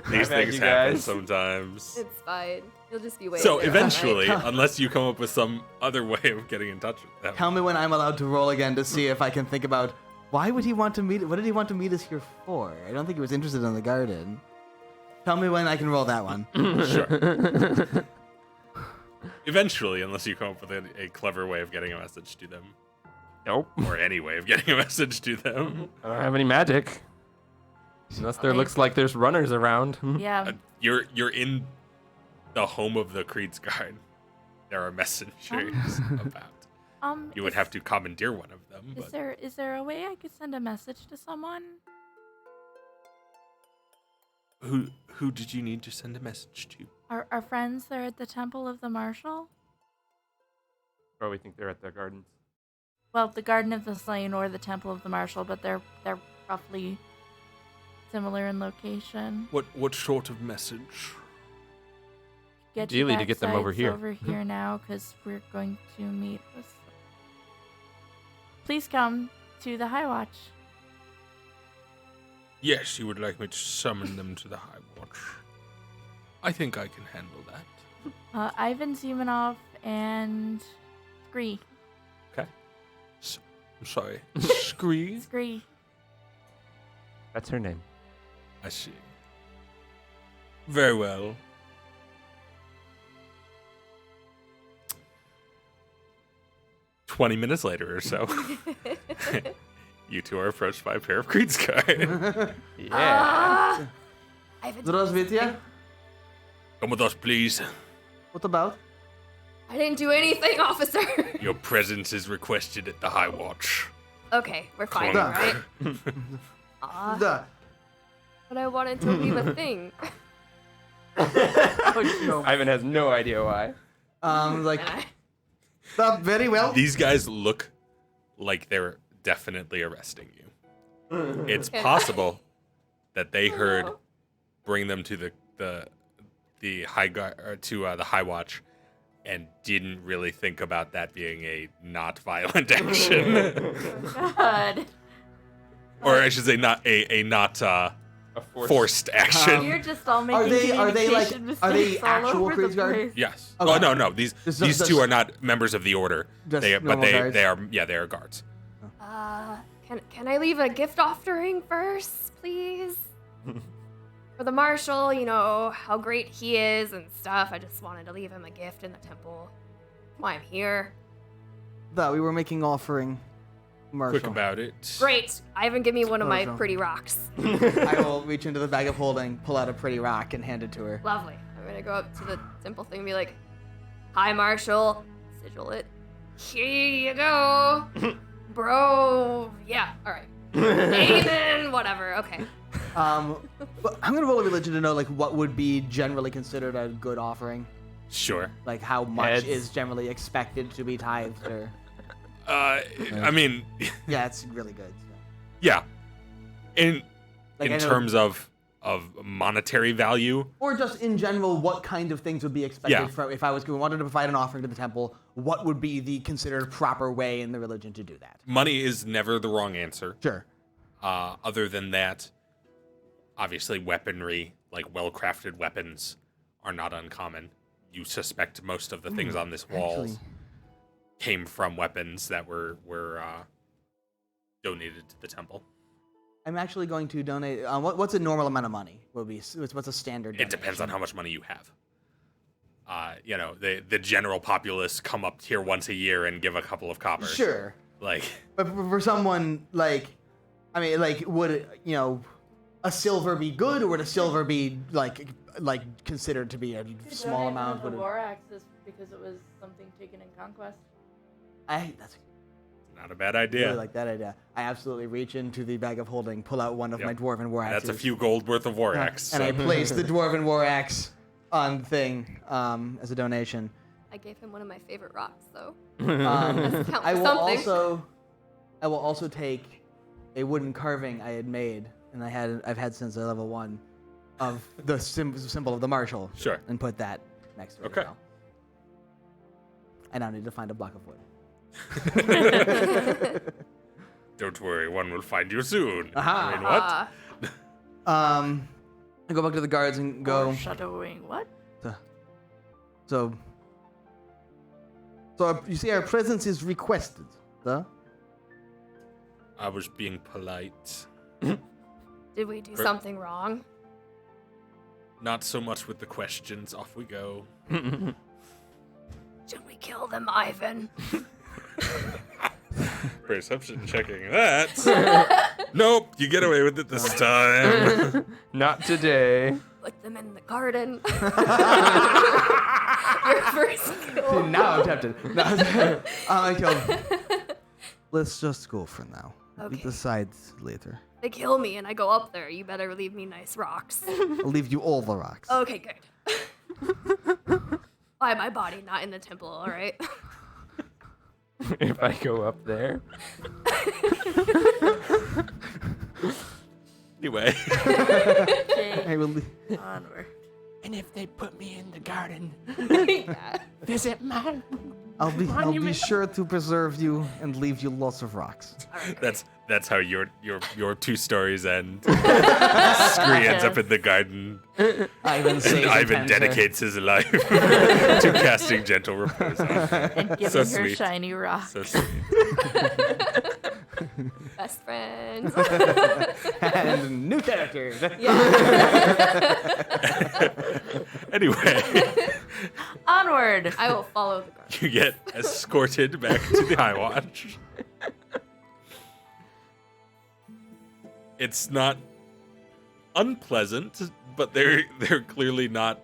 These bad, things you happen guys. sometimes. It's fine. You'll just be waiting. So there all night. eventually, unless you come up with some other way of getting in touch with them, Tell me when I'm allowed to roll again to see if I can think about why would he want to meet. What did he want to meet us here for? I don't think he was interested in the garden. Tell me when I can roll that one. sure. Eventually, unless you come up with a clever way of getting a message to them, Nope. or any way of getting a message to them, I don't have any magic. Unless there looks like there's runners around. Yeah. you're in the home of the Creed's Guard. There are messengers about. You would have to commandeer one of them, but Is there a way I could send a message to someone? who did you need to send a message to? Our friends there at the Temple of the Marshal? Probably think they're at the gardens. Well, the Garden of the Slain or the Temple of the Marshal, but they're roughly similar in location. What sort of message? Get you Ideally to get them over backsides here. Over here now, because we're going to meet with. Please come to the High Watch. Yes, you would like me to summon them to the High Watch. I think I can handle that. Ivan Zimanov and Scree. Okay. I'm sorry. Scree? Scree. That's her name. I see. Very well. "20 minutes later or so, you two are approached by a pair of Creed's Guard. Yeah. Zdrozvitia? Come with us, please. What about? I didn't do anything, officer. Your presence is requested at the High Watch. Okay, we're fine, Clone. right? Duh. But I wanted to leave a thing. Ivan has no idea why. Like, And very well. These guys look like they're definitely arresting you. It's possible that they heard bring them to the high to the High Watch and didn't really think about that being a not violent action, God. or I should say not a not A forced action. You're just all Are making they like communication are they mistakes all actual over the Creed's Guard? place. Yes. Okay. Oh no, these Just- two are not members of the order. Just But normal guards? they are guards. can I leave a gift offering first, please? For the marshal, you know how great he is and stuff. I just wanted to leave him a gift in the temple. Why I'm here. That we were making offering. Marshal. Quick about it. Great. Ivan, give me one of my Marshal. pretty rocks. I will reach into the bag of holding, pull out a pretty rock, and hand it to her. Lovely. I'm gonna go up to the temple thing and be like, "Hi, Marshal." Sigil it. Here you go, bro. Yeah. All right. Nathan. Whatever. Okay. But I'm gonna roll a religion to know like what would be generally considered a good offering, Sure. like how much Heads. is generally expected to be tithed, or I mean, yeah, it's really good. So. yeah. In Like, I know- terms of monetary value, Or just in general, what kind of things would be expected Yeah. from if I wanted to provide an offering to the temple? What would be the considered proper way in the religion to do that? money is never the wrong answer. Sure. Other than that, obviously weaponry, like well-crafted weapons, are not uncommon. You suspect most of the things on this wall Actually, came from weapons that were donated to the temple. I'm actually going to donate. What's a normal amount of money? What's a standard? It depends on donation? how much money you have. the general populace come up here once a year and give a couple of coppers. Sure. Like, But for someone like, I mean, like, would a silver be good, or would a silver be like considered to be a small amount? The Would war axis because it was something taken in conquest. that's not a bad really idea. like that idea. I absolutely reach into the bag of holding, pull out one of my dwarven war axes. That's a few gold worth of war axe. And I place the dwarven war axe on the thing as a donation. I gave him one of my favorite rocks, though. Um, Count I for will something. also take a wooden carving I had made, and I've had since level 1, of the symbol of the marshal. Sure. And put that next to it. Okay. As well. I now need to find a block of wood. Don't worry, one will find you soon. Aha. I mean, what? I go back to the guards and go. Foreshadowing what? So you see, our presence is requested, sir. I was being polite. Did we do something wrong? Not so much with the questions. Off we go. Should we kill them, Ivan? Perception checking that. Nope, you get away with it this time. Not today. Put them in the garden. Your first kill. Now I'm tempted. I killed. Let's just go for now. We Okay. decide later. They kill me and I go up there. You better leave me nice rocks. I'll leave you all the rocks. Okay, good. Why my body not in the temple, all right? If I go up there. Anyway, Okay, I will. onward. And if they put me in the garden, Yeah. visit my I'll be Monument. sure to preserve you and leave you lots of rocks. that's how your two stories end. Scree ends up in the garden, Ivan and saves Ivan dedicates his life to casting gentle repose on her. And giving So her sweet. shiny rock. So sweet. Best friends. and new characters. Anyway, Onward. I will follow the guard. you get escorted back to the High Watch. It's not unpleasant, but they're clearly not,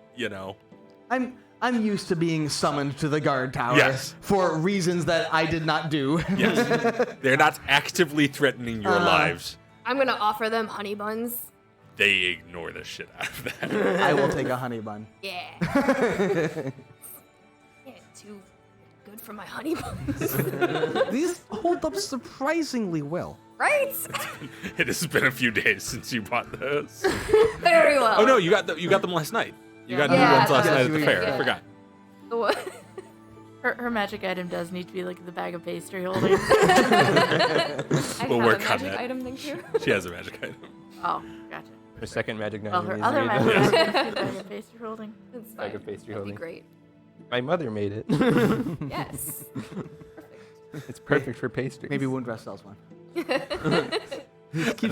I'm used to being summoned to the guard tower Yes. for reasons that I did not do. Yes. They're not actively threatening your lives. I'm gonna offer them honey buns. They ignore the shit out of that. I will take a honey bun. Yeah. Yeah, too good for my honey buns. These hold up surprisingly well. Right? It has been a few days since you bought those. Very well. Oh no, you got them last night. You got Yeah, new ones last yeah, night at the yeah, fair. yeah. I forgot. The what? Her magic item does need to be like the bag of pastry holding. I We'll have work a on magic that. item thing too. She has a magic item. Oh, gotcha. Her second magic Well, item her is other made magic of- item is the bag of pastry holding. That's Bag fine. of pastry That'd be holding. great. My mother made it. Yes. It's perfect for pastry. Maybe Woundrest sells one. keeps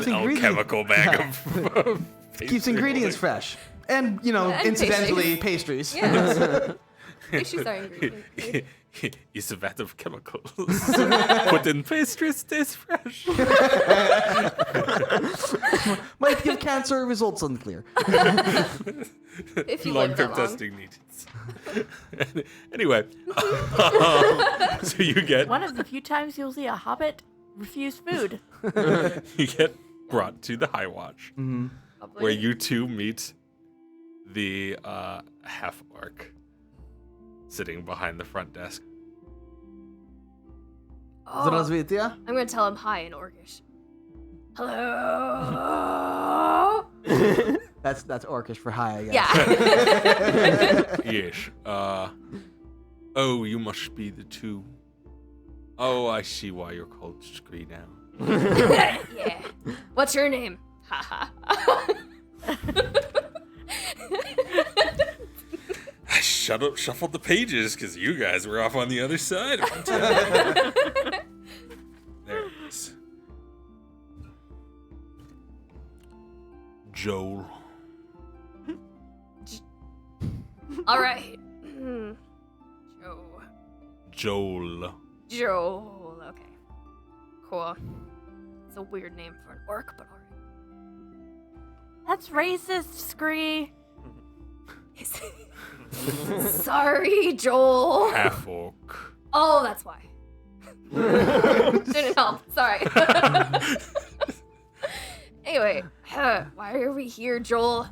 An ingredients alchemical bag of keeps pastry ingredients fresh, and And incidentally pastries. Yes. Pastries are ingredients. It's a vat of chemicals. Put in pastries, stays fresh. Might give cancer, results unclear. If you live Long-term that long. testing needed. Anyway, so you get One of the few times you'll see a hobbit refuse food. you get brought to the High Watch, Lovely. where you two meet the half orc sitting behind the front desk. Oh, Zdravstvuyte. I'm gonna tell him hi in Orcish. Hello. That's Orcish for hi, I guess. Yeah. Yes. Oh, you must be the two. Oh, I see why you're called Scree now. Yeah. What's your name? Ha ha. I shuffled the pages because you guys were off on the other side. Of the there it is. Joel. All right. Joel. Joel. Okay. Cool. It's a weird name for an orc, but alright. That's racist, Scree. Sorry, Joel. Half orc. Oh, that's why. Didn't help. Sorry. Anyway, why are we here, Joel?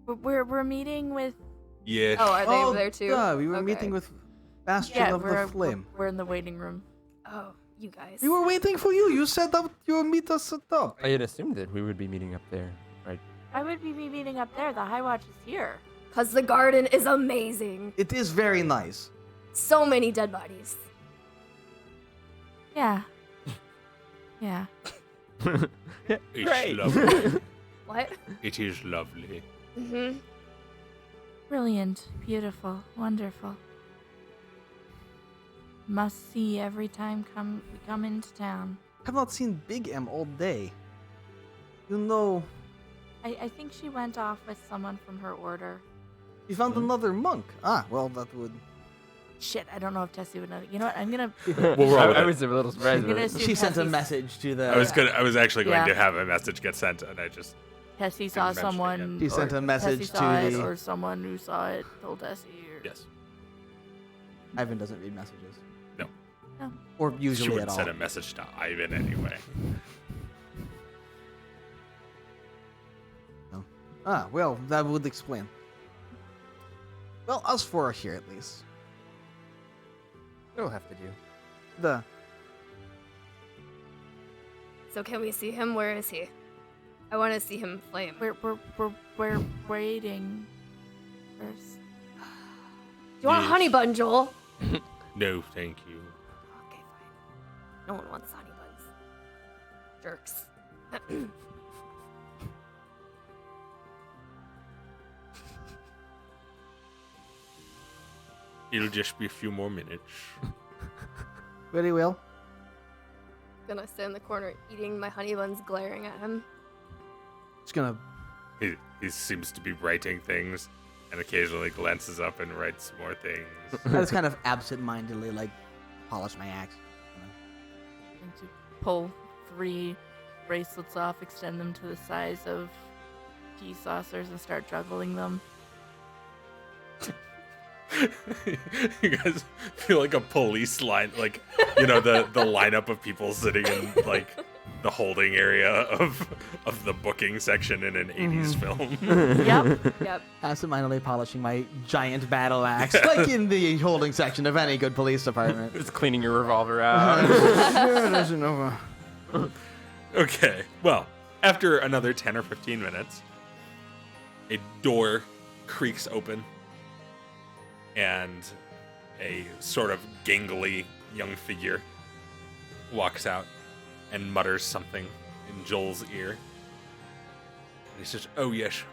We're meeting with. Yeah. Oh, are they over there too? duh, we were Okay. meeting with Bastion of the Flame. We're in the waiting room. Oh, you guys. We were waiting for you. You said that you would meet us at top. I had assumed that we would be meeting up there, right? I would be meeting up there. The High Watch is here. Because the garden is amazing. It is very nice. So many dead bodies. Yeah. Yeah. It's lovely. What? It is lovely. Mm-hmm. Brilliant. Beautiful. Wonderful. Must see every time we come into town. Have not seen Big M all day. You know, I think she went off with someone from her order. you found another monk. Ah, well, that would. Shit, I don't know if Tessie would know. You know what? I'm gonna. We'll roll with I it. was a little surprised. I'm gonna With it. assume She sent a Tessie's- message to the. I was actually going Yeah. to have a message get sent, and I just. Tessie saw mention it someone. She sent or a message Tessie saw to it, the- or someone who saw it told Tessie. Or... Yes. Ivan doesn't read messages. No. No. Or She usually would at all. send a message to Ivan anyway. Ah, well, that would explain. Well, us four are here at least. We'll have to do. The So can we see him? Where is he? I want to see him flame. We're waiting. First. Do you want a Yes. honey bun, Joel? No, thank you. Okay, fine. No one wants honey buns. Jerks. It'll just be a few more minutes. very well. Gonna sit in the corner eating my honey buns, glaring at him. Just gonna. He seems to be writing things, and occasionally glances up and writes more things. I just kind of absent-mindedly like polish my axe. Going to pull 3 bracelets off, extend them to the size of tea saucers, and start juggling them. You guys feel like a police line, like, you know, the lineup of people sitting in like the holding area of the booking section in an 80s film. Yep. Yep. Absent-mindedly polishing my giant battle axe, like in the holding section of any good police department. Just cleaning your revolver out. Okay, well, after another 10 or 15 minutes, a door creaks open, and a sort of gangly young figure walks out and mutters something in Joel's ear. And he says, "Oh yes,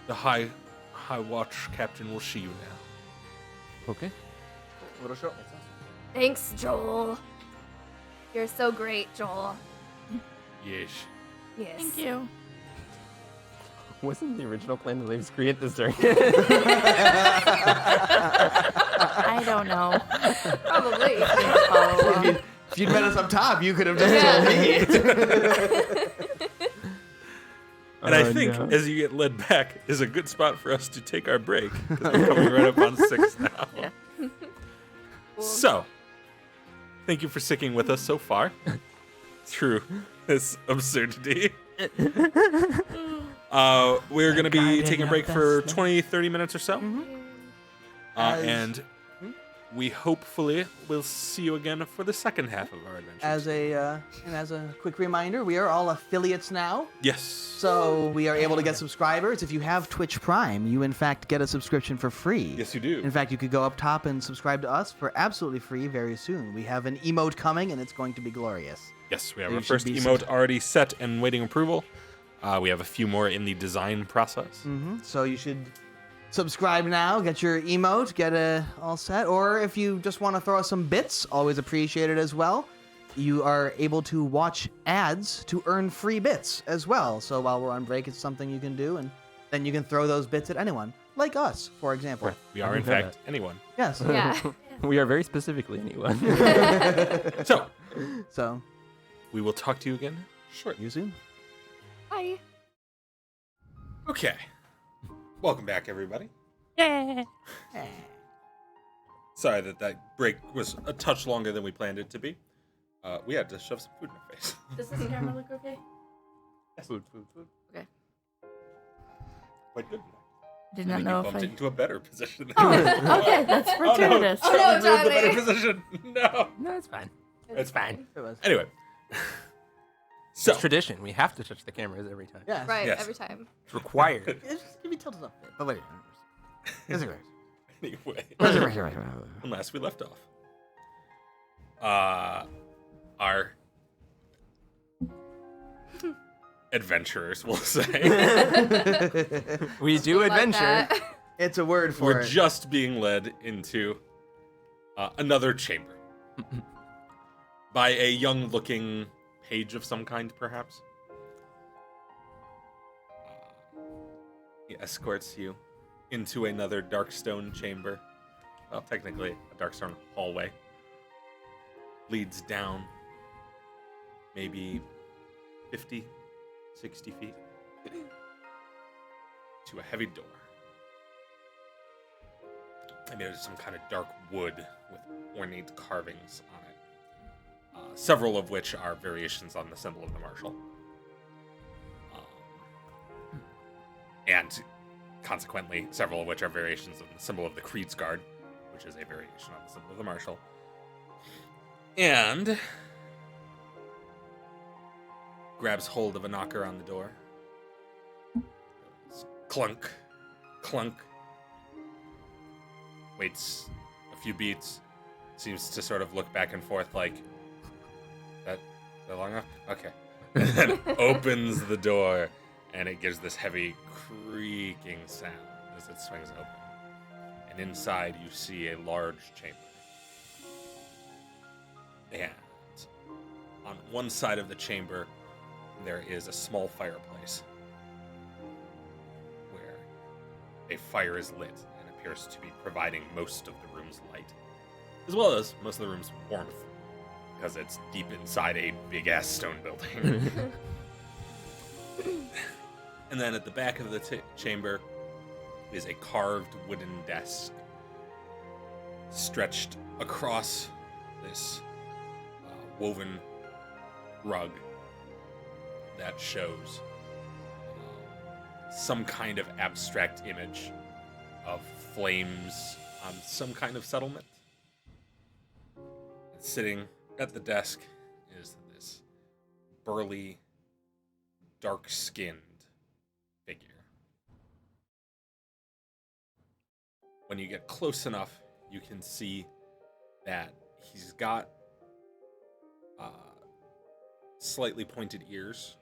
the High Watch Captain will see you now." Okay. Little short. Thanks, Joel. You're so great, Joel. Yes. Yes. Thank you. Wasn't the original plan to leave Scree at this turn? I don't know. Probably. Follow along. If you'd met us up top, you could have just told me. And I think as you get led back is a good spot for us to take our break, because we're coming right up on 6 now. Yeah. So, thank you for sticking with us so far through this absurdity. We're going to be taking a break for 20, 30 minutes or so. And we hopefully will see you again for the second half of our adventure. As a quick reminder, we are all affiliates now. Yes. So we are able to get subscribers. If you have Twitch Prime, you in fact get a subscription for free. Yes, you do. In fact, you could go up top and subscribe to us for absolutely free very soon. We have an emote coming, and it's going to be glorious. Yes, we have You our should first be emote already set and waiting approval. We have a few more in the design process. So you should subscribe now, get your emote, get it all set. Or if you just want to throw us some bits, always appreciate it as well. You are able to watch ads to earn free bits as well. So while we're on break, it's something you can do, and then you can throw those bits at anyone, like us, for example. We are, in fact, anyone. Yes. Yeah. We are very specifically anyone. So, So, we will talk to you again shortly. you soon. Bye. Okay. Welcome back, everybody. Yeah. Sorry that break was a touch longer than we planned it to be. We had to shove some food in our face. Does this camera look okay? Food. Okay. Quite good. Did I not think know you if bumped I. into a better position. Oh, okay, that's fortuitous. Oh, no, We're in the better Johnny. position. No. No, it's fine. It's fine. It was. Anyway. So, It's tradition. We have to touch the cameras every time. Yeah. Right, Yes. every time. It's required. It's just give me tilted up a bit. But wait. It's okay. anyway, unless we left off. Our adventurers, we'll say. We do Like adventure. that. It's a word for We're it. just being led into another chamber by a young-looking page of some kind, perhaps. He escorts you into another dark stone chamber. Well, technically, a dark stone hallway. Leads down maybe 50, 60 feet to a heavy door. And there's some kind of dark wood with ornate carvings on it. Several of which are variations on the symbol of the marshal. And consequently, several of which are variations of the symbol of the Creed's Guard, which is a variation on the symbol of the marshal. And grabs hold of a knocker on the door. Clunk, clunk. Waits a few beats. Seems to sort of look back and forth like, is that long enough? Okay. And then opens the door, and it gives this heavy creaking sound as it swings open. And inside you see a large chamber. And on one side of the chamber, there is a small fireplace where a fire is lit and appears to be providing most of the room's light, as well as most of the room's warmth, because it's deep inside a big-ass stone building. And then at the back of the chamber is a carved wooden desk stretched across this woven rug that shows some kind of abstract image of flames on some kind of settlement. And sitting at the desk is this burly, dark-skinned figure. When you get close enough, you can see that he's got slightly pointed ears,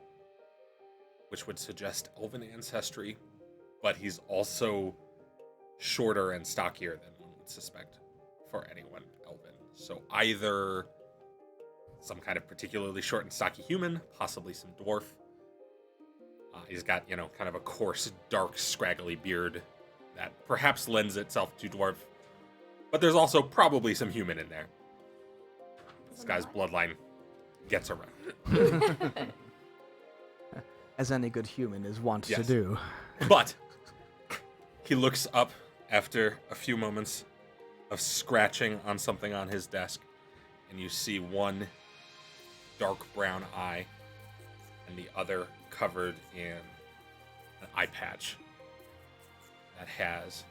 which would suggest elven ancestry, but he's also shorter and stockier than one would suspect for anyone elven. So either some kind of particularly short and stocky human, possibly some dwarf. He's got, kind of a coarse, dark, scraggly beard that perhaps lends itself to dwarf, but there's also probably some human in there. This guy's bloodline gets around. As any good human is wont to Yes. do. But he looks up after a few moments of scratching on something on his desk, and you see one dark brown eye and the other covered in an eye patch that has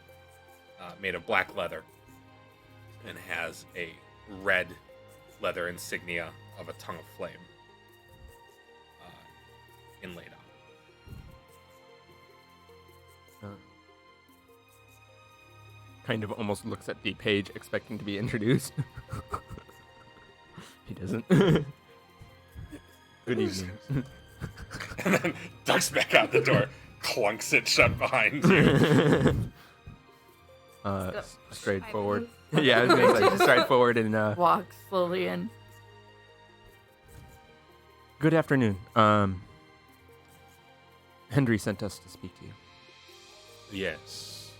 made of black leather and has a red leather insignia of a tongue of flame inlaid on it. Kind of almost looks at the page expecting to be introduced. He doesn't. Good evening. And then ducks back out the door, clunks it shut behind you. Straight Hi, forward. Yeah, I was gonna say straight forward and Walk slowly in. good afternoon. Henry sent us to speak to you. Yes.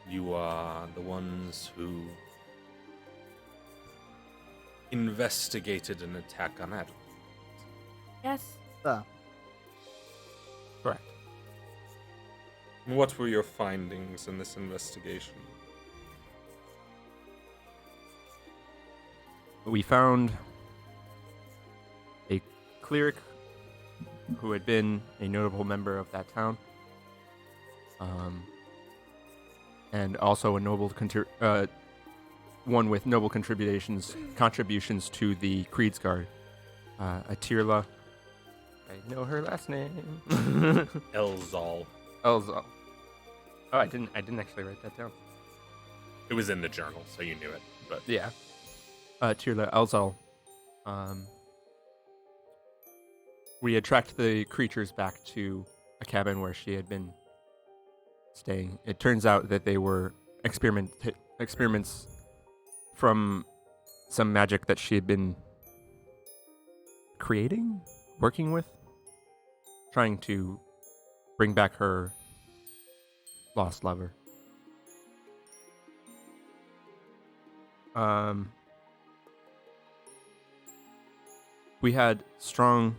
You are the ones who investigated an attack on Adam. Yes. Correct. What were your findings in this investigation? We found a cleric who had been a notable member of that town, and also a one with noble contributions to the Creed's Guard. Atirla. I know her last name. Elzal. Elzal. Oh, I didn't actually write that down. It was in the journal, so you knew it. But Yeah. Tirla Elzal. We had tracked the creatures back to a cabin where she had been staying. It turns out that they were experiments from some magic that she had been creating, working with, trying to bring back her lost lover. We had strong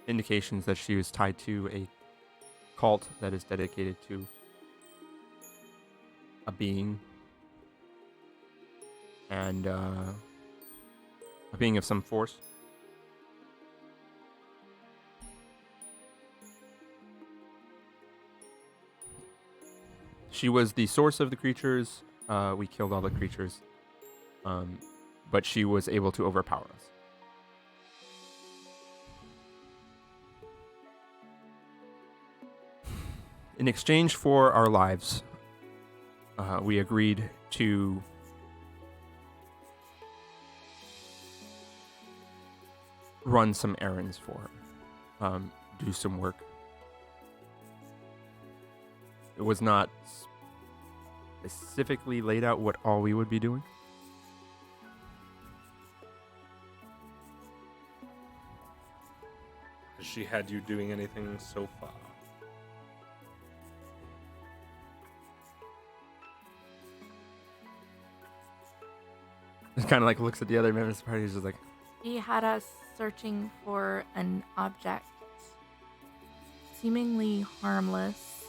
indications that she was tied to a cult that is dedicated to a being and a being of some force. She was the source of the creatures. We killed all the creatures. But she was able to overpower us. In exchange for our lives, we agreed to run some errands for her, do some work. It was not specifically laid out what all we would be doing. has she had you doing anything so far? Just kind of like looks at the other members of the party. He's just like, He had us searching for an object seemingly harmless.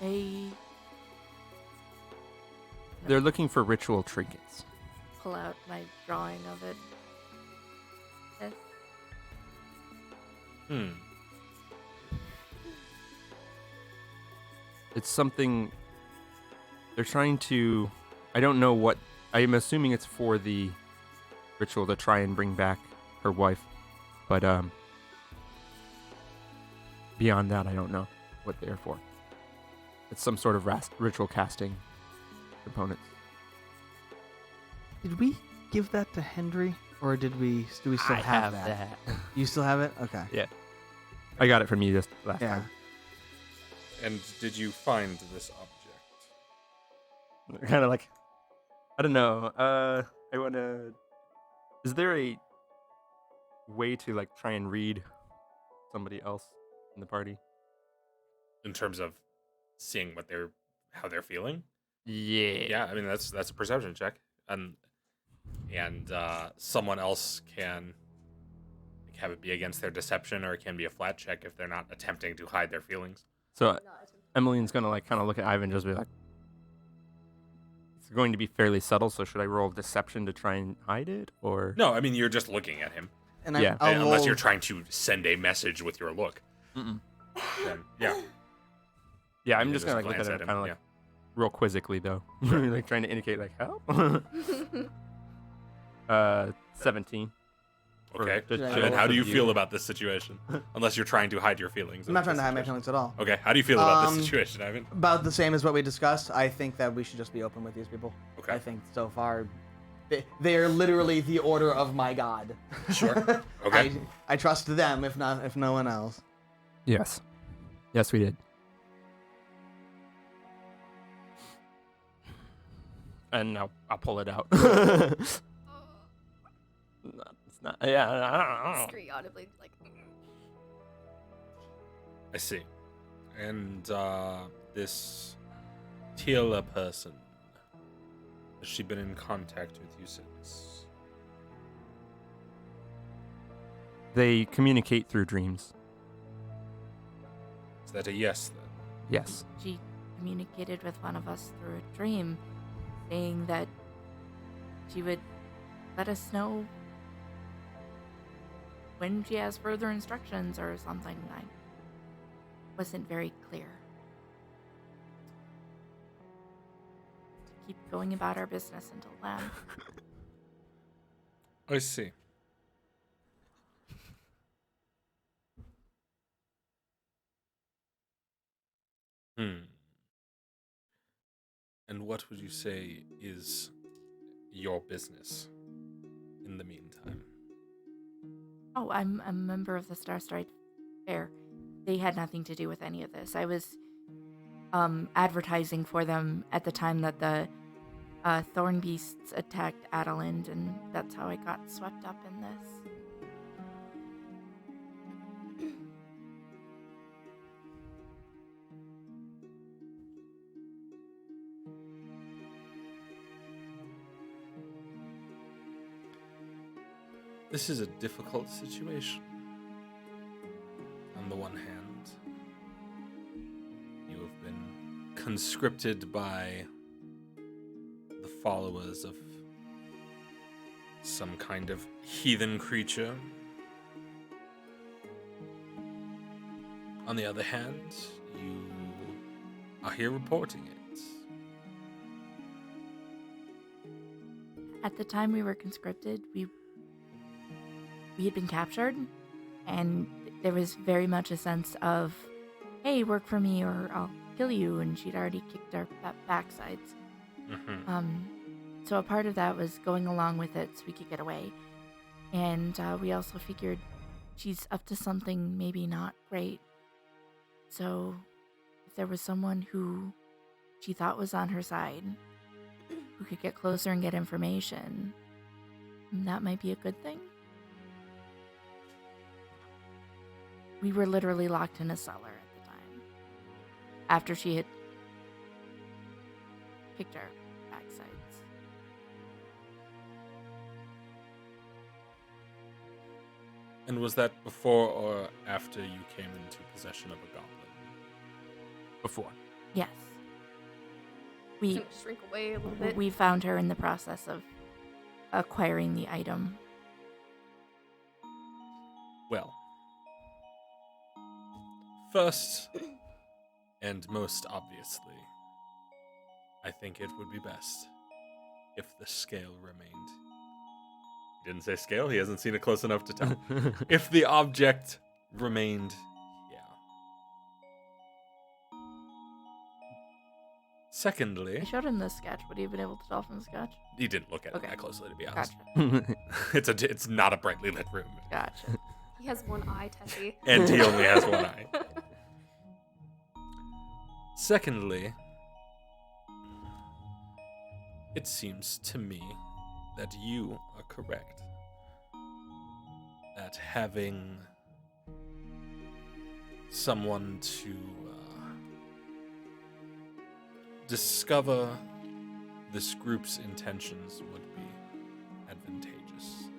They they're looking for ritual trinkets. pull out my drawing of it. This. It's something they're trying to. I don't know what. I'm assuming it's for the ritual to try and bring back her wife, but beyond that, I don't know what they're for. It's some sort of ritual casting components. Did we give that to Hendry, or do we still have that? You still have it? Okay. Yeah, I got it from you just last Yeah. time. And did you find this object? Kind of like, I don't know. I want to. Is there a way to like try and read somebody else in the party? In terms of seeing how they're feeling? Yeah. Yeah, I mean that's a perception check, and someone else can have it be against their deception, or it can be a flat check if they're not attempting to hide their feelings. So Emmeline's gonna like kind of look at Ivan, and just be like, "It's going to be fairly subtle. So should I roll deception to try and hide it, or No, I mean you're just looking at him, And Yeah. I'll unless roll- you're trying to send a message with your look. Mm-mm. Then yeah, Yeah, I'm you just gonna like look glance at him kind of like yeah. real quizzically though, like trying to indicate like help. 17. Okay. Just- Should I And then roll how do for you you? feel about this situation? Unless you're trying to hide your feelings. I'm not trying to hide my feelings at all. Okay, how do you feel about this Um, situation, Ivan? About the same as what we discussed. I think that we should just be open with these people. Okay. I think so far, they are literally the order of my god. Sure. Okay. I trust them, if no one else. Yes. Yes, we did. And I'll pull it out. It's not. Yeah, I don't know. Scream audibly, like. I see. And this Tila person, has she been in contact with you since? They communicate through dreams. Is that a yes then? Yes. She communicated with one of us through a dream, saying that she would let us know when she has further instructions or something. I wasn't very clear. To keep going about our business until then. I see. And what would you say is your business in the meantime? Oh, I'm a member of the Star Stride Fair. They had nothing to do with any of this. I was advertising for them at the time that the Thorn Beasts attacked Adelind, and that's how I got swept up in this. This is a difficult situation. On the one hand, you have been conscripted by the followers of some kind of heathen creature. On the other hand, you are here reporting it. At the time we were conscripted, we had been captured, and there was very much a sense of, hey, work for me or I'll kill you, and she'd already kicked our backsides. So a part of that was going along with it so we could get away. And we also figured she's up to something maybe not great. So if there was someone who she thought was on her side, who could get closer and get information, that might be a good thing. We were literally locked in a cellar at the time, after she had kicked our backsides. And was that before or after you came into possession of a goblin? Before. Yes. It's gonna shrink away a little bit. We found her in the process of acquiring the item. Well, first and most obviously, I think it would be best if the scale remained. He didn't say scale, he hasn't seen it close enough to tell. If the object remained, yeah. Secondly, I showed him the sketch. Would he have been able to tell from the sketch? he didn't look at it Okay. that closely, to be honest. Gotcha. It's not a brightly lit room. Gotcha. He has one eye, Tessie. And he only has one eye. Secondly, it seems to me that you are correct. That having someone to discover this group's intentions would be advantageous.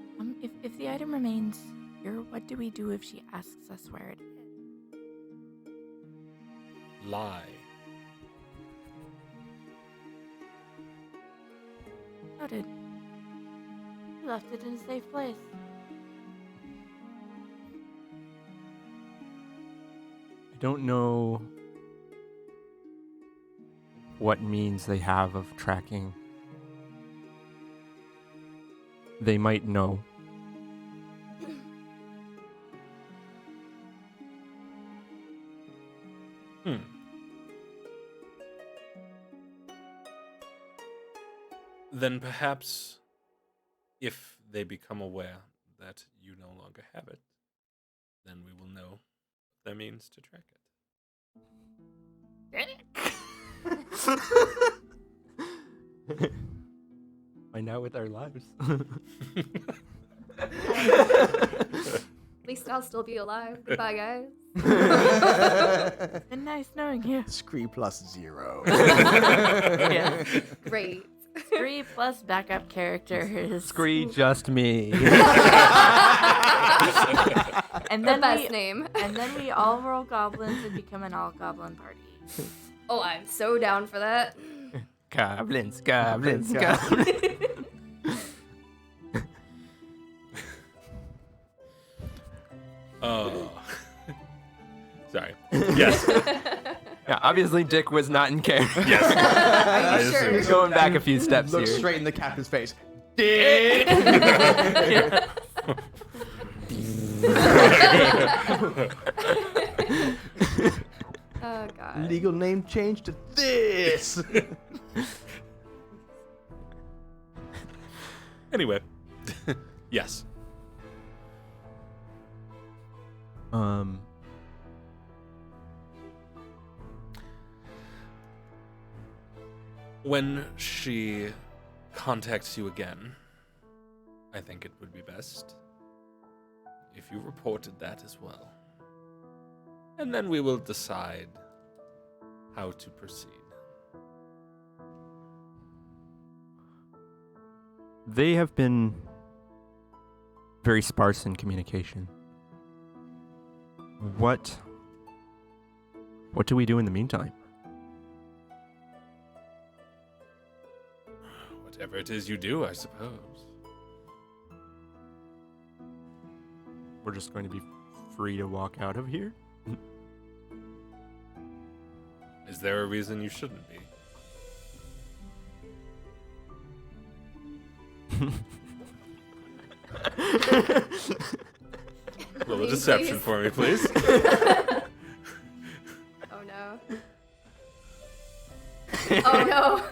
If the item remains here, what do we do if she asks us where it is? Lie. Noted. We left it in a safe place. I don't know what means they have of tracking. They might know. Then perhaps if they become aware that you no longer have it, then we will know their means to track it. Find out with our lives. least I'll still be alive. Goodbye, guys. It's been nice knowing you. Scree +0. Yeah. Great. 3 plus backup characters. Scree just me. And The then best we, name. and then we all roll goblins and become an all goblin party. Oh, I'm so down for that. Goblins, goblins, goblins. Oh. Sorry. Yes. Yeah, obviously Dick was not in character. Yes. Are you assume sure? so. Going back a few steps Look here. straight in the captain's face. Oh god. Legal name change to this. Anyway. Yes. When she contacts you again, I think it would be best if you reported that as well. And then we will decide how to proceed. They have been very sparse in communication. What do we do in the meantime? Whatever it is you do, I suppose. We're just going to be free to walk out of here? Is there a reason you shouldn't be? Roll a Please, deception please. for me, please. Oh no. Oh no.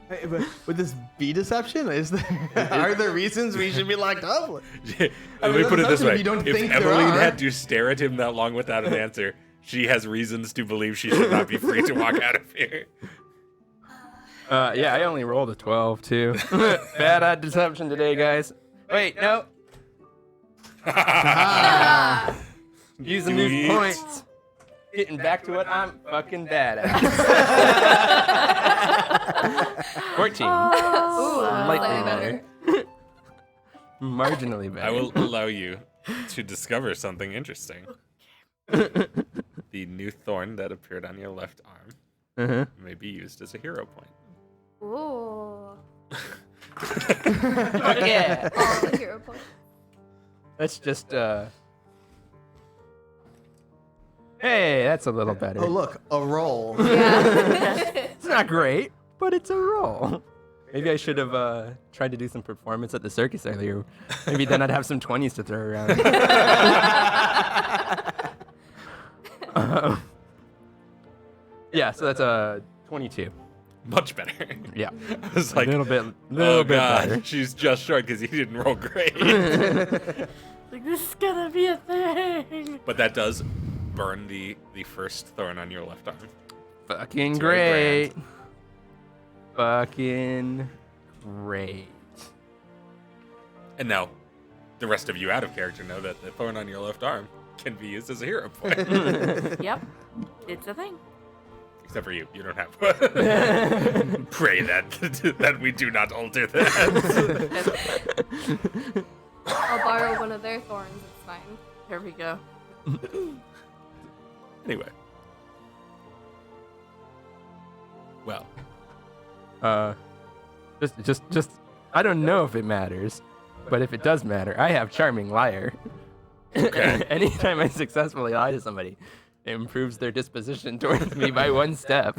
Hey, but would this be deception? Are there reasons we should be locked up? Let me put it this way: you don't if think there Eveline are. had to stare at him that long without an answer, she has reasons to believe she should not be free to walk out of here. Yeah, I only rolled a 12 too. Bad at deception today, guys. Wait, no. Use the Do new it. points. Getting back to what I'm fucking bad at. 14. Oh, Slightly slightly better. Marginally better. I will allow you to discover something interesting. The new thorn that appeared on your left arm Uh-huh. may be used as a hero point. Ooh. Yeah. All the hero points. Let's just, Hey, that's a little better. Oh, look, a roll. Yeah. It's not great, but it's a roll. Maybe I should have tried to do some performance at the circus earlier. Maybe then I'd have some 20s to throw around. Yeah, so that's a 22. Much better. Yeah, I was like, a little bit oh bit god, better. she's just short because he didn't roll great. like this is gonna be a thing. But that does burn the first thorn on your left arm. Fucking It's very great. Fucking great. And now, the rest of you out of character know that the thorn on your left arm can be used as a hero point. Yep, it's a thing. Except for you. You don't have one. Pray that we do not alter that. I'll borrow one of their thorns. It's fine. Here we go. Anyway. Well, Just, I don't know if it matters, but if it does matter, I have Charming Liar. Okay. Anytime I successfully lie to somebody, it improves their disposition towards me by one step.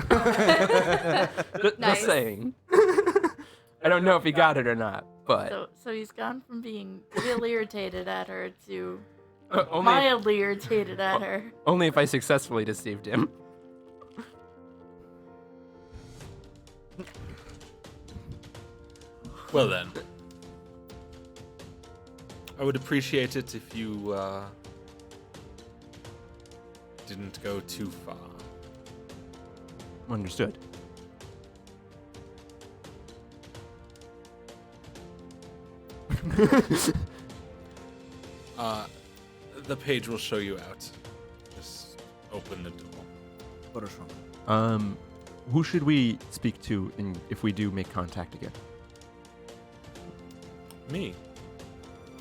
Just Nice. saying. I don't know if he got it or not, but So he's gone from being really irritated at her to only, mildly irritated at her. only if I successfully deceived him. well then. I would appreciate it if you didn't go too far. Understood. The page will show you out. Just open the door. Who should we speak to if we do make contact again? Me.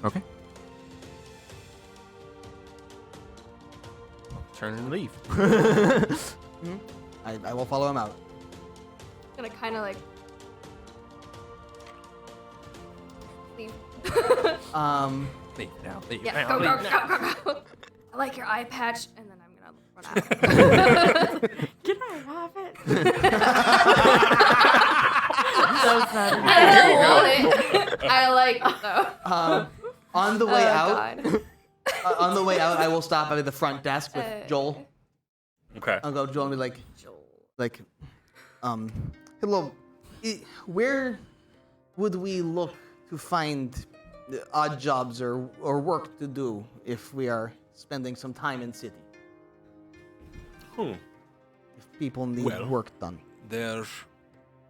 Okay. Turn and leave. I will follow him out. Gonna kind of like leave. Leave now. Leave Yeah, now. go, leave go, now. go, go, go. I like your eye patch, and then I'm gonna run out. Can I have it? so sad. I don't want it. I like it though. On the way out, God. on the way out, I will stop at the front desk with Joel. Okay. I'll go to Joel and be like, hello, where would we look to find odd jobs or work to do if we are spending some time in city? If people need Well. work done. There's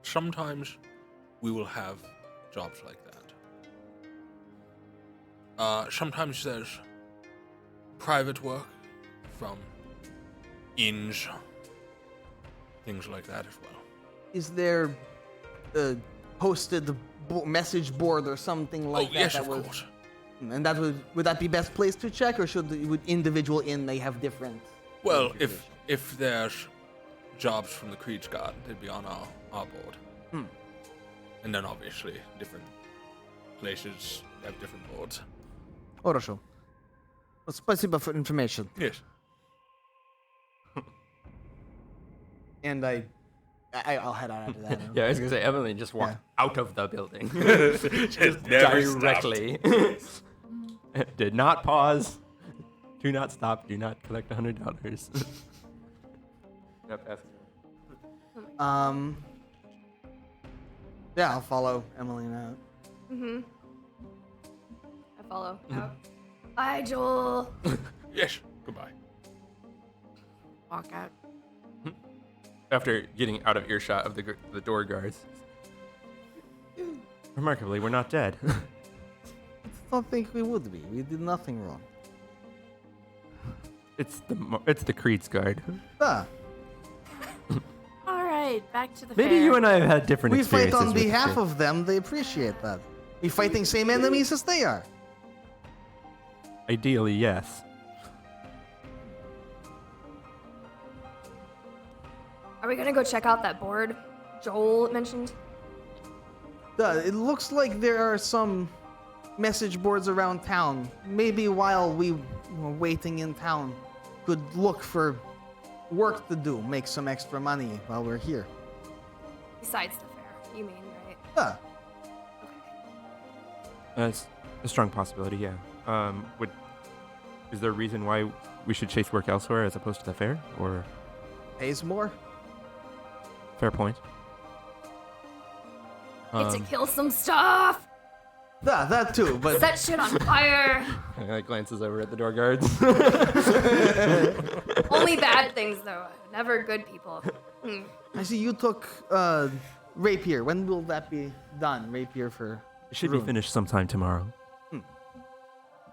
sometimes we will have jobs like that. Sometimes there's private work from inns, things like that as well. Is there a posted message board or something like that? Yes, that of would- course. And that would that be best place to check, or would individual inn they have different? Well, if there's jobs from the Creech Guard, they'd be on our board. And then obviously different places have different boards. Хорошо. Спасибо for information. Yes. And I'll head out after that. Yeah, I was gonna say Emily just walked out of the building. Just never stopped. Directly. Did not pause. Do not stop. Do not collect $100. Yeah, I'll follow Emily out. I follow. Bye, Joel. Yes. Goodbye. Walk out. After getting out of earshot of the door guards. Remarkably, we're not dead. I don't think we would be. We did nothing wrong. It's the Creed's guard. Ah, All right, back to the Maybe fair. you and I have had different we fight experiences. on with behalf this. of them. They appreciate that. We fighting same enemies as they are. Ideally, yes. Are we gonna go check out that board Joel mentioned? It looks like there are some message boards around town. Maybe while we were waiting in town, could look for work to do, make some extra money while we're here. Besides the fair, you mean, right? Ah, That's a strong possibility, yeah. Is there a reason why we should chase work elsewhere as opposed to the fair? Or pays more. fair point? Get to kill some stuff. Ah, that too. But Set shit on fire. Glances over at the door guards. Only bad things though. Never good people. I see you took rapier. When will that be done? Rapier for It should be Ruin. finished sometime tomorrow.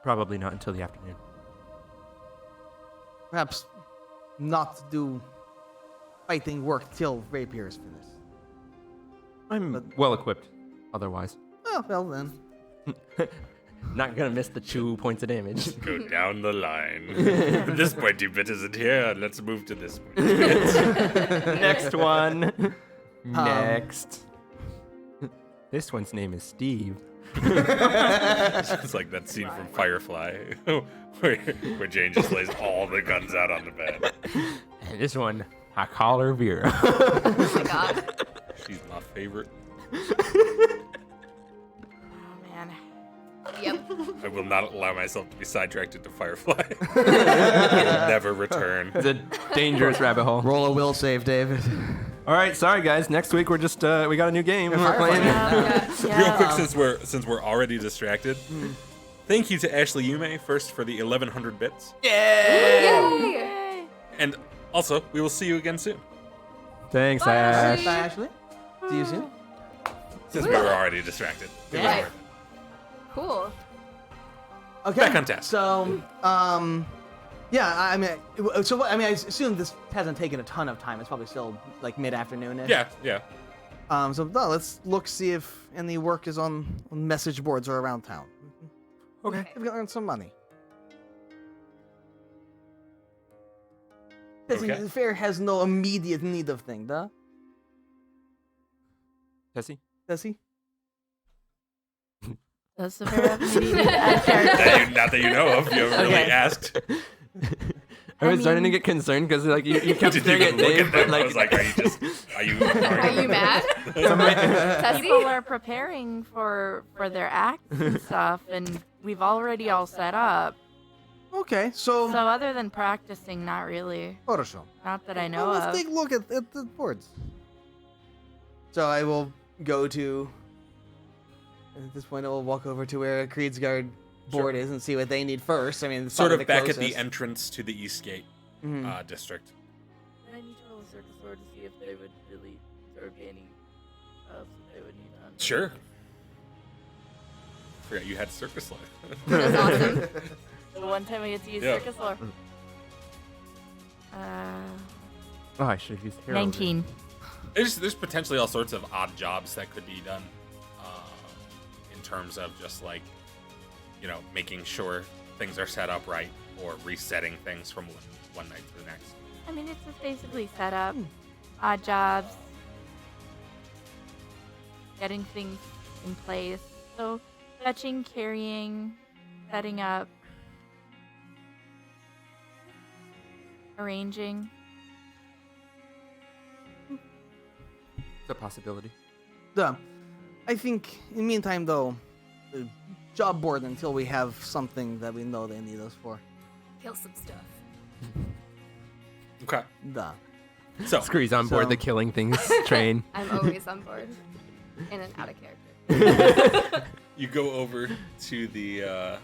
Probably not until the afternoon. perhaps not do fighting work till rapier is finished. I'm well equipped otherwise. Oh, well then. Not gonna miss the 2 points of damage. Go down the line. This pointy bit isn't here. Let's move to this one. Next one. Next. This one's name is Steve. It's like that scene from Firefly where Jane just lays all the guns out on the bed. And this one, I call her Vera. Oh my god. She's my favorite. Oh man. Yep. I will not allow myself to be sidetracked into Firefly. It'll never return. It's a dangerous rabbit hole. Roll a will save, David. All right, sorry guys. Next week we're just we got a new game we're playing. Real quick, since we're already distracted, thank you to Ashley Yume first for the 1100 bits, Yay! and also we will see you again soon. Thanks, Bye, Ash. Bye, Ashley. See you soon. Since we were already distracted. It was Yeah. worth it. Cool. Okay. Back on task. So, yeah, I mean, so what, I mean, I assume this hasn't taken a ton of time. It's probably still like mid-afternoon-ish. Yeah. So no, let's look, see if any work is on message boards or around town. Okay. We've got to earn some money. The fair has no immediate need of thing, duh? Tessie? Does he? That's the fair character. Not that you know of. You haven't really asked. I was starting to get concerned because like you kept Did you staring even at look Dave, at but them? I was like, are you Are you mad? People are preparing for their acts and stuff, and we've already all set up. Okay, so other than practicing, not really. Photoshop. Not that I know Well, let's of. take a look at the boards. So I will go to. At this point, I will walk over to where Creed's Guard board is and see what they need first. I mean, it's Sort probably of back at the closest. entrance to the East Gate Mhm. district. I need to roll a circus lore to see if they would really serve any that they would need on. Sure. Forgot you had circus life. That's awesome. The one time I get to use Yeah. circus lore. Oh, I should have used Herald. 19. There's potentially all sorts of odd jobs that could be done in terms of just like, making sure things are set up right or resetting things from one night to the next. I mean, it's just basically set up, odd jobs, getting things in place. So, fetching, carrying, setting up, arranging. It's a possibility. I think, in the meantime, though, the job board until we have something that we know they need us for. Kill some stuff. Okay. Duh. So Scree's on board So- the killing things train. I'm always on board. In and out of character. you go over to the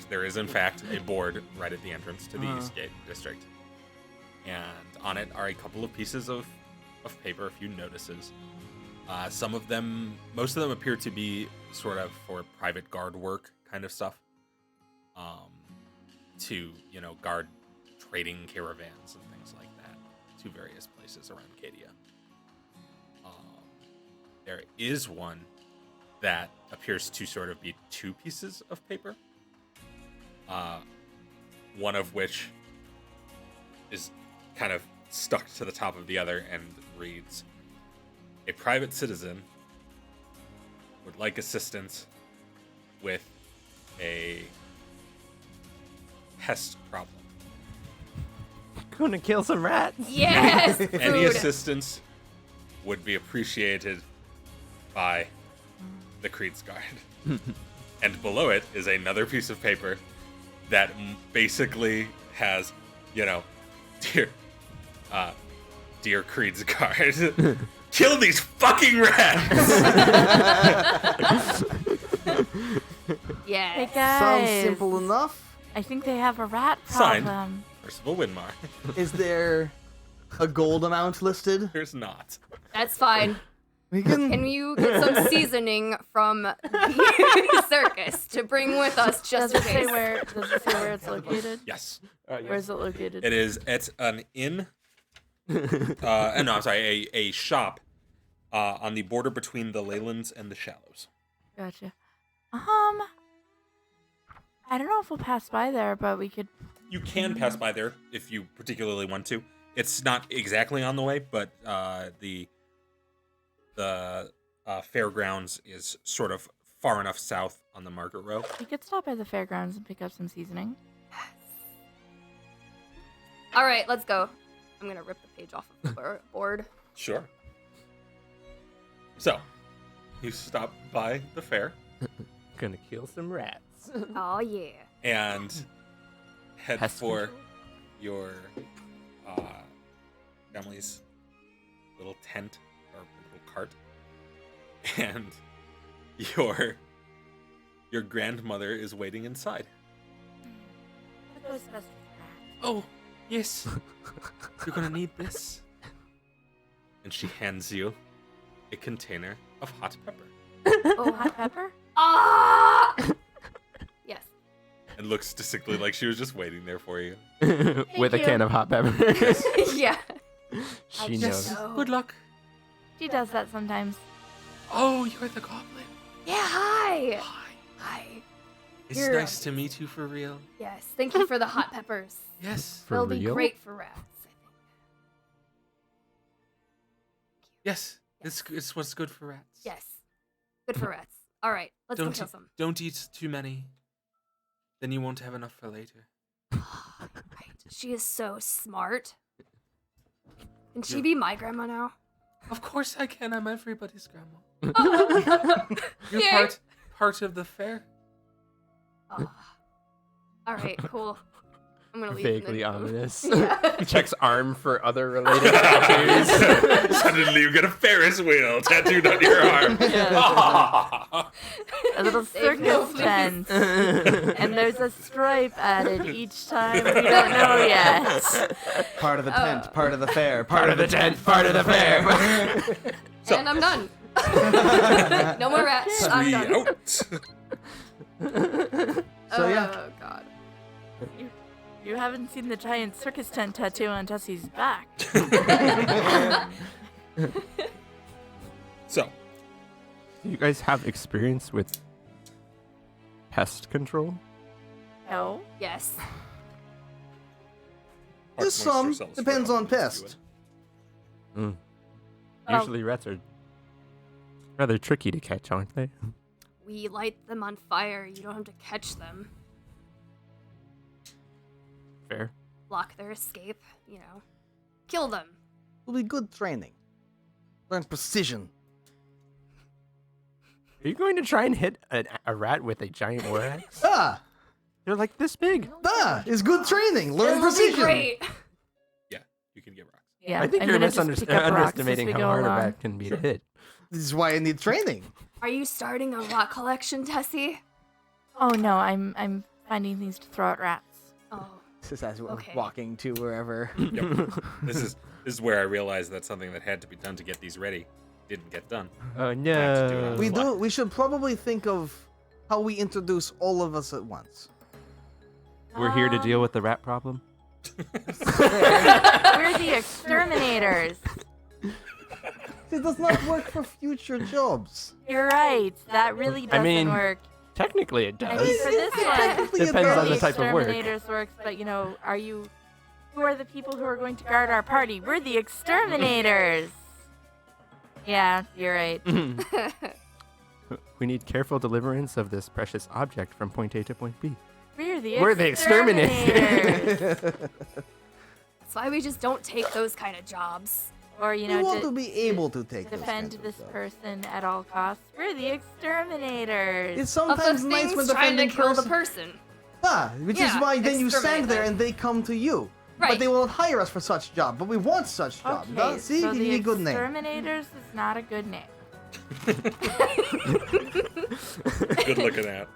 there is in fact a board right at the entrance to the East Gate district. And on it are a couple of pieces of paper, a few notices. Most of them appear to be sort of for private guard work kind of stuff. To, guard trading caravans and things like that to various places around Cadia. There is one that appears to sort of be two pieces of paper. One of which is kind of stuck to the top of the other and reads, "A private citizen would like assistance with a pest problem. Gonna kill some rats. Yes! Any Food. assistance would be appreciated by the Creed's Guard." And below it is another piece of paper that basically has, dear Creed's Guard, kill these fucking rats. Yes. Hey guys. Sounds simple enough. I think they have a rat Signed. problem. Percival Winmar. Is there a gold amount listed? There's not. That's fine. We can. Can you get some seasoning from the circus to bring with us just Does in it say case? where it's located? Yes. Where is it located? It is at an inn. No, I'm sorry, a shop on the border between the Leylands and the Shallows. Gotcha. I don't know if we'll pass by there, but we could. You can pass by there if you particularly want to. It's not exactly on the way, but the fairgrounds is sort of far enough south on the Market Row. We could stop by the fairgrounds and pick up some seasoning. All right, let's go. I'm gonna rip the page off of the board. Sure. So, you stop by the fair Gonna kill some rats. Oh yeah. and head Pest for your family's little tent or little cart, and your grandmother is waiting inside. Oh, yes. You're gonna need this. And she hands you a container of hot pepper. Oh, hot pepper? Ah! Yes. and looks distinctly like she was just waiting there for you. With a you. can of hot pepper. Yeah. She just- knows. Oh. Good luck. She does that sometimes. Oh, you're the goblin. Yeah, hi. Hi. Hi. It's You're nice to meet you for real. Yes, thank you for the hot peppers. Yes. For They'll be real? great for rats, I think. Yes. It's what's good for rats. Yes. Good for rats. All right, let's go kill some. Don't eat too many. Then you won't have enough for later. Right. She is so smart. Can she be my grandma now? Of course I can. I'm everybody's grandma. Oh. You're Yay. part of the fair. Oh. All right, cool. I'm gonna leave. Vaguely and then- ominous. Yeah. Checks arm for other related tattoos. Suddenly you get a Ferris wheel tattooed on your arm. A little Save no circus please. fence. And there's a stripe added each time. We don't know yet. Part of the tent, part of the fair, Part of the tent, part of the fair. And I'm done. No more rats. I'm We done. out. So, yeah. Oh god. You haven't seen the giant circus tent tattoo on Tessie's back. So, Do you guys have experience with pest control? No. Yes. Just amongst some. yourselves for Depends a on couple minutes, pest. Mm. Well- Usually rats are rather tricky to catch, aren't they? We light them on fire. You don't have to catch them. Fair. Block their escape. You know. Kill them. Will be good training. Learn precision. Are you going to try and hit a rat with a giant war axe? Ah! They're like this big. Is good training. Learn It'll be precision. great. Yeah, you can get rocks. Yeah, I think I'm you're gonna just pick up rocks as underestimating we how go hard a along. rat can be to hit. This is why I need training. Are you starting a rock collection, Tessie? Oh no, I'm finding things to throw at rats. Oh. This is as we're Okay. walking to wherever. Yep. This is where I realized that something that had to be done to get these ready didn't get done. Oh to do it on no. the We fly. We should probably think of how we introduce all of us at once. We're here to deal with the rat problem. We're the exterminators. It does not work for future jobs. You're right. That really doesn't mean, work. Technically, it I does. mean, for this one, Technically, it Depends on does. the type of work. exterminators works, but you know, who are the people who are going to guard our party? We're the exterminators. Yeah, you're right. We need careful deliverance of this precious object from point A to point B. We're the We're the exterminators. That's why we just don't take those kind of jobs. Or you We know, want to be able to take those defend kinds of this jobs. person at all costs. We're the exterminators. It's Of the sometimes nice things when trying to defending kill the person. person. Which is Yeah, why then you stand exterminate there them. and they come to you. But Right. they won't hire us for such job. But we want such job. Okay, See, so you the need a good name. exterminators is not a good name. Good looking at.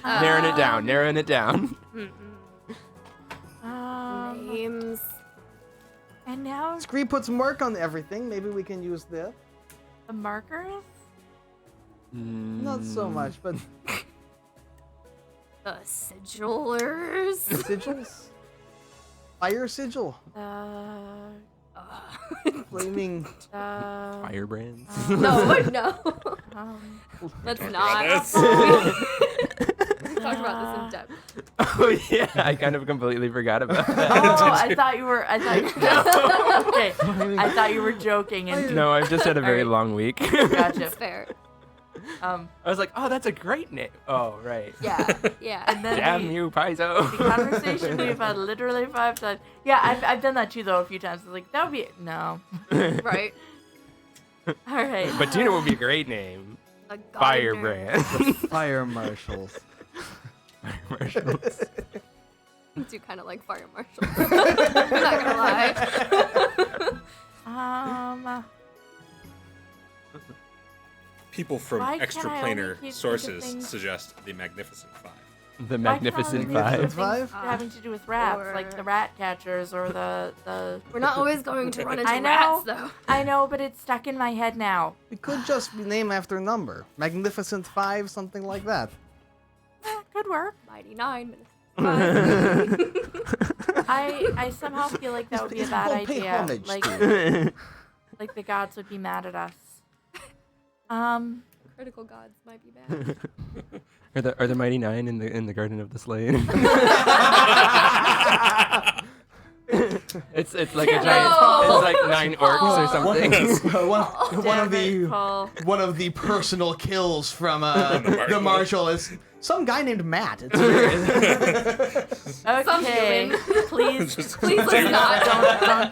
Narrowing it down, narrowing it down. Names. And now Scree put some work on everything. Maybe we can use that. the markers. Not so Mm. much, but The sigilers. sigils. Fire sigil. Flaming. Firebrands. No, no. Let's not. this. We talked about this in depth. Oh yeah, I kind of completely forgot about Oh, that. I thought you were. Okay, I thought you were joking. And No, I've just had a very Alright. long week. Gotcha. That's fair. I was like, oh, that's a great name. Oh, right. Yeah, yeah. And then Damn the, you, the Paizo. conversation we've had literally 5 times. Yeah, I've done that too though a few times. It's like that would be no. Right. All right. But do you know what would be a great name? A gardener. Firebrand. Fire marshals. Fire marshals. I do kind of like fire marshals. I'm not gonna lie. People from Why can't I only extraplanar keep sources things- suggest the Magnificent Five. The Why can't Magnificent we Five. think Five? having to do with rats, like Or- the rat catchers or the. We're not always going to run into I know. rats, though. I know, but it's stuck in my head now. We could just be named after a number. Magnificent 5, something like that. Could work. Mighty 9 minutes. I somehow feel like that would be a bad People pay idea. homage Like, to. like the gods would be mad at us. Critical gods might be bad. Are the Mighty Nine in the Garden of the Slain? it's like a giant. No. It's like 9 orcs or something. One of the personal kills from the Marshal is some guy named Matt. It's weird. Okay, please, Please let's not.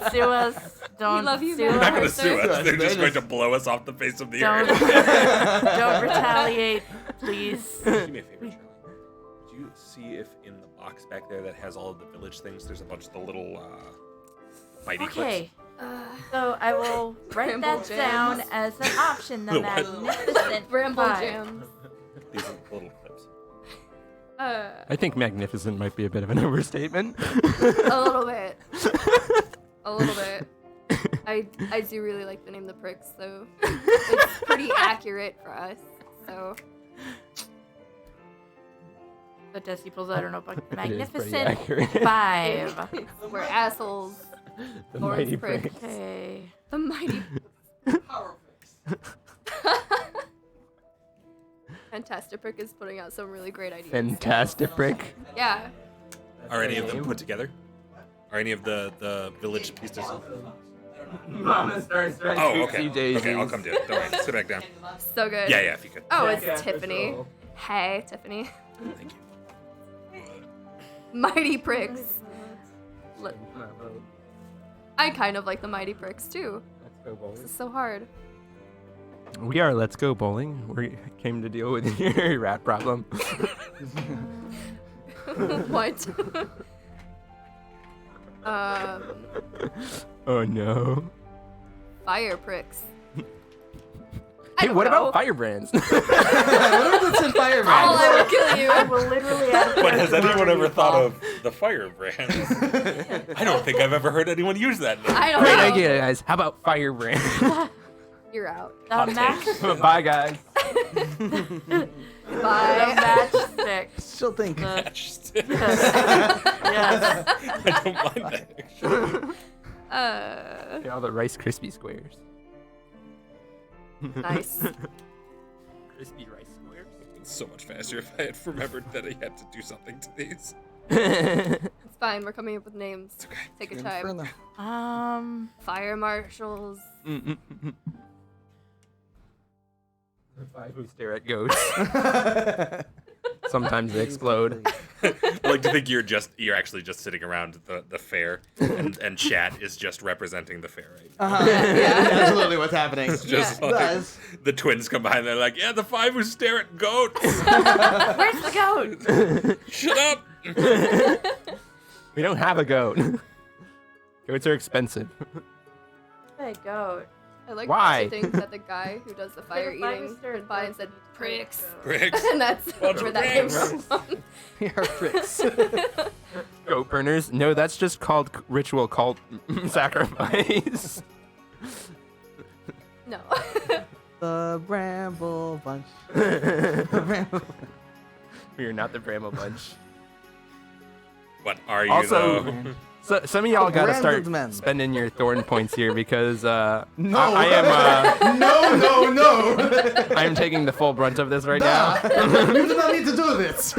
don't sue us. Don't love you, sue Matt. They're not going to us. sue us. They're just They going to blow us off the face of the Don't, earth. don't retaliate, please. Do me a favor, Charlie. Could you see if in the box back there that has all of the village things, there's a bunch of the little mighty Okay, clips? so I will write Bramble that down jams. as an option. The The what? magnificent Bramble five. jams. These are little clips. I think magnificent might be a bit of an overstatement. A little bit. A little bit. I do really like the name The Pricks, so it's pretty accurate for us. So So Desi pulls out a notebook. It is pretty Magnificent accurate. 5. we're assholes. The Lawrence Mighty Prick. Pricks. Okay. The mighty. Fantastic Prick is putting out some really great ideas. Fantastic Brick. Yeah. Are any of them put together? Are any of the village pieces? Mama starts right Oh, okay. Okay, I'll come do it. Don't worry. Sit back down. So good. Yeah, if you could. Oh, it's Tiffany. Hey, Tiffany. Thank you. Mighty Pricks. Look, I kind of like the Mighty Pricks too. This is so hard. We are Let's Go Bowling. We came to deal with your rat problem. What? Oh no. Fire Pricks. I Hey, don't what know. about firebrands? What if it's in Firebrand? Oh, I will kill you. I will literally add But has anyone ever thought of the firebrand? I don't think I've ever heard anyone use that name. I don't Great know. idea, guys. How about firebrand? You're out. the match, Bye, guys. the Bye. matchstick. Still think. The, Matchstick. yes. Yes. I don't mind that. Actually. Yeah, all the Rice Krispie squares. Nice. Crispy rice squares. It's so much faster if I had remembered that I had to do something to these. It's fine. We're coming up with names. It's okay. Take your time. Um. Fire marshals. The 5 who stare at ghosts. Sometimes they explode. I like to think you're actually just sitting around the fair, and chat is just representing the fair, right? Yeah. Absolutely what's happening. It's just Yeah. like Does. the twins come by and they're like, "Yeah, the 5 who stare at goats. Where's the goat? Shut up." We don't have a goat. Goats are expensive. The goat. I like Why? to think that the guy who does the fire the fire eating started went by and goats said, and pricks. Pricks. And that's Bunch where of that came pricks. from. We are pricks. Goat burners? No, that's just called ritual cult sacrifice. No. The Bramble Bunch. The Bramble. We are not the Bramble Bunch. What are you Also- though? So, some of y'all gotta start Branded men. spending your thorn points here because No. I am No. I am taking the full brunt of this right now. You do not need to do this.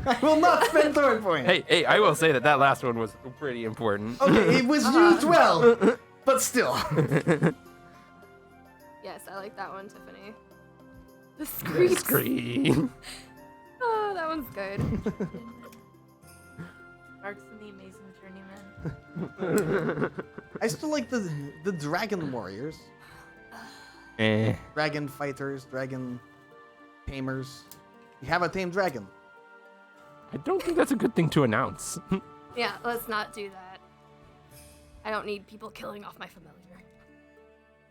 I will not spend thorn points. Hey, I will say that last one was pretty important. Okay, it was used well, but still. Yes, I like that one, Tiffany. The screech. Scream. Oh, that one's good. Sparks and the Amazing Journeyman. I still like the Dragon Warriors, Eh. Dragon Fighters, Dragon Tamers. You have a tame dragon. I don't think that's a good thing to announce. Yeah, let's not do that. I don't need people killing off my familiar.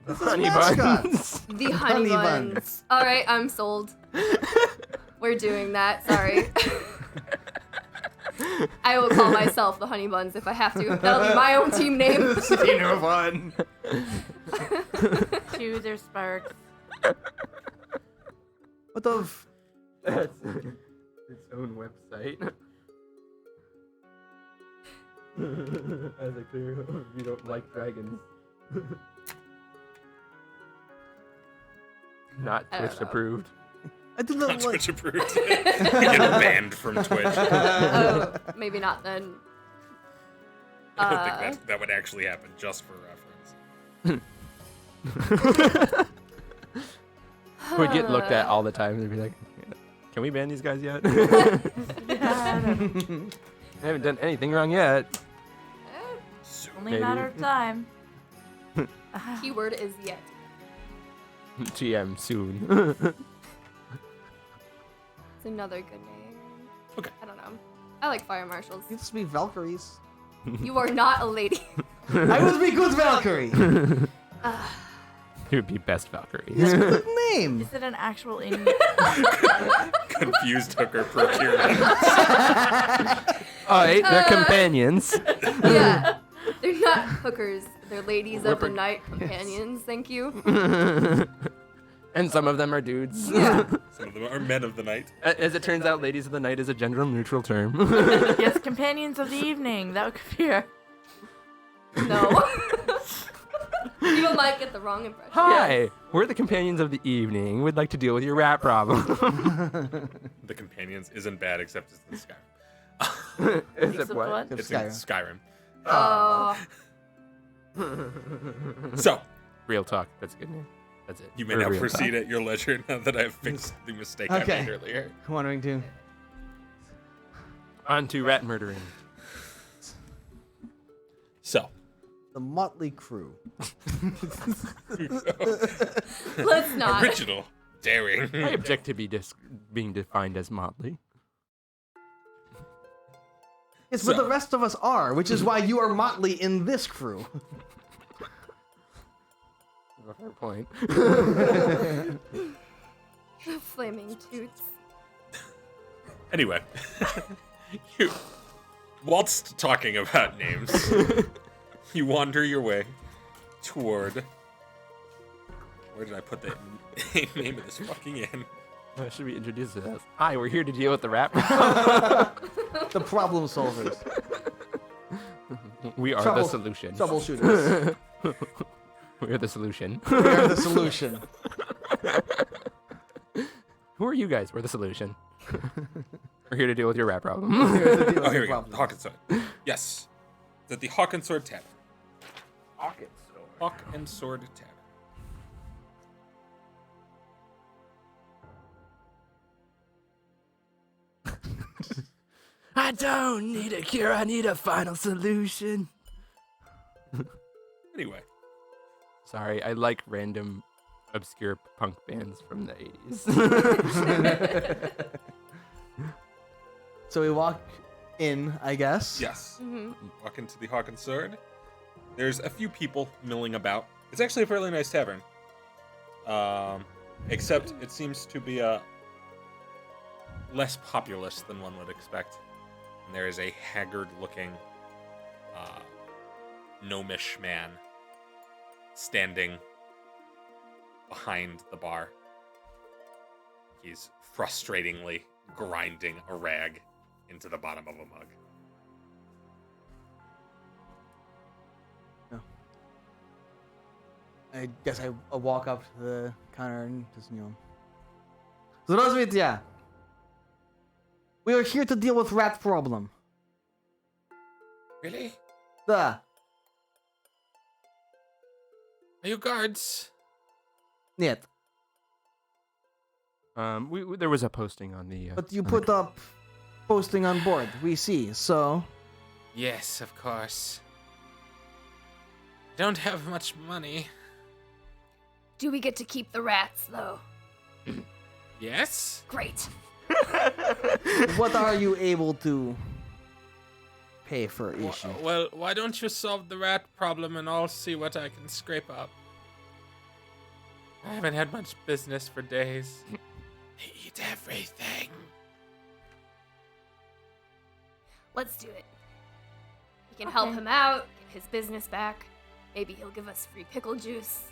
Honey mascot. buns. The honey Honey buns. All right, I'm sold. We're doing that. Sorry. I will call myself the honey buns if I have to. That'll be my own team name. Dinner fun. Two, there's Sparks. What of That's its own website. As a clear, you don't like dragons. Not I don't Twitch know. approved. I do not like. Twitch approved. You get banned from Twitch. Oh, maybe not then. I don't think that would actually happen, just for reference. We'd get looked at all the time. They'd be like, "Can we ban these guys yet? Yeah, I haven't done anything wrong yet." only Maybe. a matter of time. Keyword is yet. TM soon. It's another good name. Okay. I don't know. I like fire marshals. Used to be Valkyries. You are not a lady. I would be good Valkyrie. It would be best Valkyrie. That's a good name. Is it an actual in? Confused hooker procurement. Alright, they're companions. Yeah. They're not hookers. They're ladies of the Whipper- night companions. Thank you. And some of them are dudes. Yeah. Some of them are men of the night. As it turns out, ladies of the night is a gender neutral term. Yes, companions of the evening. That could be her. No. People might get the wrong impression. Hi, we're the companions of the evening. We'd like to deal with your rat problem. The companions isn't bad, except it's in Skyrim. Is Except it what? what? It's in Skyrim. Skyrim. Oh. So, Real talk. That's a good name. That's it. you may Or now real proceed talk. at your leisure now that I've fixed the mistake I Okay. made earlier. Wondering too. On to rat murdering. So, The Motley Crew. Let's not. original, daring. I object to being defined as motley. Yes, but So- the rest of us are, which is why you are Motley in this crew. Fair point. Flaming toots. Anyway, you, whilst talking about names, you wander your way toward. Where did I put the name of this fucking inn? Should we introduce it as? Hi, we're here to deal with the rat problem. The problem solvers. We are Trouble- the solution. Troubleshooters. We're the solution. We are the solution. Who are you guys? We're the solution. We're here to deal with your rat problem. Here's the deal Oh, here we with the go. problem. The Hawk and Sword. Yes. It's at the Hawk and Sword Tavern. Hawk and Sword Tavern. I don't need a cure. I need a final solution. Anyway, Sorry, I like random obscure punk bands from the 80s. So we walk in, I guess. yes. Mm-hmm. You walk into the Hawk and Sword. There's a few people milling about. It's actually a fairly nice tavern. Except it seems to be less populous than one would expect. And there is a haggard-looking, gnomish man standing behind the bar. He's frustratingly grinding a rag into the bottom of a mug. I guess I walk up to the counter and just, Здравствуйте. We are here to deal with rat problem. Really? Да. Are you guards? Нет. There was a posting on the. But you on the put up posting on board. We see. So Yes, of course. Don't have much money. Do we get to keep the rats, though? Yes? Great. what are you able to pay for issue? Well, why don't you solve the rat problem and I'll see what I can scrape up. I haven't had much business for days. They eat everything. Let's do it. We can help him out, get his business back. Maybe he'll give us free pickle juice.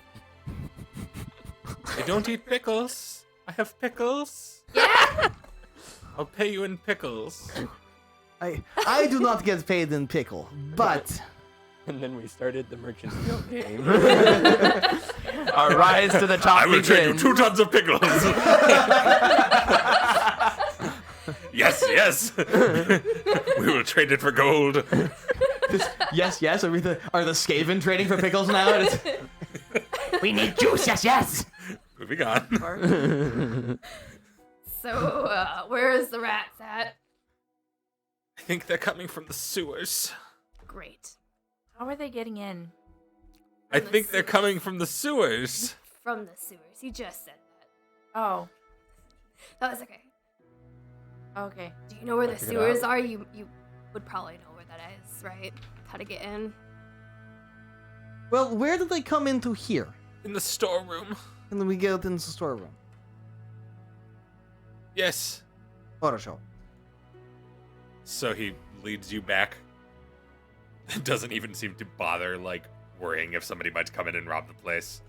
I don't eat pickles. I have pickles. Yeah? I'll pay you in pickles. I do not get paid in pickle, but And then we started the merchant guild game. Our rise to the top I will trade you begins. 2 tons of pickles. Yes. We will trade it for gold. yes. Are the Skaven trading for pickles now? We need juice, yes. Moving on. So, where's the rats at? I think they're coming from the sewers. Great. How are they getting in? I From the think they're sewers. coming from the sewers. From the sewers. He just said that. Oh, That was okay. okay. Do you know where the figured sewers out. are? You would probably know where that is, right? How to get in. Well, where did they come into here? In the storeroom. And then we get into the storeroom. Yes. Photoshop. So he leads you back. Doesn't even seem to bother, like, worrying if somebody might come in and rob the place.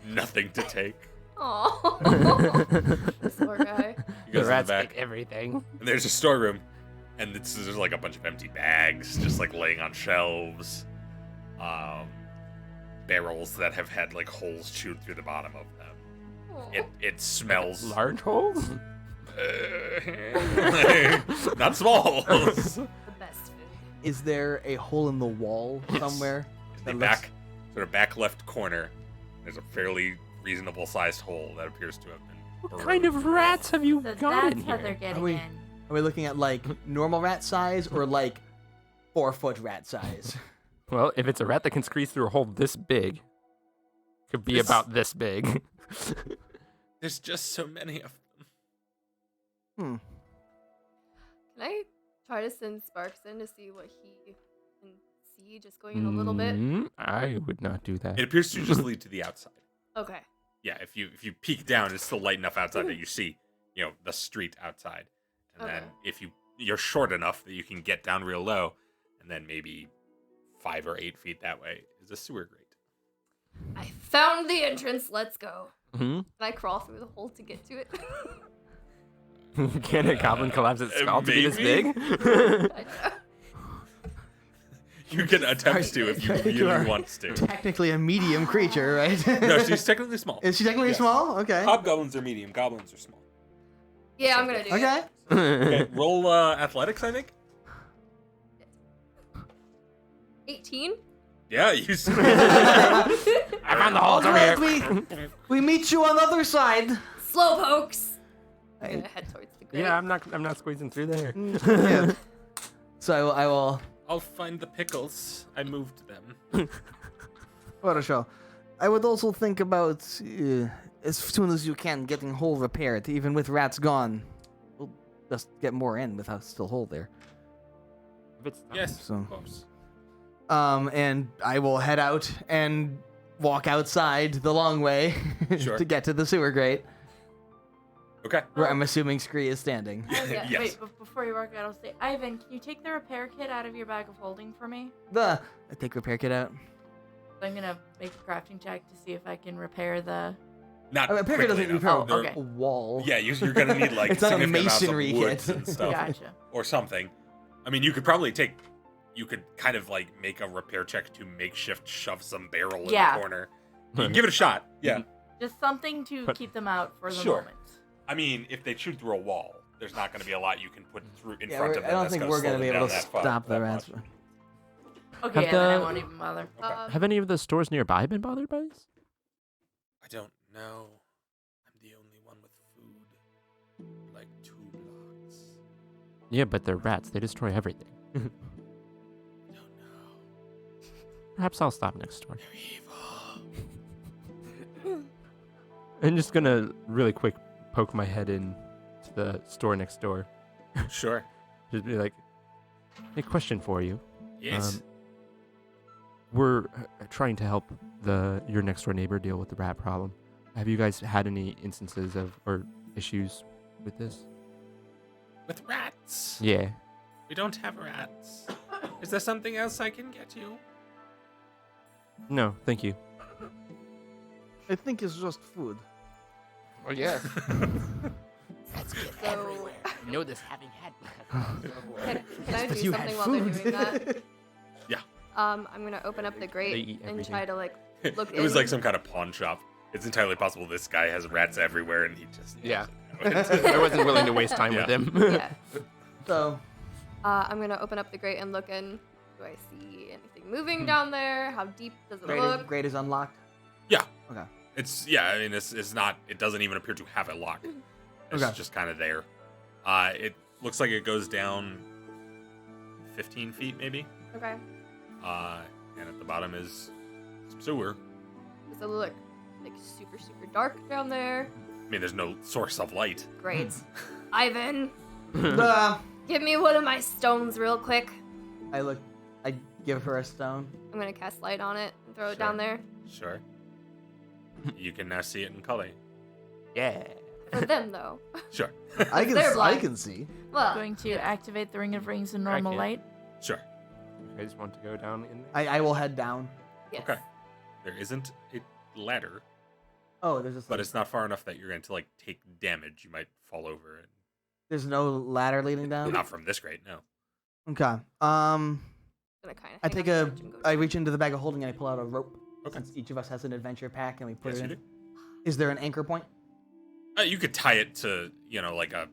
Nothing to take. Oh, this poor guy. He The goes in the rats back. take everything. And there's a storeroom, and there's like a bunch of empty bags just like laying on shelves. Barrels that have had like holes chewed through the bottom of them. Oh. It smells Large holes? not small. The best food. Is there a hole in the wall somewhere? In the that back, sort of back left corner, there's a fairly reasonable sized hole that appears to have been. What kind of rats have you So got in that's how here? they're getting we- in. Are we looking at like normal rat size or like 4-foot rat size? Well, if it's a rat that can squeeze through a hole this big, could be It's- about this big. There's just so many of them. Can I try to send Sparks in to see what he can see, just going in a little bit? I would not do that. It appears to just lead to the outside. Okay. Yeah, if you peek down, it's still light enough outside that you see, the street outside. And then Okay. if you're short enough that you can get down real low, and then maybe 5 or 8 feet that way is a sewer grate. I found the entrance. Let's go. Hmm? Can I crawl through the hole to get to it? Can a goblin collapse its skull to be this maybe? big? I know. You can attempt to if you I think you really are. want to. Technically a medium creature, right? No, she's technically small. Is she technically Yes. small? Okay. Hobgoblins are medium, goblins are small. Yeah, I'm gonna do it. Okay. Okay, roll athletics, I think. 18. Yeah, you. I found the holes over Alright, here. we meet you on the other side. Slow pokes. I'm gonna head towards the grate. Yeah, I'm not squeezing through there. Yeah. So I will I'll find the pickles. I moved them. Photoshop. I would also think about as soon as you can getting hole repaired, even with rats gone. We'll just get more in without still hole there. If it's Yes, So- of course. And I will head out and walk outside the long way Sure. to get to the sewer grate, Okay. where I'm assuming Scree is standing. Yeah, Yes. Wait, before you walk out, I'll say, Ivan, can you take the repair kit out of your bag of holding for me? I take repair kit out. I'm gonna make a crafting check to see if I can repair the. Not Repair kit quickly doesn't enough. repair Oh, okay. a wall. Yeah, you're gonna need like It's not a significant amounts of masonry woods kit. and stuff, Gotcha. or something. I mean, you could probably you could kind of like make a repair check to makeshift shove some barrel in Yeah. the corner. You can give it a shot. Yeah. Just something to But- keep them out for the Sure. moment. I mean, if they shoot through a wall, there's not going to be a lot you can put through in Yeah, front of I them. don't that's think gonna we're slow gonna be them able down to that far- stop the that rats. much. Okay, Have then I the- won't even bother. Have any of the stores nearby been bothered by this? I don't know. I'm the only one with food. Like 2 blocks. Yeah, but they're rats. They destroy everything. Don't know. Perhaps I'll stop next door. They're evil. I'm just gonna really quick poke my head in to the store next door. Sure. Just be like, "Hey, question for you. Yes. We're trying to help your next door neighbor deal with the rat problem. Have you guys had any instances of or issues with this?" With rats. Yeah. We don't have rats. Is there something else I can get you? No, thank you. I think it's just food. Oh yeah. So, I know this having had. can I do you had something while they're food. doing that? Yeah. I'm gonna open up the They grate eat and everything. try to like look. It was in. like some kind of pawn shop. It's entirely possible this guy has rats everywhere, and he just Yeah. doesn't know it. I wasn't willing to waste time Yeah. with him. Yeah. So, I'm gonna open up the grate and look in. Do I see anything moving down there? How deep does it grate, look? grate is unlocked. Yeah. Okay. It's I mean, it's not. It doesn't even appear to have a lock. It's Okay. just kind of there. It looks like it goes down 15 feet, maybe. Okay. And at the bottom is some sewer. Does it look like super dark down there? I mean, there's no source of light. Great. Ivan, Uh, give me one of my stones real quick. I give her a stone. I'm gonna cast light on it and throw it Sure. down there. Sure. You can now see it in color. Yeah. For them though. Sure. I can They're I blind. can see. Well, Going to activate the Ring of Rings in normal can't. light. Sure. You guys want to go down in there? I will head down. yes. Okay. There isn't a ladder, Oh, there's just. but it's not far enough that you're going to like take damage. You might fall over. And There's no ladder leading down. not from this grade, no. Okay. Gonna kind of. I take I reach into the bag of holding and I pull out a rope. Okay. Since each of us has an adventure pack and we put Yes, it you in. do. Is there an anchor point? You could tie it to like a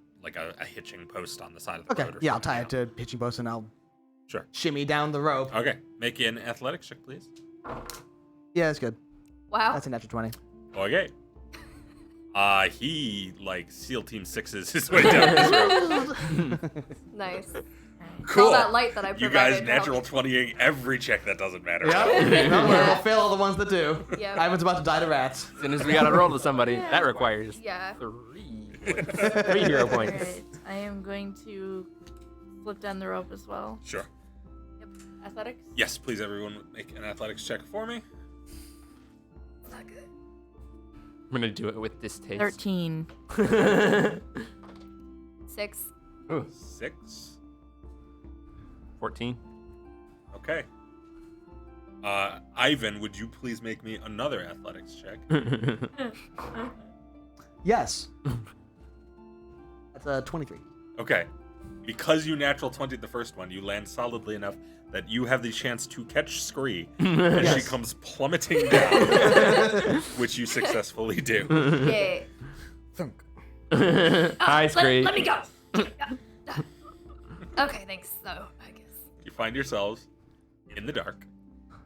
hitching post on the side of the Okay. road. Or Yeah, I'll something, tie you it to pitching post and I'll Sure. shimmy down the rope. know. Okay. Make an athletics check, please. Yeah, that's good. Wow. That's a natural 20. Okay. He like SEAL Team 6's his way down this road. Nice. Cool. All that light that I provided. You guys to help natural me. 20ing every check that doesn't matter. Yep. No, Yeah. we'll fail all the ones that do. Yep. Ivan's about to die to rats. As soon as we gotta roll to somebody, that requires Yeah. 3 hero points. Alright, I am going to slip down the rope as well. Sure. Athletics? Yes, please, everyone, make an athletics check for me. It's not good. I'm gonna do it with distaste. 13. 6. 6. 14. Okay. Ivan, would you please make me another athletics check? Yes. That's a 23. Okay. Because you natural 20'd the first one, you land solidly enough that you have the chance to catch Scree as she Yes. comes plummeting down, which you successfully do. Yay. Thunk. Hi, Scree. Let me go. Okay, thanks. So, I guess. You find yourselves in the dark.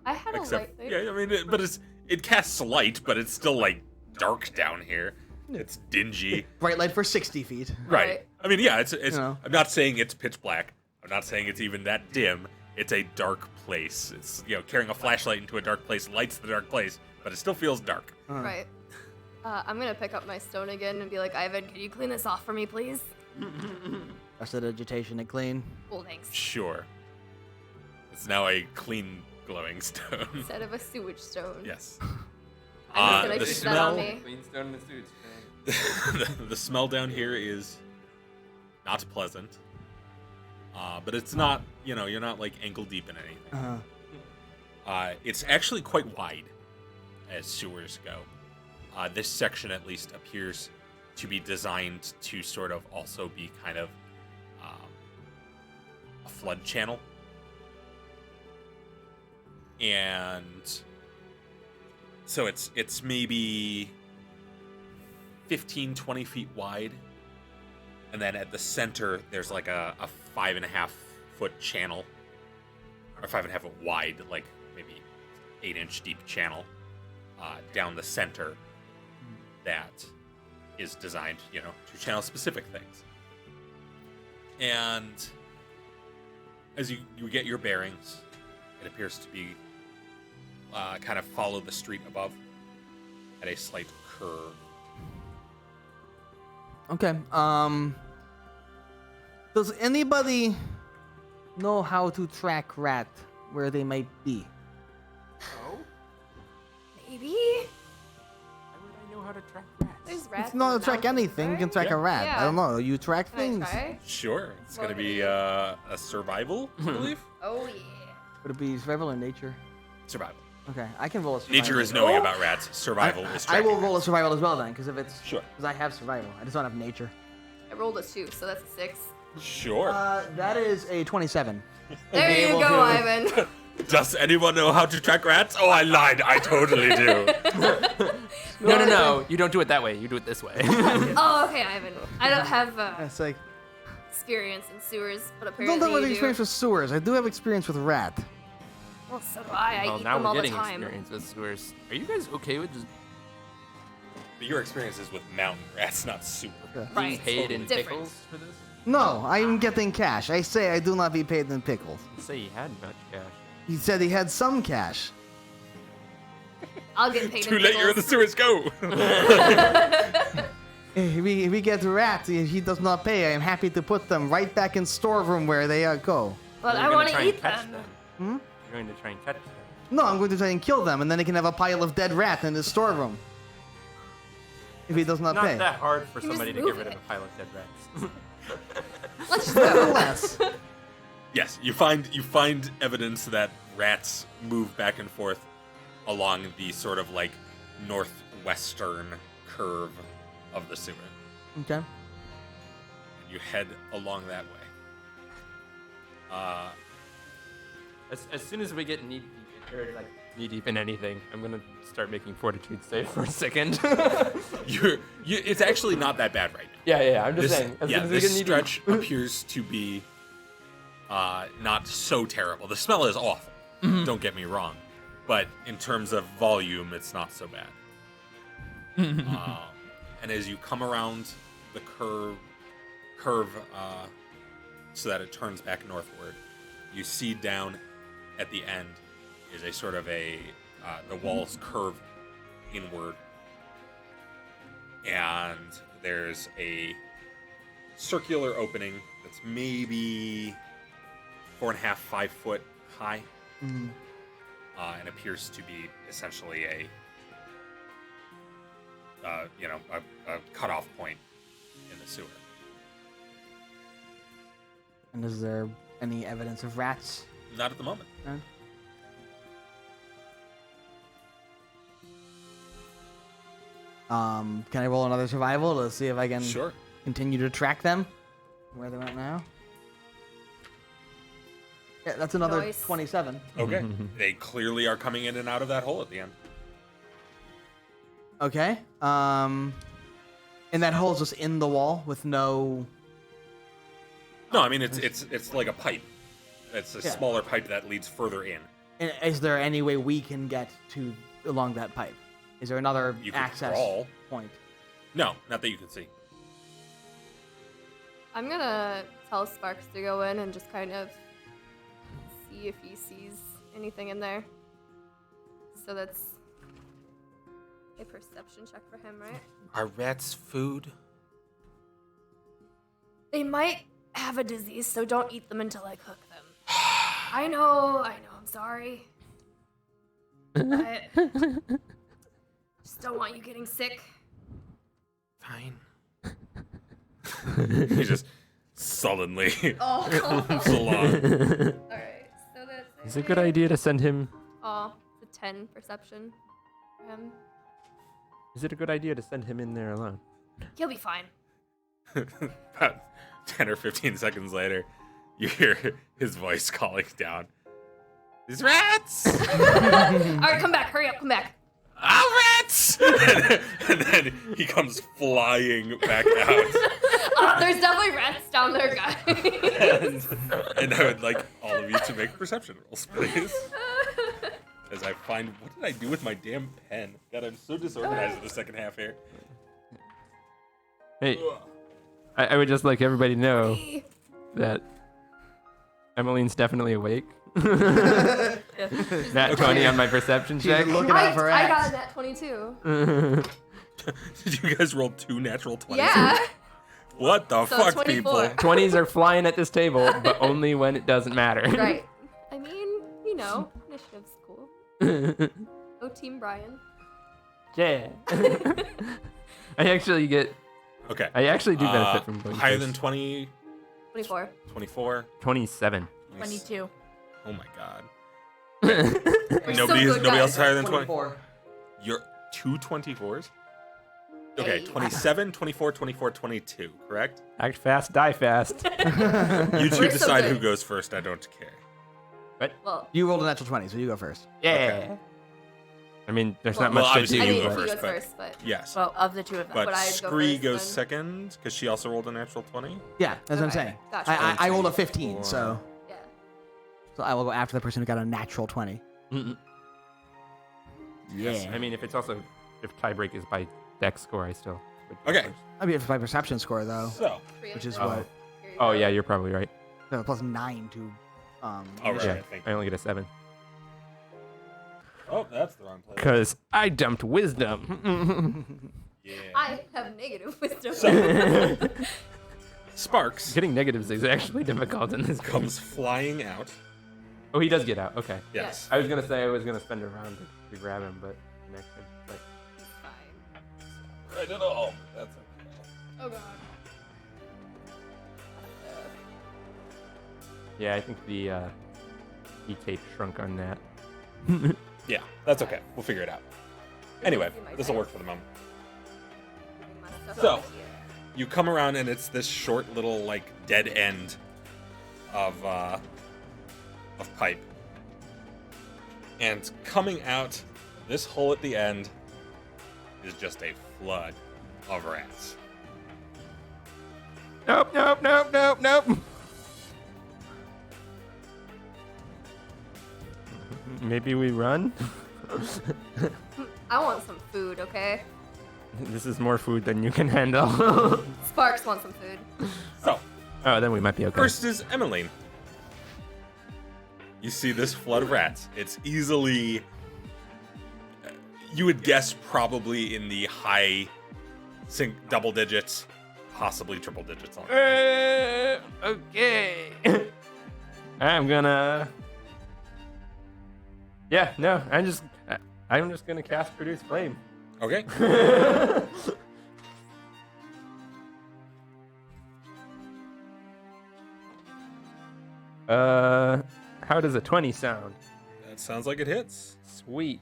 I had a light Except, there. yeah, I mean, but it casts light, but it's still like dark down here. It's dingy. Bright light for 60 feet. Right. Right. I mean, yeah, it's. You know. I'm not saying it's pitch black. I'm not saying it's even that dim. It's a dark place. It's carrying a flashlight into a dark place lights the dark place, but it still feels dark. Right. I'm gonna pick up my stone again and be like, Ivan, can you clean this off for me, please? Prestidigitation and clean. Cool, thanks. Sure. It's now a clean glowing stone. Instead of a sewage stone. Yes. I'm the just gonna keep that on smell. me. Clean stone in the suit. the smell down here is not pleasant. But it's not, you're not like ankle deep in anything. It's actually quite wide as sewers go. This section at least appears to be designed to sort of also be kind of a flood channel. And so it's maybe 15, 20 feet wide. And then at the center, there's like a 5.5 foot channel, or 5.5 foot wide, like maybe 8-inch deep channel down the center that is designed, to channel specific things. And as you get your bearings, it appears to be kind of follow the street above at a slight curve. Okay. Does anybody know how to track rat where they might be? Maybe? Why would I know how to track rats? There's rats. It's in not the to track mountains, anything. You can right? track a rat. Yeah. I don't know. You track Can I things. try? Sure, it's going to What? be a survival, I believe. Oh, yeah. Would it be survival or nature? Survival. Okay, I can roll a survival. Nature is knowing about rats. Survival is I will tracking roll a rats. survival as well then, because if it's Sure. because I have survival. I just don't have nature. I rolled a 2, so that's a 6. Sure. That is a 27. There you able go, to- Ivan. Does anyone know how to track rats? Oh, I lied. I totally do. No. You don't do it that way. You do it this way. Oh, okay, Ivan. I don't have It's like, experience in sewers, but I apparently don't have you do. experience with sewers. I do have experience with rat. Well, so do I. I Well, eat now them we're all the getting time. experience with sewers. Are you guys okay with just Your experience is with mountain rats, not sewer. being Right. paid in Different. pickles for this? No, I am getting cash. I say I do not be paid in pickles. You say you had much cash. He said he had some cash. I'll get paid Too in late, you're in the pickles. sewers, go! If we get rats, he does not pay. I am happy to put them right back in storeroom where they go. But You're I gonna want try to and eat catch them. You're going to try and catch them. No, I'm going to try and kill them, and then he can have a pile of dead rat in his storeroom. If he does not Not pay. that hard for You just somebody to move get rid of it. a pile of dead rats. Let's just go. Nevertheless. Yes, you find evidence that rats move back and forth along the sort of like northwestern curve of the sewer. Okay. And you head along that way. As soon as we get knee deep in anything, I'm gonna start making fortitude save for a second. It's actually not that bad right now. yeah. I'm just This, saying. As yeah, soon as we this get knee stretch deep. appears to be not so terrible. The smell is awful. Don't get me wrong, but in terms of volume, it's not so bad. And as you come around the curve, so that it turns back northward, you see down at the end is a sort of the walls curve inward, and there's a circular opening that's maybe 4.5, 5 foot high, and appears to be essentially a cutoff point in the sewer. And is there any evidence of rats? Not at the moment. None? Can I roll another survival to see if I can Sure. continue to track them? Where they're at now? Yeah, that's another Nice. 27. Okay. They clearly are coming in and out of that hole at the end. Okay. And that hole's just in the wall with no. No, I mean it's like a pipe. It's a Yeah. smaller pipe that leads further in. And is there any way we can get to along that pipe? Is there another You can access crawl. point? No, not that you can see. I'm gonna tell Sparks to go in and just kind of see if he sees anything in there. So that's a perception check for him, right? Are rats food? They might have a disease, so don't eat them until I cook them. I know, I'm sorry. But just don't want you getting sick. Fine. He just sullenly Oh, come moves along. Alright, so that's Is it a good idea to send him? Oh, it's a 10 perception for him. Is it a good idea to send him in there alone? He'll be fine. About 10 or 15 seconds later, you hear his voice calling down. These rats! Alright, come back, hurry up, come back. Rats! and then he comes flying back out. Oh, there's definitely rats down there, guys. And I would like all of you to make perception rolls, please. As I find, what did I do with my damn pen? God, I'm so disorganized in the second half here. Hey, I would just like everybody to know that Emmeline's definitely awake. Nat 20 on my perception She's check. looking out for I got rats. a nat 22. Did you guys roll 2 natural 20s? Yeah. What the So fuck, 24. people? 20s are flying at this table, but only when it doesn't matter. Right. I mean, initiative's cool. Go Team Brian. Yeah. I actually do benefit from bonuses. higher than 20, 24. 24. 27. 22. Oh my god. We're Nobody so good, else guys. higher than 20? 24. You're 2 24s? Okay, Hey. 27, 24, 24, 22, correct? Act fast, die fast. You two We're so decide who good. goes first. I don't care. Well, You rolled a natural 20, so you go first. Yeah. I mean, there's not Well, much to obviously do. I mean, go he but- goes first, but- first, but Yes. Well, of the two of them. But Would I go Scree first, goes then? second because she also rolled a natural 20. Yeah, that's what I'm Okay, saying. gotcha. I rolled a 15, Or- so yeah. I will go after the person who got a natural 20. Mm-mm. Yeah. I mean, if tiebreak is by dex score, I still. would go Okay. first. I mean, it's by perception score, though. So, Which is Here what? you Oh go. yeah, you're probably right. So plus 9 to. all right, Yeah, I think. I only get a 7 Oh, that's the wrong place. because I dumped wisdom. Yeah. I have negative wisdom. So, Sparks Getting negatives is actually difficult in this game. comes flying out. Oh, he does get out. Okay. Yes. I was gonna say I was gonna spend a round to grab him, but next time, like, Fine. Right at all. That's okay. Oh god. yeah, I think the E-tape shrunk on that. Yeah, that's okay. We'll figure it out. Anyway, My this will dice. work for the moment. My stuff So- over here. You come around and it's this short little like dead end of pipe. And coming out this hole at the end is just a flood of rats. Nope, nope, nope, nope, nope. Maybe we run? I want some food, okay? This is more food than you can handle. Sparks want some food. So, Oh, then we might be okay. first is Emmeline. You see this flood of rats. It's easily, you would guess, probably in the high double digits, possibly triple digits. On it. Okay. I'm gonna. Yeah, no, I'm just gonna cast Produce Flame. Okay. How does a 20 sound? That sounds like it hits. Sweet.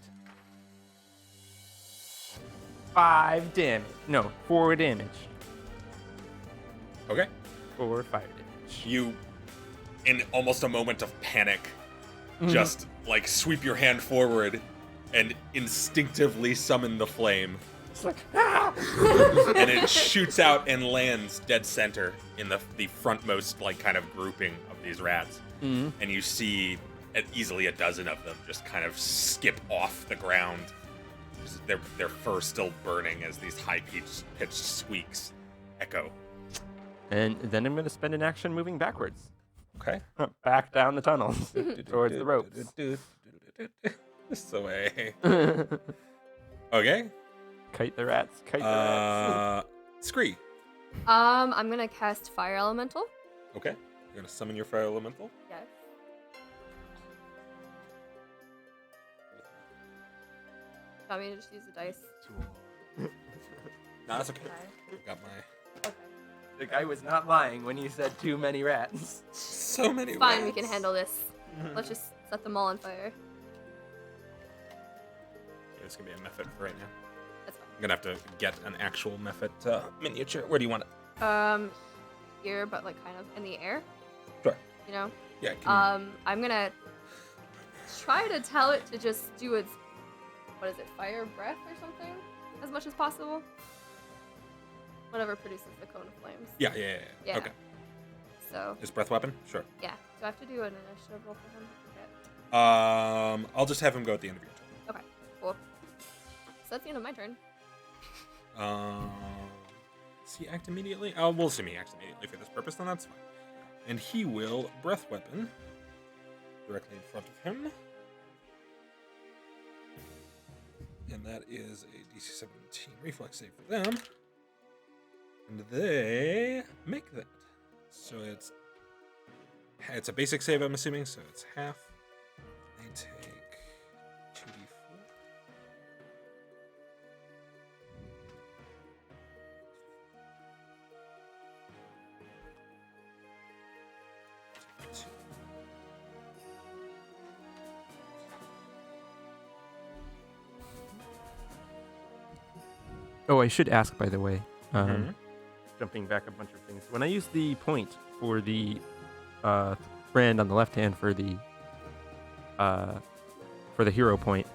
5 damage. No, 4 damage. Okay. 4 fire damage. You, in almost a moment of panic, just like sweep your hand forward and instinctively summon the flame. It's like, ah! And it shoots out and lands dead center in the frontmost like kind of grouping of these rats. Mhm. And you see easily a dozen of them just kind of skip off the ground. Just their fur still burning as these high-pitched squeaks echo. And then I'm gonna spend an action moving backwards. Okay. Back down the tunnels towards the ropes. This way. Okay. Kite the rats. Kite the rats. Scree. I'm gonna cast Fire Elemental. Okay. You're gonna summon your fire elemental. Yes. Want me to just use the dice? No, that's okay. Okay. Got my Okay. The guy was not lying when he said too many rats. so many. It's fine, we rats. can handle this. Let's just set them all on fire. Yeah, it's gonna be a method for right now. That's fine. I'm gonna have to get an actual method miniature. Where do you want it? Here, but like kind of in the air. Sure. You know. Yeah. Can I'm gonna try to tell it to just do its, what is it, fire breath or something, as much as possible. Whatever produces the cone of flames. yeah. Yeah. Okay. So Is breath weapon? Sure. yeah. Do I have to do an initiative roll for him? Okay. I'll just have him go at the end of your turn. Okay. Cool. So that's the end of my turn. Does he act immediately? Oh, we'll assume he acts immediately for this purpose, then that's fine. And he will breath weapon directly in front of him. And that is a DC 17 reflex save for them. And they make that. So it's a basic save, I'm assuming, so it's half. They take 2d4. Oh, I should ask, by the way. Mhm. Jumping back a bunch of things. When I use the point for the brand on the left hand for the hero point,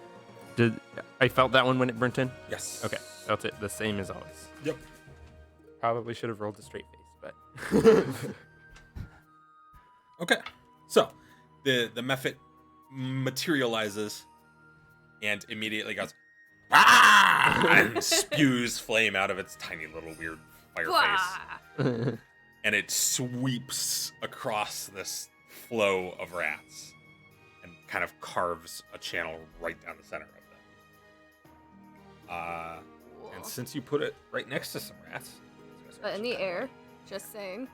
did I felt that one when it burnt in? Yes. Okay, felt it the same as always. Yep. Probably should have rolled a straight face, but Okay. So the mephit materializes and immediately goes and spews flame out of its tiny little weird fire face. Wah! And it sweeps across this flow of rats and kind of carves a channel right down the center of them. And Cool. since you put it right next to some rats, But in the air, just saying.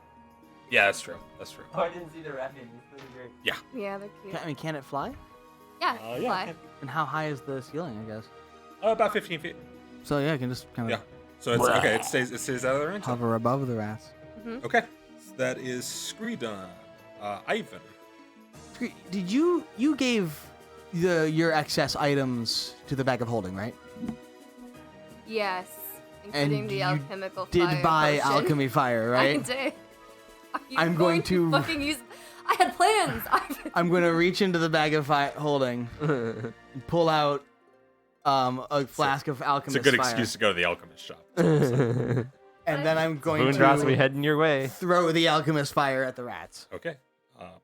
yeah, that's true. That's true. I didn't see the rat name. It's really great. Yeah, they're cute. Can it fly? Yeah, Yeah, fly. And how high is the ceiling? I guess. About 15 feet. So yeah, I can just kind of Yeah. So it's okay. It stays out of the range. hover above the rats. Okay. So that is Screedon. Ivan. Did you gave your excess items to the bag of holding, right? Yes, including And the you alchemical Did fire buy potion. alchemy fire, I right? did. Are you I'm going to- fucking use. I had plans. I'm gonna reach into the bag of holding, pull out a flask of It's alchemist a good fire, excuse to go to the alchemist shop. and then I'm going Moondrops, we to heading your way. throw the alchemist fire at the rats. Okay.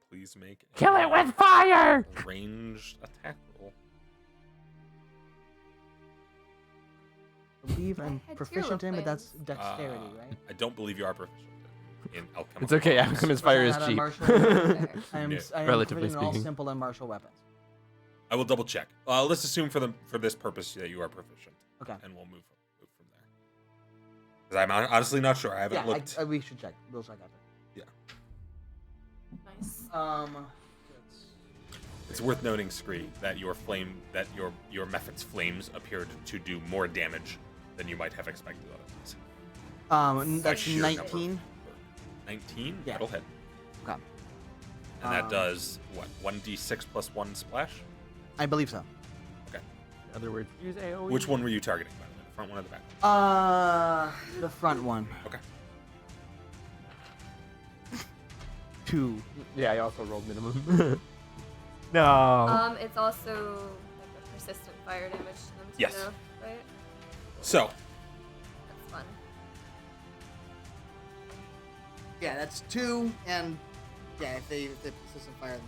Please make a Kill it with fire! ranged attack roll. I believe I'm had proficient in, but that's plans. dexterity, right? I don't believe you are proficient in alchemical. It's okay. weapons. Alchemist fire is Not a cheap. martial- I am Yeah. Relatively proficient in all speaking. simple and martial weapons. I will double check. Let's assume for this purpose that you are proficient. Okay. And we'll move from there. Because I'm honestly not sure. I haven't Yeah, looked. we should check. We'll check after. Nice. It's worth noting, Scree, that your mephit's flames appeared to do more damage than you might have expected otherwise. That's sheer 19. number. 19? Yeah. That'll hit. Okay. And that does, what, 1d6 plus 1 splash? I believe so. Okay. In other words, use AoE. Which one were you targeting, by the way? The front one or the back one? The front one. Okay. 2. Yeah, I also rolled minimum. No. It's also like a persistent fire damage to them too, Yes. though, right? So, That's fun. Yeah, that's 2, and yeah, if they persistent fire, then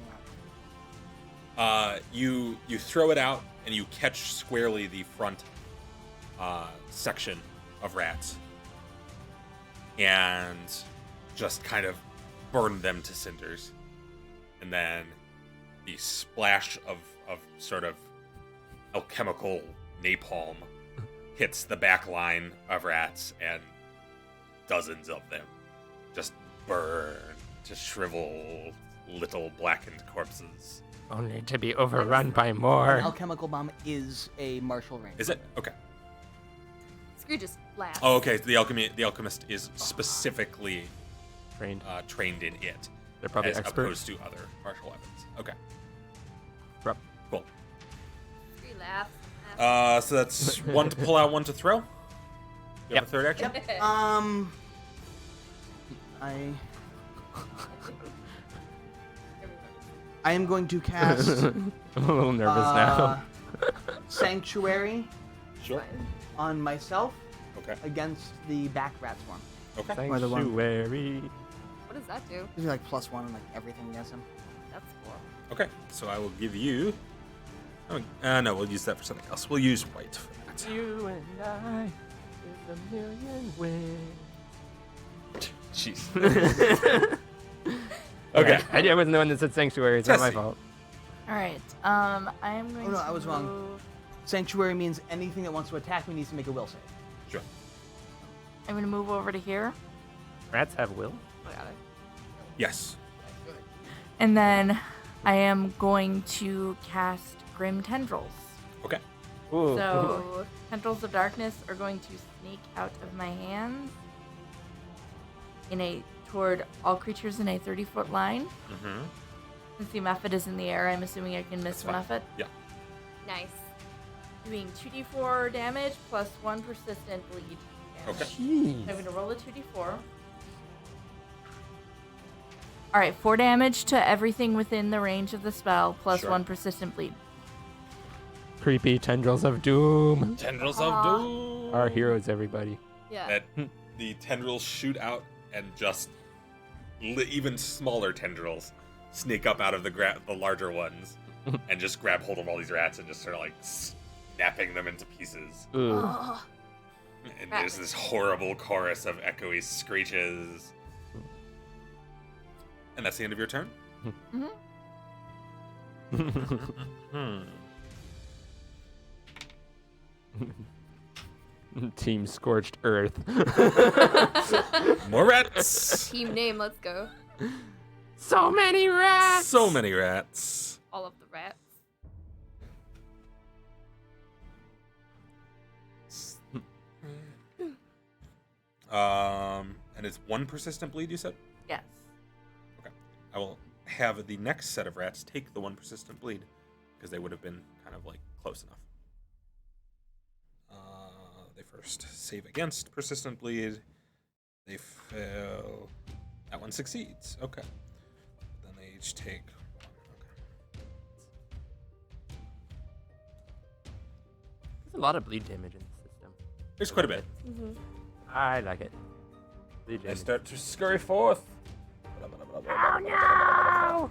you throw it out and you catch squarely the front section of rats and just kind of burn them to cinders. And then the splash of sort of alchemical napalm hits the back line of rats, and dozens of them just burn to shriveled little blackened corpses. Only to be overrun by An more. alchemical bomb is a martial range. Is it? Okay. Screw just laughs. Oh, okay. The alchemist is specifically Trained. trained in it, They're probably as experts. opposed to other martial weapons. Okay. Rup. Cool. Screw laughs. So that's one to pull out, one to throw. You have a third action? I am going to cast I'm a little nervous now. Sanctuary Sure. on myself Okay. against the back rat swarm. Okay. Or the one- Sanctuary. What does that do? Gives me like +1 on like everything against him. That's cool. Okay. So I will give you. Oh, no, we'll use that for something else. We'll use white for that. You and I is a million ways. Jeez. Okay. I wasn't the one that said sanctuary. It's not my Tessie. fault. All right. I am going Oh, no, to I was wrong. move- Sanctuary means anything that wants to attack me needs to make a will save. Sure. I'm going to move over to here. Rats have will. I got it. Yes. And then I am going to cast Grim Tendrils. Okay. Ooh. So, Tendrils of Darkness are going to sneak out of my hands toward all creatures in a 30-foot line. Mm-hmm. Since the mephit is in the air, I'm assuming I can miss the Fine. mephit. Yeah. Nice. doing 2d4 damage plus 1 persistent bleed damage. Okay. Jeez. So I'm going to roll a 2d4. All right, 4 damage to everything within the range of the spell, plus Sure. 1 persistent bleed. Creepy tendrils of doom. Tendrils Aw. of doom. Our heroes, everybody. Yeah. That the tendrils shoot out and just even smaller tendrils sneak up out of the larger ones and just grab hold of all these rats and just start like snapping them into pieces. Ooh. Oh, And there's this horrible chorus of echoey screeches. And that's the end of your turn? Team Scorched Earth. More rats! team name, let's go. So many rats. So many rats. All of the rats. And it's 1 persistent bleed, you said? Yes. I will have the next set of rats take the 1 persistent bleed because they would have been kind of like close enough. They first save against persistent bleed. They fail. That one succeeds. Okay. Then they each take 1. Okay. There's a lot of bleed damage in the system. There's quite a bit. Mm-hmm. I like it. Bleed They damage. start to scurry forth. Oh no!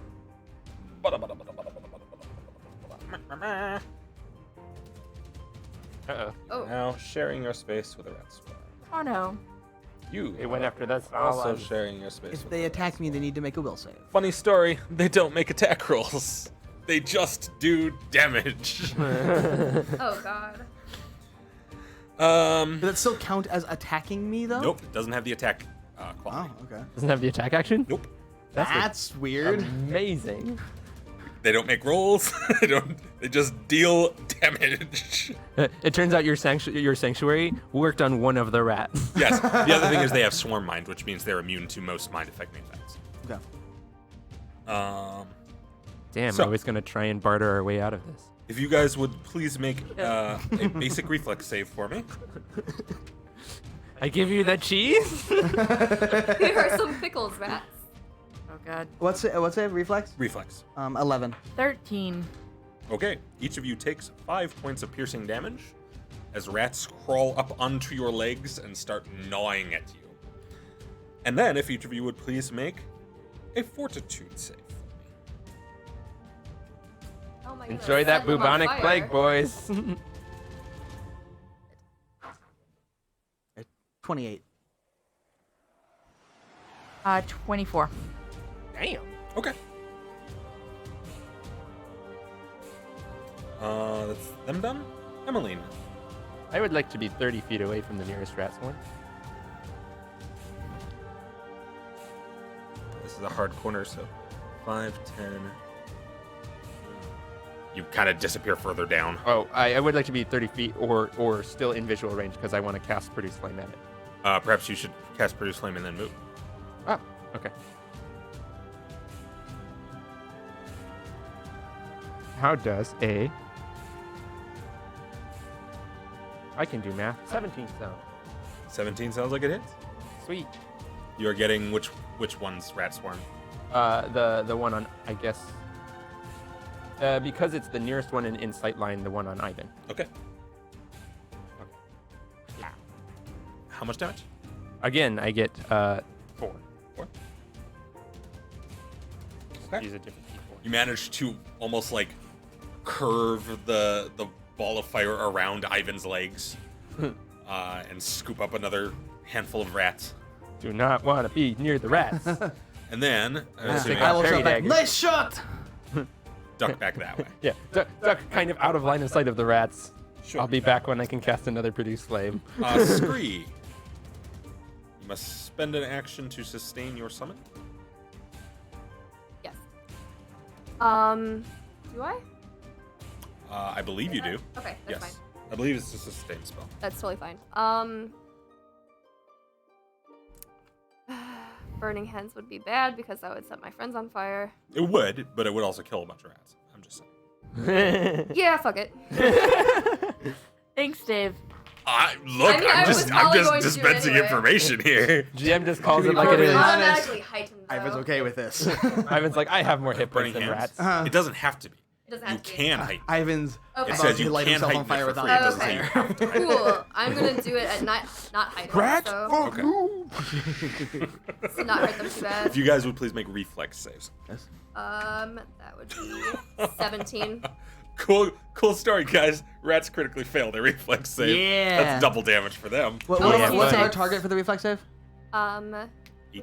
Uh-oh. Oh, Now sharing your space with the rat swarm. Oh no. You It went after this. also sharing your space. If with they the attack rat me, they need to make a will save. Funny story, they don't make attack rolls. They just do damage. oh God. Does that still count as attacking me, though? Nope, it doesn't have the attack quality. Oh, okay. Doesn't have the attack action? Nope. That's weird. Amazing. They don't make rolls. They just deal damage. It turns out your sanctuary worked on one of the rats. Yes. The other thing is they have swarm mind, which means they're immune to most mind affecting effects. Okay. Damn, So- I was gonna try and barter our way out of this. If you guys would please make a basic reflex save for me. I give you the cheese. Here are some pickles, rats. Oh god. What's it? Reflex? Reflex. 11. 13. Okay. Each of you takes 5 points of piercing damage as rats crawl up onto your legs and start gnawing at you. And then, if each of you would please make a fortitude save. Oh my goodness. Enjoy that Set them on bubonic fire. plague, boys. 28. 24. Damn. Okay. That's them done. Emmeline. I would like to be 30 feet away from the nearest rat swarm. This is a hard corner, so 5, 10. You kind of disappear further down. Oh, I would like to be 30 feet or still in visual range because I want to cast Produce Flame at it. Perhaps you should cast Produce Flame and then move. Oh, okay. How does a... I can do math. 17 sound. 17 sounds like it hits. Sweet. You're getting which one's rat swarm? The one on, I guess... because it's the nearest one in sight line, the one on Ivan. Okay. Yeah. How much damage? Again, I get 4. 4. Okay. Use a different D4. You manage to almost like curve the ball of fire around Ivan's legs and scoop up another handful of rats. Do not want to be near the rats. And then, assuming I will Parry shout back, dagger. nice shot! duck back that way. Yeah, duck kind of out of line of sight of the rats. Sure. I'll be back when I can cast another Produce Flame. Scree. You must spend an action to sustain your summon. Yes. Do I? I believe you do. Okay, that's Yes. fine. I believe it's a sustain spell. That's totally fine. Burning hens would be bad because that would set my friends on fire. It would, but it would also kill a bunch of rats. I'm just saying. Yeah, fuck it. Thanks, Dave. Look, I mean, I I'm was probably just going to dispensing anyway. information here. GM just calls To it be like it perfectly is. honest, Automatically heightened, though. I was okay with this. Ivan's like, I have more hit Burning points than hands. rats. It doesn't have to be. It doesn't You have to be. can heighten. Ivan's Okay. It about says to you light can himself on heighten fire it for without free. It Oh, doesn't say you okay. have to. Cool. I'm gonna do it at not heightened. Rats? So, Okay. to not hurt them too bad. If you guys would please make reflex saves. That would be 17. Cool story, guys. Rats critically fail their reflex save. Yeah. That's double damage for them. What's yeah. our target for the reflex save? Would that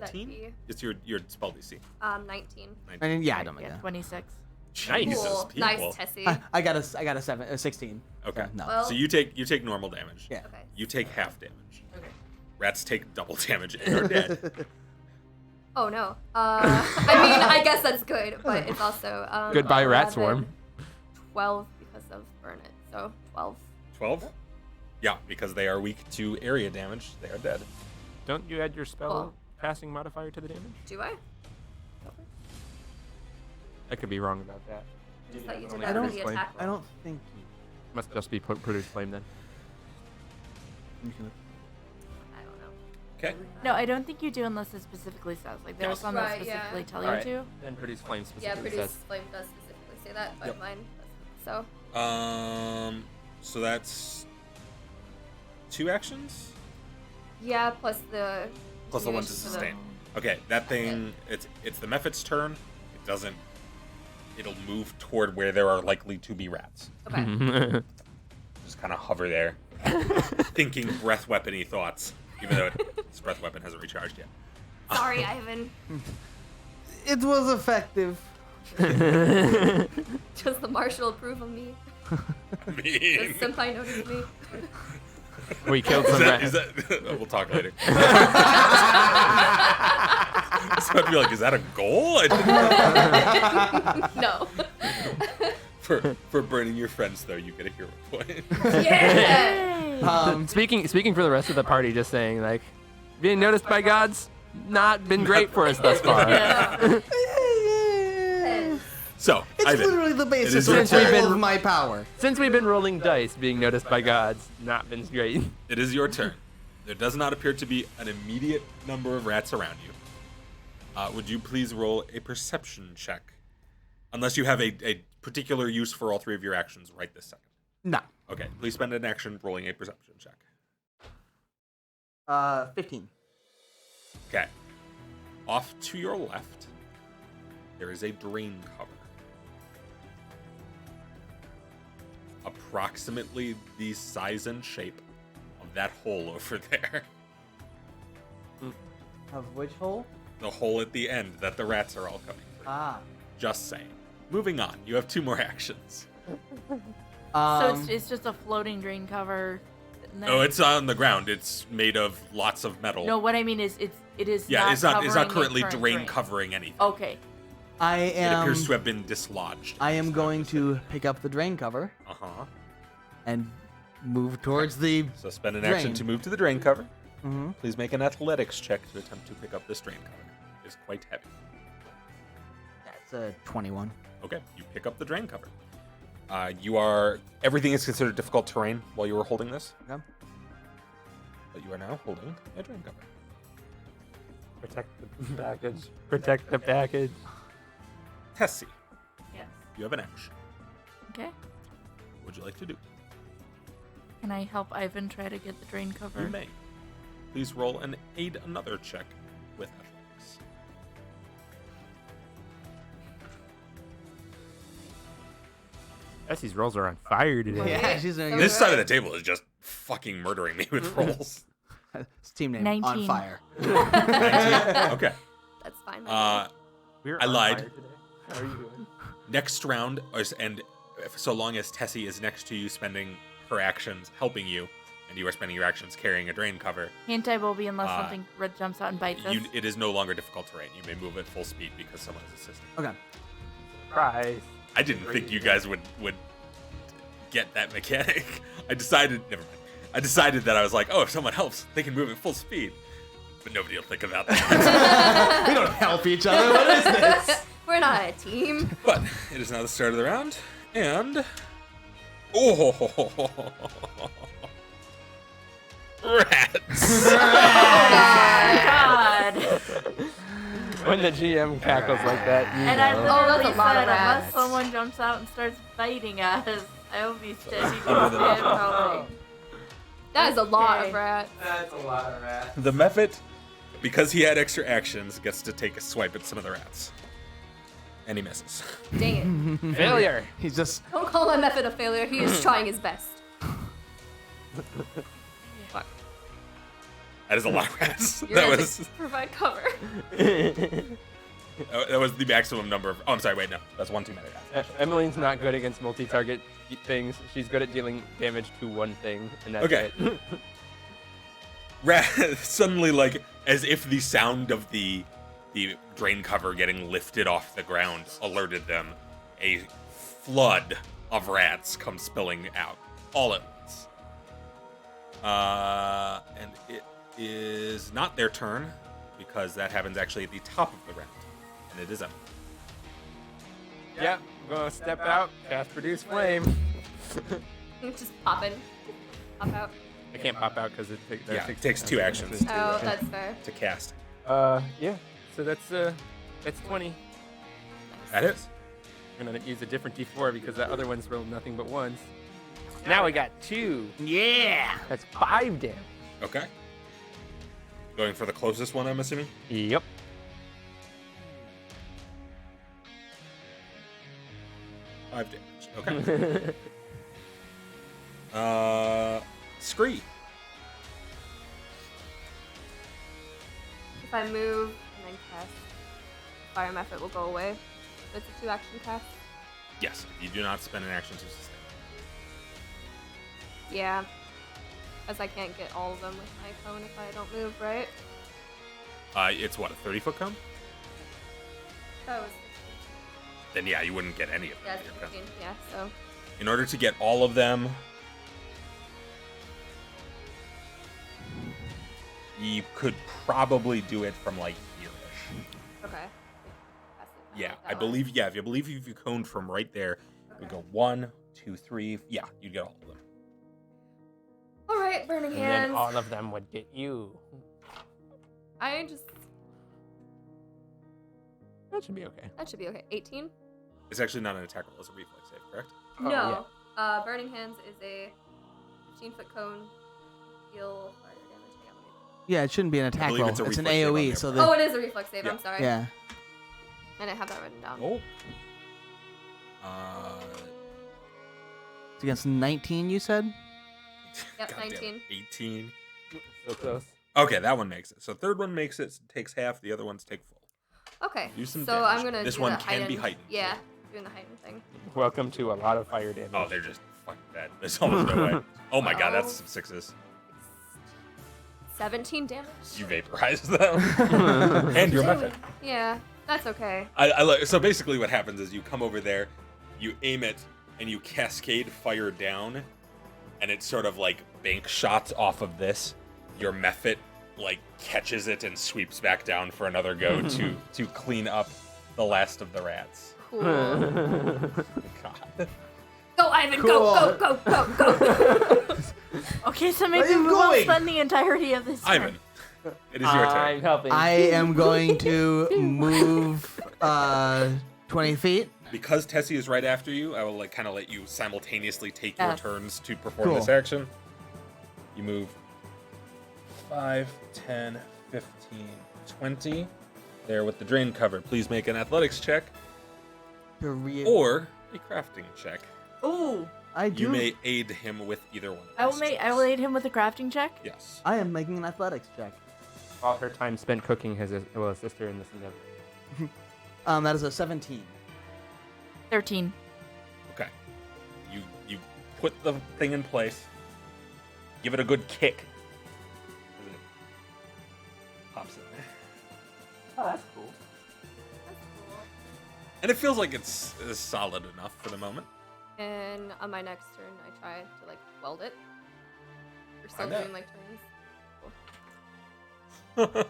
18? be, It's your spell DC. 19. I mean, yeah, I don't Yeah, know. 26. Jesus, Cool. people. Nice, Tessie. I got a 16. Okay. So, no. Well, So you take normal damage. Yeah. okay. You take half damage. Okay. Rats take double damage and are dead. Oh no. I mean, I guess that's good, but it's also Goodbye, rat 11, swarm. 12 because of burn it, so 12. 12? Yeah, because they are weak to area damage. They are dead. Don't you add your spell Cool. casting modifier to the damage? Do I? I could be wrong about that. Just thought you did Only that for produce the flame. attack. I don't think Must just be produce flame then. you. I don't know. Okay. No, I don't think you do unless it specifically says. Like, there are some that Right, yeah. specifically tell Alright. you to. Then produce flame Yeah, specifically produce says. flame does specifically say that, but Yep. mine doesn't. So So that's 2 actions? yeah, plus the Plus the one to continuation for the- sustain. Okay, that thing, it's the Mephit's turn. It doesn't, it'll move toward where there are likely to be rats. Okay. Just kind of hover there, thinking breath weapon-y thoughts, even though its breath weapon hasn't recharged yet. Sorry, Ivan. It was effective. Does the marshal approve of me? I Does mean, Senpai notice me? We killed is some that, rats. is that, we'll talk later. So I'd be like, is that a goal? No. For burning your friends, though, you get a hero point. Yeah. Speaking for the rest of the party, just saying, like, being noticed by gods, not been great for us thus far. So, It's Ivan, literally the is basis your of turn. all of my power. Since we've been rolling dice, being noticed by gods, not been great. it is your turn. There does not appear to be an immediate number of rats around you. Would you please roll a perception check? Unless you have a particular use for all 3 of your actions right this second. No. Okay, please spend an action rolling a perception check. 15. Okay. Off to your left, there is a drain cover. Approximately the size and shape of that hole over there. Of which hole? The hole at the end that the rats are all coming through. Ah. Just saying. Moving on. You have 2 more actions. So it's just a floating drain cover. and then- Oh, it's on the ground. It's made of lots of metal. No, what I mean is it is yeah, not it's not covering the currently current drain covering anything. Okay. I It am. appears to have been dislodged. I am going to pick up the drain cover Uh-huh. and move towards the. So spend an action Drain. to move to the drain cover. Mm-hmm. Please make an athletics check to attempt to pick up this drain cover. It's quite heavy. That's a 21. Okay, you pick up the drain cover. Everything is considered difficult terrain while you were holding this, Okay. but you are now holding a drain cover. Protect the package. Protect the package. Tessie, Yes. you have an action. Okay. What would you like to do? Can I help Ivan try to get the drain cover? You may. Please roll and aid another check with athletics. Essie's rolls are on fire today. Yeah, she's doing This it. side of the table is just fucking murdering me with rolls. It's team name 19. on fire. 19? Okay. That's fine. We're I on lied. fire today. How are you doing? Next round, and so long as Tessie is next to you spending her actions helping you, and you are spending your actions carrying a drain cover, Anti-Bulby unless something red jumps out and bites us. it is no longer difficult terrain. You may move at full speed because someone is assisting. Okay. Surprise. I didn't think you guys would get that mechanic. Never mind. I decided that I was like, oh, if someone helps, they can move at full speed. But nobody will think about that. We don't help each other. What is this? We're not a team. But it is now the start of the round, and Oh, rats! God. When the GM cackles like that, you And I know. literally that's a lot of said, unless rats. someone jumps out and starts biting us, I will be standing Under the stand probably. That is a lot Okay. of rats. That's a lot of rats. The Mephit, because he had extra actions, gets to take a swipe at some of the rats. And he misses. Dang it. Failure. He's just Don't call my method a failure. He is trying his best. Fuck. That is a lot of rats. You're That gonna was provide cover. that was the maximum number of. Oh, I'm sorry. Wait, no, that's one too many rats. Emmeline's not good against multi-target things. She's good at dealing damage to one thing, and that's Okay. it. Suddenly, like as if the sound of the drain cover getting lifted off the ground alerted them, a flood of rats come spilling out all at once. And it is not their turn because that happens actually at the top of the round, and it is Emily. Yep, I'm gonna step out, cast Produce Flame. Just popping. Pop out. I can't pop out because it takes two actions. Oh, that's fair. To cast. Yeah. So that's 20. That is. I'm gonna use a different D4 because that other one's rolled nothing but ones. Now we got 2. yeah. That's 5 damage. Okay. Going for the closest one, I'm assuming. Yep. Five damage. Okay. Scree. If I move and then cast, fire method will go away. So it's a 2-action cast. Yes, you do not spend an action to sustain. Yeah. As I can't get all of them with my cone if I don't move, right? It's what, a 30-foot cone? That was Then yeah, you wouldn't get any of them. yeah, with your cone. 15. Yeah, so In order to get all of them, you could probably do it from like here-ish. okay. Yeah, I believe. Yeah, if you believe if you coned from right there, you go 1, 2, 3. Yeah, you'd get all of them. All right, burning And hands. then all of them would get you. I just That should be okay. that should be okay. 18. It's actually not an attack roll; it's a reflex save, correct? Oh, No. Burning hands is a 15-foot cone. Deal fire damage. Hang on, let me- Yeah, it shouldn't be an attack believe roll. it's a It's an reflex save on AOE, their so part. the Oh, it is a reflex save. Yeah. I'm sorry. yeah. I didn't have that written down. Oh. It's against 19, you said? Yep, Goddamn, 19. 18. So close. Okay, that one makes it. So third one makes it, takes half. The other ones take full. Okay. Do some so damage. I'm gonna This do one the can be heightened- heightened. Yeah, doing the heightened thing. Welcome to a lot of fire damage. Oh, they're just fucking dead. There's almost no way. Oh my god, that's Oh. some 6s. 17 damage. You vaporized them. And your method. Yeah, that's okay. So basically what happens is you come over there, you aim it, and you cascade fire down, and it sort of like bank shots off of this. Your method like catches it and sweeps back down for another go to clean up the last of the rats. Cool. God. Go, Ivan, go, go, go, go, go. Okay, so Where are maybe you we won't going? spend the entirety of this. turn. Ivan, it is your I'm turn. helping. I am going to move 20 feet. Because Tessie is right after you, I will like kind of let you simultaneously take your Yes. turns to perform Cool. this action. You move 5, 10, 15, 20. There with the drain cover. Please make an athletics check or a crafting check. Ooh, I do. You may aid him with either one. I will aid him with a crafting check. Yes. I am making an athletics check. All her time spent cooking will assist her in this endeavor. That is a 17. 13. Okay. You put the thing in place. Give it a good kick. As it pops in there. Oh, that's cool. And it feels like it's solid enough for the moment. And on my next turn, I try to like weld it. We're still Why not? doing like turns.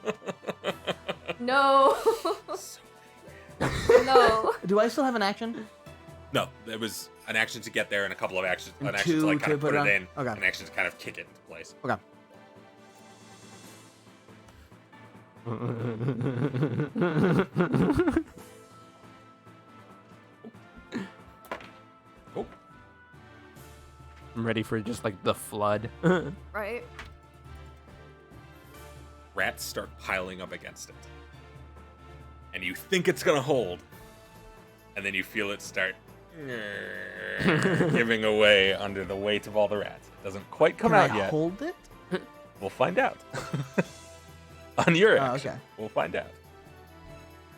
No. No. Do I still have an action? No, there was an action to get there and a couple of actions. And An action to two like kind to of put put it it in. on? Okay. An action to kind of kick it into place. Okay. Oh, I'm ready for just like the flood. Right? rats start piling up against it. And you think it's gonna hold. And then you feel it start giving away under the weight of all the rats. It doesn't quite come Can out I yet. hold it? We'll find out. On your Oh, action. okay. We'll find out.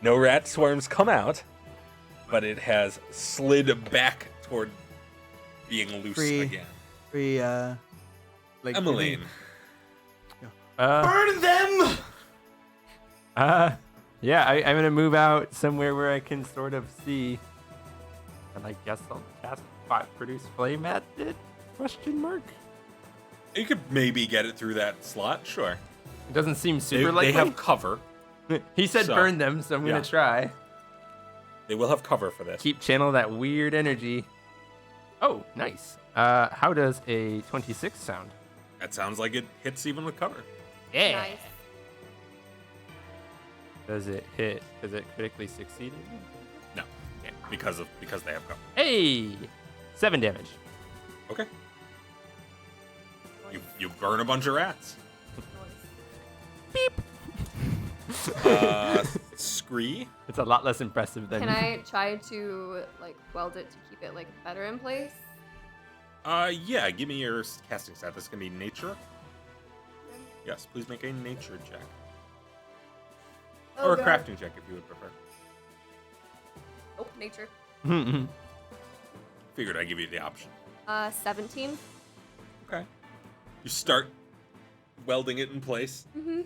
No rat swarms come out, but it has slid back toward being loose Free. again. We like Emmeline, Uh, burn them. yeah, I'm gonna move out somewhere where I can sort of see, and I guess I'll cast produce flame at it? Question mark. you could maybe get it through that slot, sure. It doesn't seem They, super they likely. have cover. He said so, burn them, so I'm yeah. gonna try. They will have cover for this. Keep channel that weird energy. Oh, nice. How does a 26 sound? That sounds like it hits even with cover. Yeah. Nice. Does it hit? Does it critically succeed? No, because they have cover. Hey, 7 damage. Okay. You burn a bunch of rats. Scree. It's a lot less impressive than. Can I try to like weld it to keep it like better in place? Yeah. Give me your casting stat. This is gonna be nature. Yes, please make a nature check or a God. crafting check if you would prefer. Oh, nature. Figured I'd give you the option. 17. Okay. You start welding it in place. And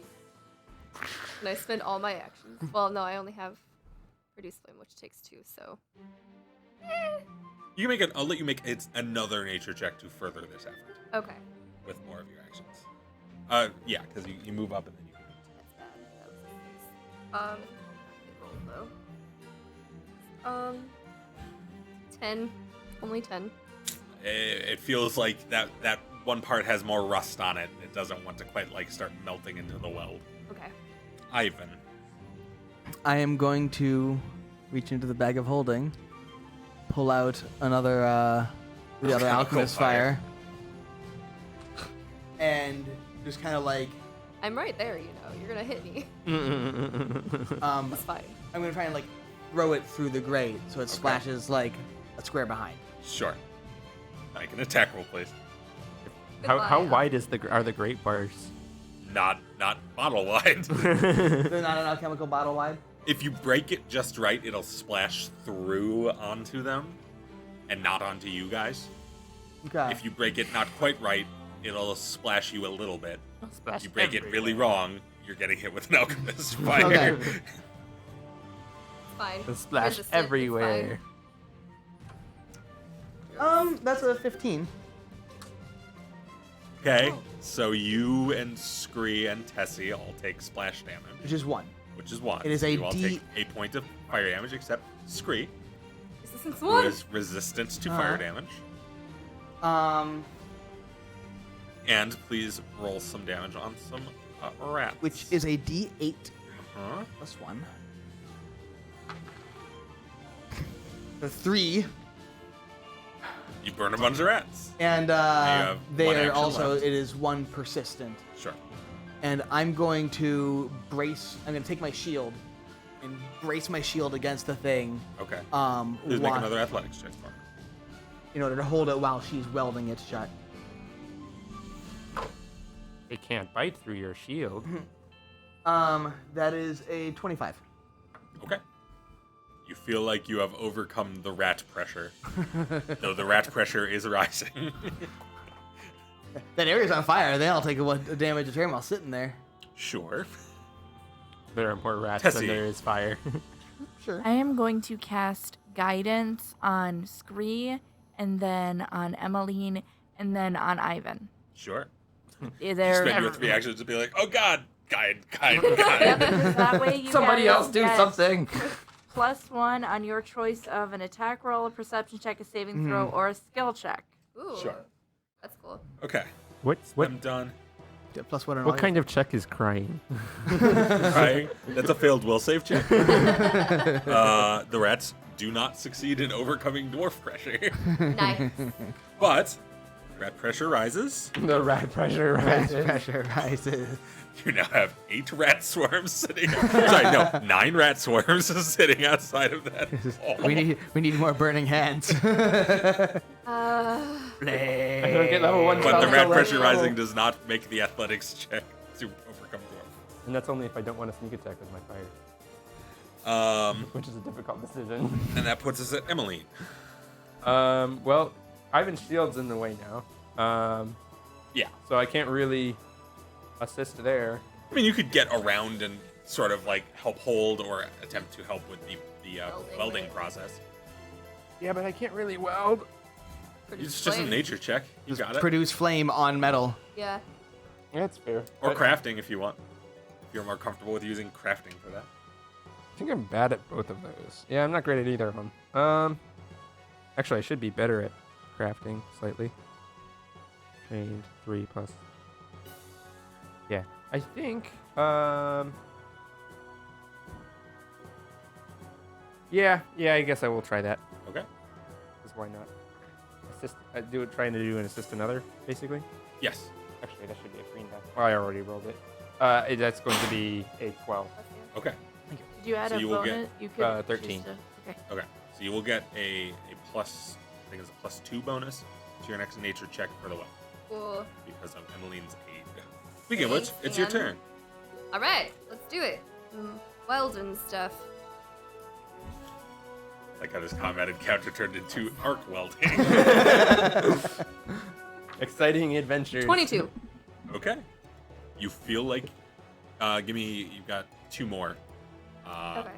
I spend all my actions. Well, no, I only have produce flame, which takes 2. So You can make it. I'll let you make it's another nature check to further this effort okay. with more of your actions. Yeah, because you move up and then you can. That's bad. That was a 6. Good roll though. 10. Only 10. It feels like that one part has more rust on it. It doesn't want to quite like start melting into the weld. Okay. Ivan. I am going to reach into the bag of holding, pull out another the other alchemist fire, and just kind of like I'm right there, you know. You're gonna hit me. It's fine. I'm gonna try and like throw it through the grate so it splashes like a square behind. Sure. Make an attack roll, please. how Goodbye. wide are the great bars? Not bottle wide. They're not an alchemical bottle wide. If you break it just right, it'll splash through onto them and not onto you guys. Okay. If you break it not quite right, it'll splash you a little bit. Splash If you break it everywhere. really wrong, you're getting hit with an alchemist fire. Okay. It's fine. The splash Resist it, it's everywhere. That's a 15. Okay, so you and Scree and Tessie all take splash damage, Which is 1. which is 1. It is So a you all D- take a point of fire damage, except Scree, Resistance who 1. is resistant to fire Uh-huh. damage. And please roll some damage on some rats. Which is a D8 Uh-huh. plus 1. The 3, You burn a bunch of rats. and have they one are action also left. it is 1 persistent. Sure. And I'm going to brace. I'm going to take my shield and brace my shield against the thing. Okay. Please make while- another athletics check for me. in order to hold it while she's welding it shut. It can't bite through your shield. That is a 25. Okay. You feel like you have overcome the rat pressure, though the rat pressure is rising. That area's on fire. They all take a damage a turn while sitting there. Sure. There are more rats Tessie. than there is fire. Sure. I am going to cast guidance on Scree, and then on Emmeline, and then on Ivan. Sure. Is You there spend your 3 actions to be like, oh god, guide. that way you Somebody guys else do get- something. +1 on your choice of an attack roll, a perception check, a saving throw, or a skill check. Ooh. Sure. That's cool. Okay. What I'm done. Get +1 on all what kind of check is crying? Crying. That's a failed will save check. The rats do not succeed in overcoming dwarf pressure. Nice. But rat pressure rises. The rat pressure rises. pressure rises. You now have 8 rat swarms sitting. Sorry, no, 9 rat swarms sitting outside of that hall. We need more burning hands. I don't get level 1 But spell the rat till pressure level- rising does not make the athletics check to overcome dwarf. And that's only if I don't want to sneak attack with my fire, which is a difficult decision. And that puts us at Emmeline. Well, Ivan's shield's in the way now. Yeah. So I can't really assist there. I mean, you could get around and sort of like help hold or attempt to help with the welding process. Yeah, but I can't really weld. It's just a nature check. You got it. Produce flame on metal. Yeah. That's fair. Or But crafting if you want. If you're more comfortable with using crafting for that. I think I'm bad at both of those. Yeah, I'm not great at either of them. Actually, I should be better at crafting slightly. Trained 3 plus. Yeah, I think. Yeah, I guess I will try that. Okay. Because why not? Trying to do an assist another, basically. Yes. Actually, that should be a green die. Oh, I already rolled it. That's going to be a 12. Okay. Did you add So a you will bonus? get, You could 13. choose to- Okay. Okay. So you will get a plus, I think it's a +2 bonus to your next nature check for the well Cool. because of Emmeline's aid. Speaking of which, it's your and- turn. All right, let's do it. Weld and stuff. Like how this combat encounter turned into arc welding. Exciting adventures. 22. Okay. You feel like, you've got 2 more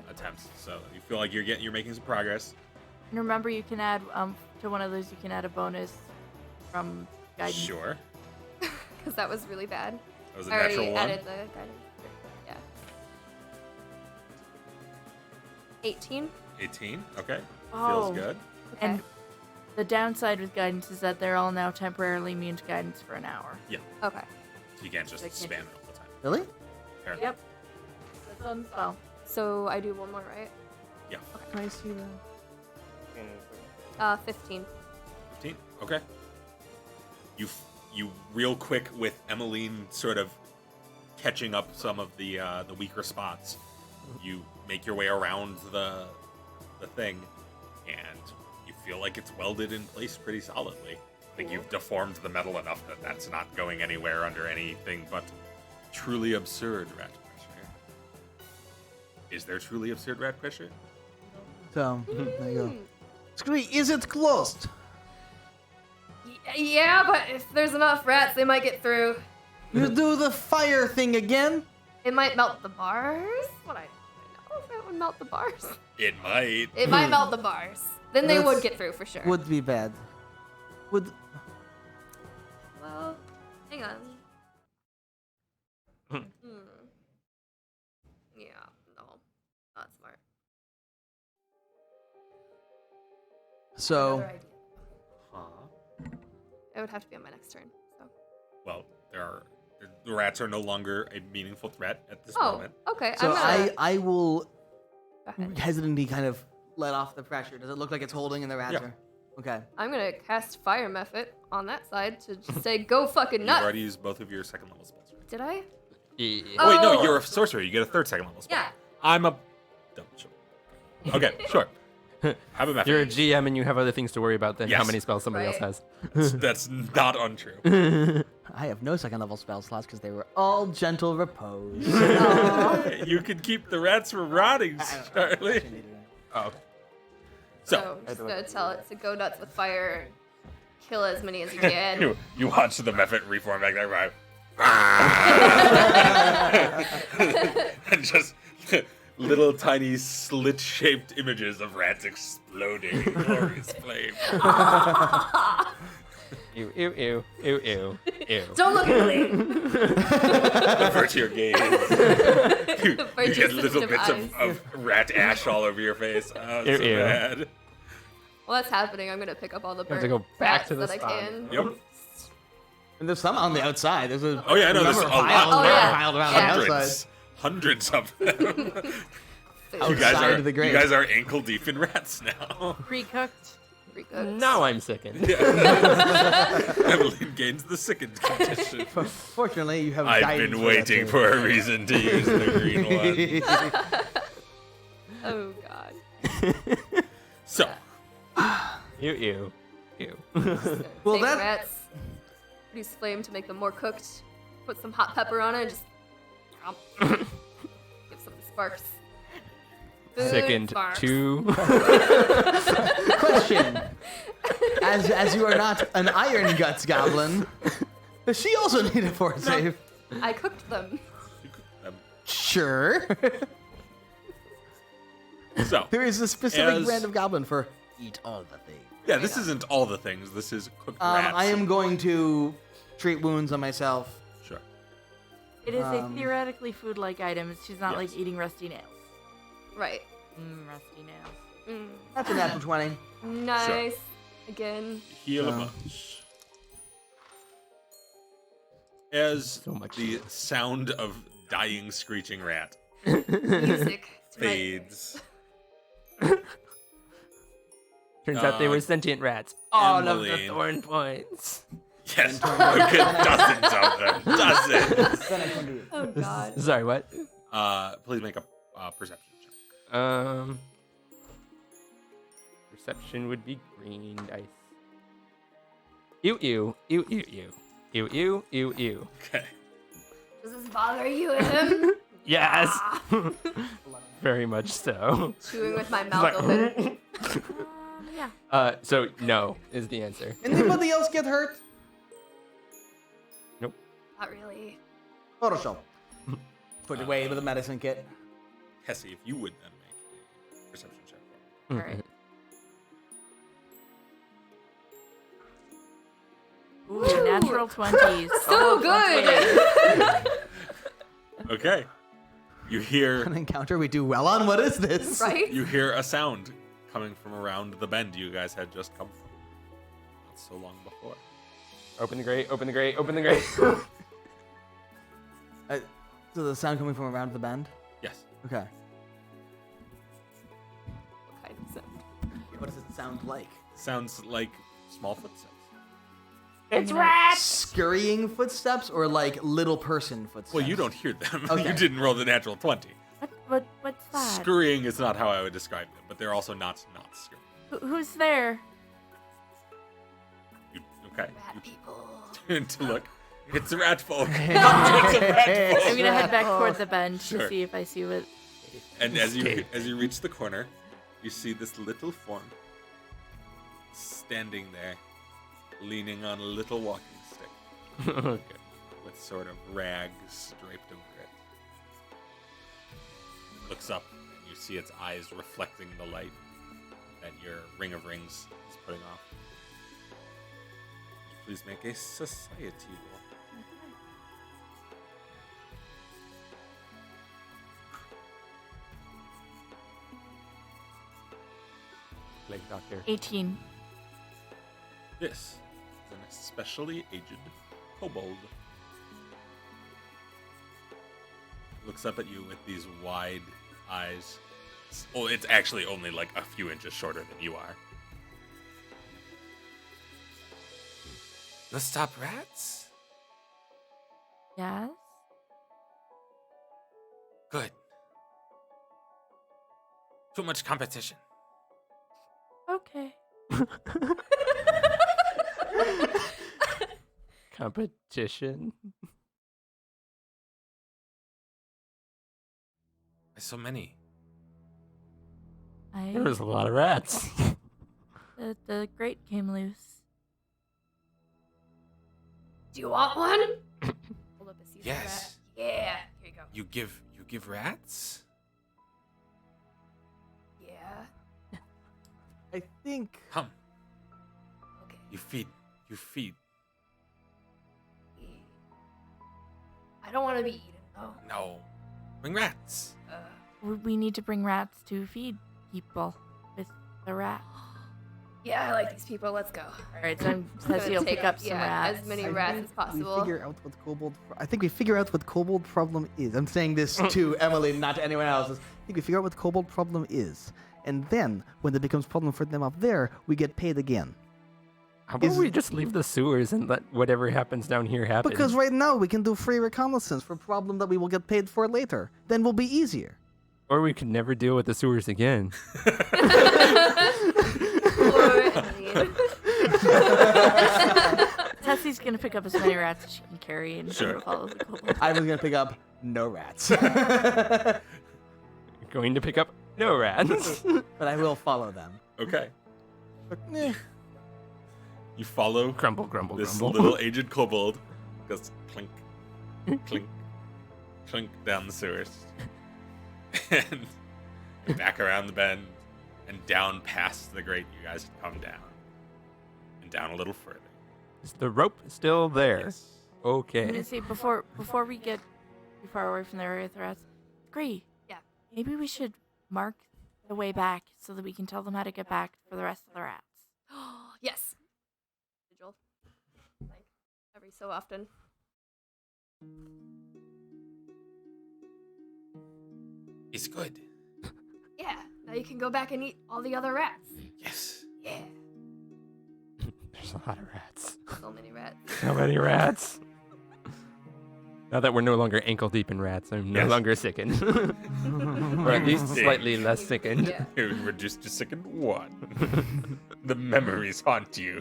attempts. So you feel like you're making some progress. And remember, you can add to one of those. You can add a bonus from guidance. Sure. Because that was really bad. That was a I already natural 1. added the guidance. Yeah. 18. 18. Okay. Oh. Feels good. Okay. And the downside with guidance is that they're all now temporarily immune to guidance for an hour. Okay. So you can't just They can't spam just- it all the time. Really? Apparently. Yep. That's on the spell. So I do one more, right? Yeah. Can I see that? 15. 15. Okay. You real quick with Emmeline sort of catching up some of the weaker spots. You make your way around the thing, and you feel like it's welded in place pretty solidly. I think you've deformed the metal enough that that's not going anywhere under anything but truly absurd rat pressure. Is there truly absurd rat pressure? So, there you go. Scree, is it closed? Yeah, but if there's enough rats, they might get through. You do the fire thing again? It might melt the bars. What I don't know if it would melt the bars. It might. It might melt the bars. Then they would That's- get through for sure. Would be bad. Would Well, hang on. Yeah, no, not smart. so Another idea. Huh? It would have to be on my next turn. So. Well, the rats are no longer a meaningful threat at this Oh, moment. okay. so I'm gonna. I will Go ahead. hesitantly kind of let off the pressure. Does it look like it's holding and the rats Yeah. are? Okay. I'm gonna cast Fire Method on that side to just say go fucking You've nuts. already used both of your second level spells. Right? Did I? Yeah. Oh, wait, no, Oh. you're a sorcerer. You get a third second level spell. Yeah. I'm a. Sure. Okay, sure. Have a method. You're a GM and you have other things to worry about than how Yes. many spells somebody Right. else That's not untrue. I have no second level spell slots because they were all gentle repose. You can keep the rats from rotting, Charlie. has. Oh, So I'm just gonna tell it to go nuts with fire and kill as many as you can. You watch the method reform back there, right? And just little tiny slit-shaped images of rats exploding in glorious flame. ew, ew, ew, ew, ew, ew. Don't look at me. Avert your gaze. you My get little sensitive bits eyes. of rat ash all over your face. Oh, Ew, so ew. bad. While that's happening, I'm gonna pick up all the have to burnt go back rats to the that I spawn. can. Yep. And there's some on the outside. There's a Oh yeah, I know. There's a number of lot. piles Oh, yeah. piled around the outside. Hundreds of them. you Food. guys Outside are of the grave. you guys are ankle deep in rats now. Pre-cooked. Pretty good. Now I'm sickened. Evelyn gains the sickened condition. Fortunately, you have. I've guidance been that waiting too. for a reason to use the green one. Oh god. So, Ew. Well, Take that- rats. Use flame to make them more cooked. Put some hot pepper on it and just give some sparks. Food Sickened sparks. 2. Question: As you are not an Iron Guts goblin, does she also need a fort save? I cooked them. Sure. so There is a specific As- brand of goblin for eat all the things. yeah, this isn't all the things. This is cooked rats. I am going to treat wounds on myself. Sure. It is a Um, theoretically food-like item. She's not like Yes. eating rusty nails. Right. Rusty nails. Mm. That's a natural 20. Nice. Again. Heal a So- bunch. As So much the heal. sound of dying, screeching rat Music. to my fades, Turns out they were sentient rats. All of the Emmeline. thorn points. yes, dozens of them, dozens. Oh god. Sorry, what? Please make a perception check. Perception would be green dice. Ew. Okay. Does this bother you, him? Yes. Very much so. Chewing with my mouth open. Yeah. So no is the answer. Anybody else get hurt? Not really. Photoshop. Put it away with a medicine kit. Hesse, if you would then make a perception check. All right. Ooh, natural 20s. So good. Okay. You hear An encounter we do well on. What is this? Right? you hear a sound coming from around the bend you guys had just come from. Not so long before. Open the grate. Open the grate. Open the grate. So the sound coming from around the bend? Yes. Okay. What kind of sound? What does it sound like? Sounds like small footsteps. It's rats! Scurrying footsteps or like little person footsteps? Well, you don't hear them. Okay. You didn't roll the natural 20. What's that? Scurrying is not how I would describe them, but they're also not scurrying. Who's there? Okay. Rat people. You turn to look. It's rat folk. Hundreds of rat folk. I'm gonna head back toward the bench Sure. to see if I see what. And as you reach the corner, you see this little form standing there, leaning on a little walking stick Okay. with sort of rags draped over it. Looks up, and you see its eyes reflecting the light that your ring of rings is putting off. Please make a society roll. Plague doctor. 18. This is an especially aged kobold. Looks up at you with these wide eyes. Well, it's actually only like a few inches shorter than you are. Let's stop rats? Yes. Good. Too much competition. Okay. Competition. There's so many. There was a lot of rats. The grate came loose. Do you want one? Hold up a seasoned Yes. rat. Yeah. Here you go. You give rats? Yeah. I think. Come. Okay. You feed. I don't want to be eaten though. No. Bring rats. We need to bring rats to feed people with the rat. Yeah, I like these people. Let's go. All right, so Gonna Ceci will take pick up some rats. as many I rats think as possible. We figure out what kobold. I think we figure out what kobold problem is. I'm saying this to Emily, not to anyone else. I think we figure out what kobold problem is, and then when it becomes problem for them up there, we get paid again. How about we just leave the sewers and let whatever happens down here happen? Because right now we can do free reconnaissance for a problem that we will get paid for later. Then will be easier. Or we could never deal with the sewers again. Tessie's gonna pick up as many rats as she can carry and Sure. follow the kobold. I was gonna pick up no rats, Going to pick up no rats. but I will follow them. Okay. But, eh. You follow Grumble, grumble, this grumble. little aged kobold. Goes clink, clink, clink down the sewers. And back around the bend and down past the grate you guys had come down. And down a little further. Is the rope still there? Yes. I'm Okay. gonna say before we get too far away from the area with the rats, Gree. Yeah. Maybe we should mark the way back so that we can tell them how to get back for the rest of the rats. Yes. Vigil. Like every so often. It's good. Yeah. Now you can go back and eat all the other rats. Yes. Yeah. There's a lot of rats. So many rats. So many rats. Now that we're no longer ankle deep in rats, I'm no Yes. longer sickened. Or at least slightly less sickened. Yeah. You're reduced to second one. The memories haunt you.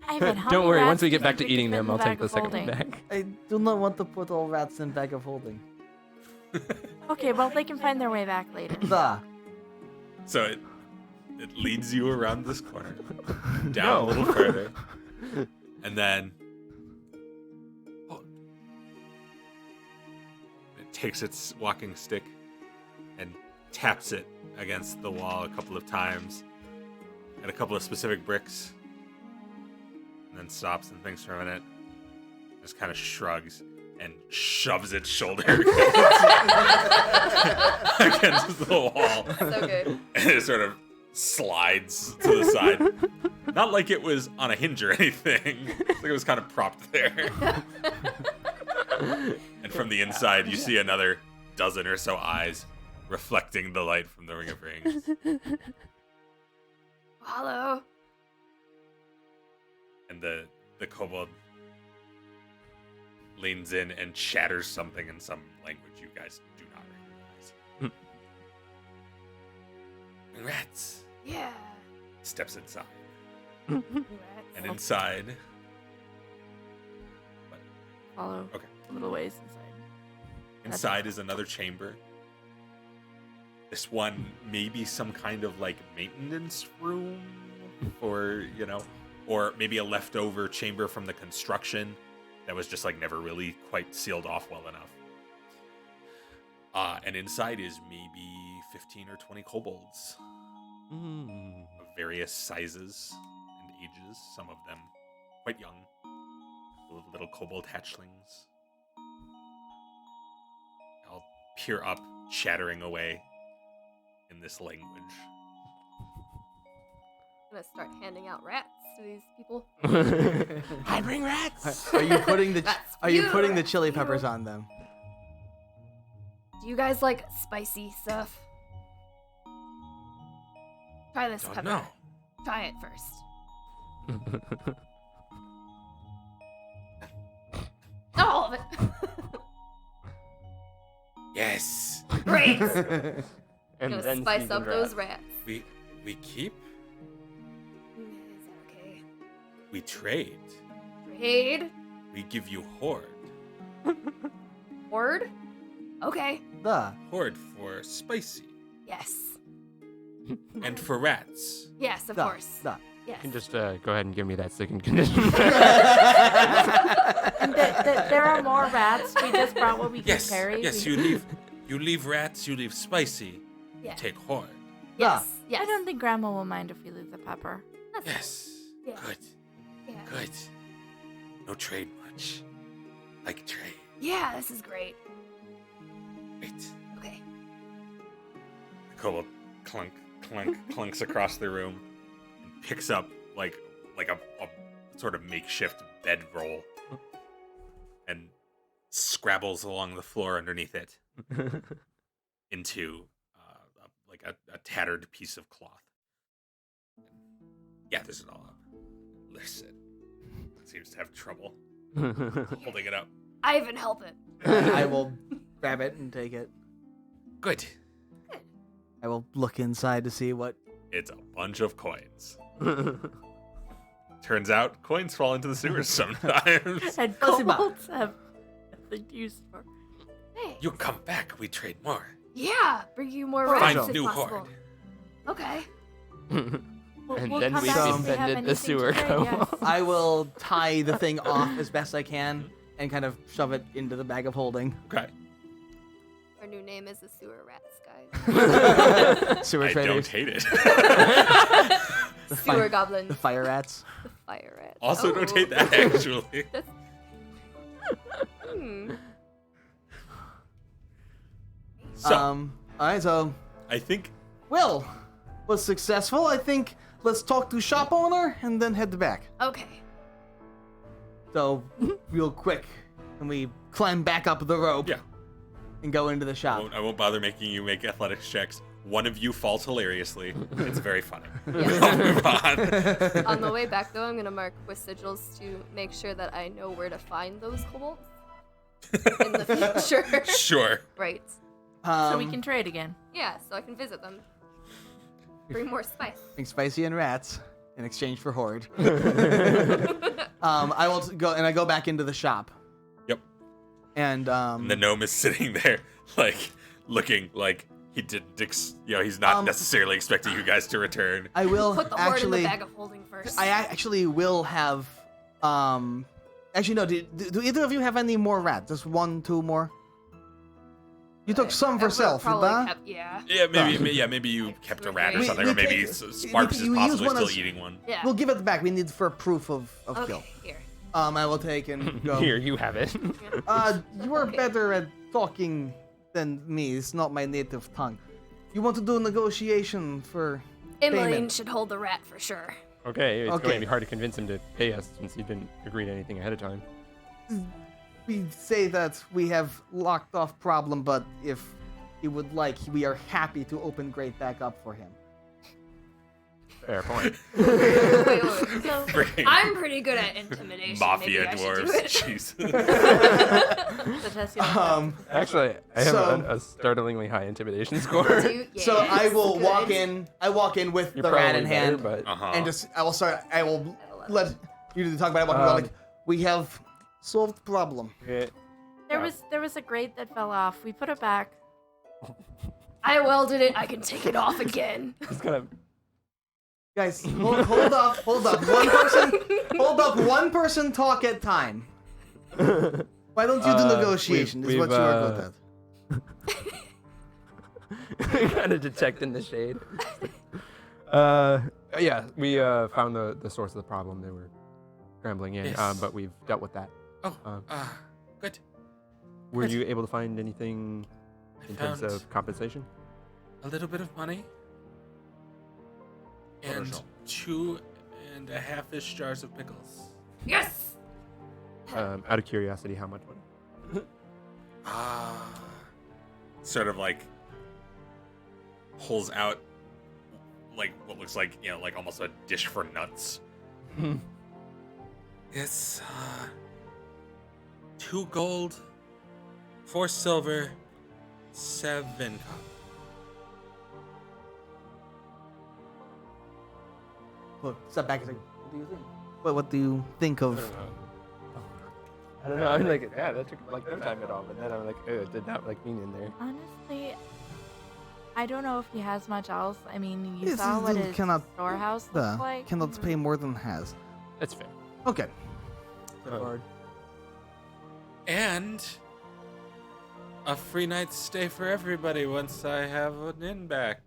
Ivan, how Don't many worry, rats once we do you get back to think we eating can them, fit I'll in take the bag second of one holding? back. I do not want to put all rats in bag of holding. Okay, well they can find their way back later. The. So it leads you around this corner, down a little further, and then it takes its walking stick and taps it against the wall a couple of times at a couple of specific bricks, and then stops and thinks for a minute, just kind of shrugs and shoves its shoulder against the wall. So good. And it sort of slides to the side. Not like it was on a hinge or anything. It's like it was kind of propped there. And from the inside, you see another dozen or so eyes reflecting the light from the Ring of Rings. Hello. And the kobold leans in and chatters something in some language you guys do not recognize. Rats. Yeah. Steps inside. Rats. And inside, Follow Okay. a little ways inside is another chamber. This one maybe some kind of like maintenance room, or or maybe a leftover chamber from the construction that was just like never really quite sealed off well enough. And inside is maybe 15 or 20 kobolds of various sizes and ages, some of them quite young, little kobold hatchlings. I'll peer up, chattering away in this language. I'm gonna start handing out rats to these people. I bring rats. Are you putting the That's Are you you, putting the that's chili you. peppers on them? Do you guys like spicy stuff? Try this Don't pepper. know. Try it first. Not all of it. Yes, Great. And Gonna then spice seasoned up those rats. rats. we keep, Is that okay? we trade, Trade. we give you horde. Word. Okay. The. Horde for spicy Yes. and for rats. Yes, of The. course. The. Yes. You can just go ahead and give me that second condition. And there are more rats. We just brought what we can Yes, carry. yes, We- you leave rats, you leave spicy, Yeah. take horde. Yes. Yes. I don't think Grandma will mind if we leave the pepper. That's Yes, Yeah. good, Yeah. good. No trade much, like trade. Yeah, this is great. Wait. Okay. The kobold clunks across the room and picks up like a sort of makeshift bedroll and scrabbles along the floor underneath it into like a tattered piece of cloth. Gathers it all up. Lifts it. Seems to have trouble holding it up. I even help it. I will grab it and take it. Good. I will look inside to see what. It's a bunch of coins. Turns out coins fall into the sewers sometimes. And Let's see, Bob. kobolds have nothing to use for. Hey. You come back, we trade more. Yeah, bring you more Find rats if new possible. hoard. Okay. And We'll then come we back if they have defended the anything sewer to trade, kobold. yes. I will tie the thing off as best I can and kind of shove it into the bag of holding. Okay. Our new name is the Sewer Rats, guys. Sewer I traders. don't hate it. The Sewer fi- goblins. The fire rats. The fire rats. Also, don't Oh. hate that, actually. Hmm. So, All right, so I think Will was successful. I think let's talk to shop owner and then head back. Okay. So real quick, and we climb back up the rope Yeah. and go into the shop. I won't bother making you make athletics checks. One of you falls hilariously. It's very funny. Yes. I'll move on. On the way back, though, I'm gonna mark with sigils to make sure that I know where to find those kobolds in the future. Sure. Right. So we can trade again. Yeah, so I can visit them. Bring more spice. Bring spicy and rats in exchange for horde. I will go and I go back into the shop. Yep. And And the gnome is sitting there, like, looking like he didn't, he's not necessarily expecting you guys to return. I will Put the horde in actually. the bag of holding first. I actually will have. Actually, no. Do either of you have any more rats? Just one, two more. You took some for self, Probably huh? kept, yeah. Maybe you kept a rat or We- something, we or maybe can- Sparks we is use possibly one still as- eating one. Yeah. We'll give it back. We need for proof of Okay, kill. here. I will take and go. Here, you have it. You are Okay. better at talking than me. It's not my native tongue. You want to do a negotiation for Emmeline payment? should hold the rat for sure. Okay, it's Okay. going to be hard to convince him to pay us since he didn't agree to anything ahead of time. We say that we have locked off problem, but if he would like, we are happy to open Great back up for him. Fair point. Wait. So Freaking I'm pretty good at intimidation. mafia Maybe I should dwarves. do it. Jesus. the test Actually, I have So- a startlingly high intimidation score. So I Yes, will good. walk in. I walk in with You're the rat probably in better, hand, but Uh-huh. and just I will start. I will let you talk about it. Like we have solved problem. Okay, there was a grate that fell off. We put it back. I welded it. I can take it off again. just kind of. Guys, hold up. Hold up. One person talk at time. Why don't you do negotiation? Is what you are good at. kind of detecting the shade. Yeah, we found the source of the problem. They were scrambling in, Yes. but we've dealt with that. Oh, Um, good. Were Good. you able to find anything in terms found of compensation? a little bit of money and Photoshop. 2.5-ish jars of pickles. Yes. Out of curiosity, how much money? Sort of like pulls out like what looks like, like almost a dish for nuts. It's 2 gold, 4 silver, 7 copper. Look, step back and say, what do you think? What do you think of? I don't know. I'm like, yeah, that took like no time at all. But then I'm like, oh, it did not like mean in there. Honestly, I don't know if he has much else. I mean, you Yes, saw what you his cannot- storehouse looks like. Cannot pay more than has. That's fair. Okay. And a free night's stay for everybody once I have an inn back.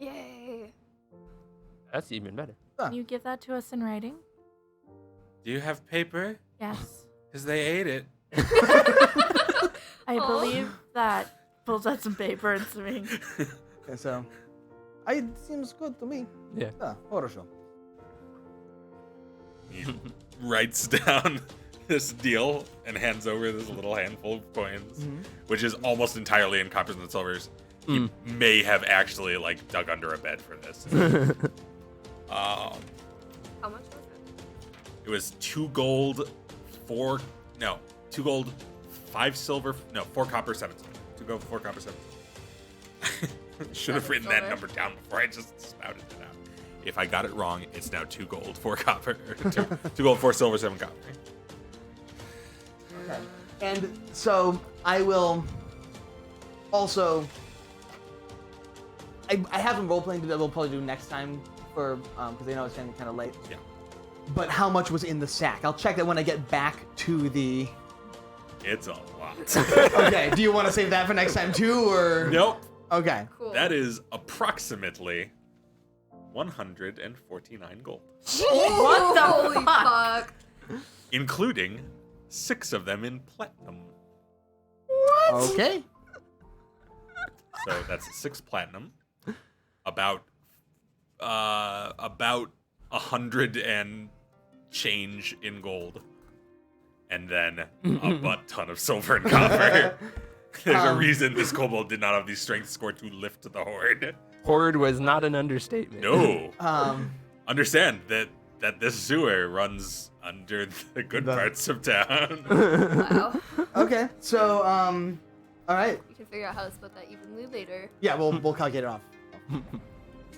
Yay. That's even better. Can you give that to us in writing? Do you have paper? Yes. Because they ate it. I believe that pulls out some paper and some ink. Okay, so it seems good to me. Yeah. Хорошо. He writes down this deal and hands over this little handful of coins, which is almost entirely in coppers and silvers. He may have actually like dug under a bed for this. How much was it? It was 2 gold, 2 gold, 5 silver, 4 copper, 7 silver. 2 gold, 4 copper, 7 silver. Should have 7 written that silver. number down before I just spouted it out. If I got it wrong, it's now 2 gold, 4 copper. 2 gold, 4 silver, 7 copper. Okay. And so I will also. I have some role playing that we'll probably do next time for because I know it's getting kind of late. Yeah. But how much was in the sack? I'll check that when I get back to the. It's a lot. Okay. Do you want to save that for next time too, or? Nope. Okay. Cool. That is approximately 149 gold, What the Holy fuck? fuck? including 6 of them in platinum. Okay. So that's 6 platinum, about 100 and change in gold, and then a butt ton of silver and copper. There's a reason this kobold did not have the strength score to lift the horde. Horde was not an understatement. No. Um. Understand that this sewer runs under the good parts of town. Wow. Okay. So All right. We can figure out how to split that evenly later. Yeah. We'll calculate it off.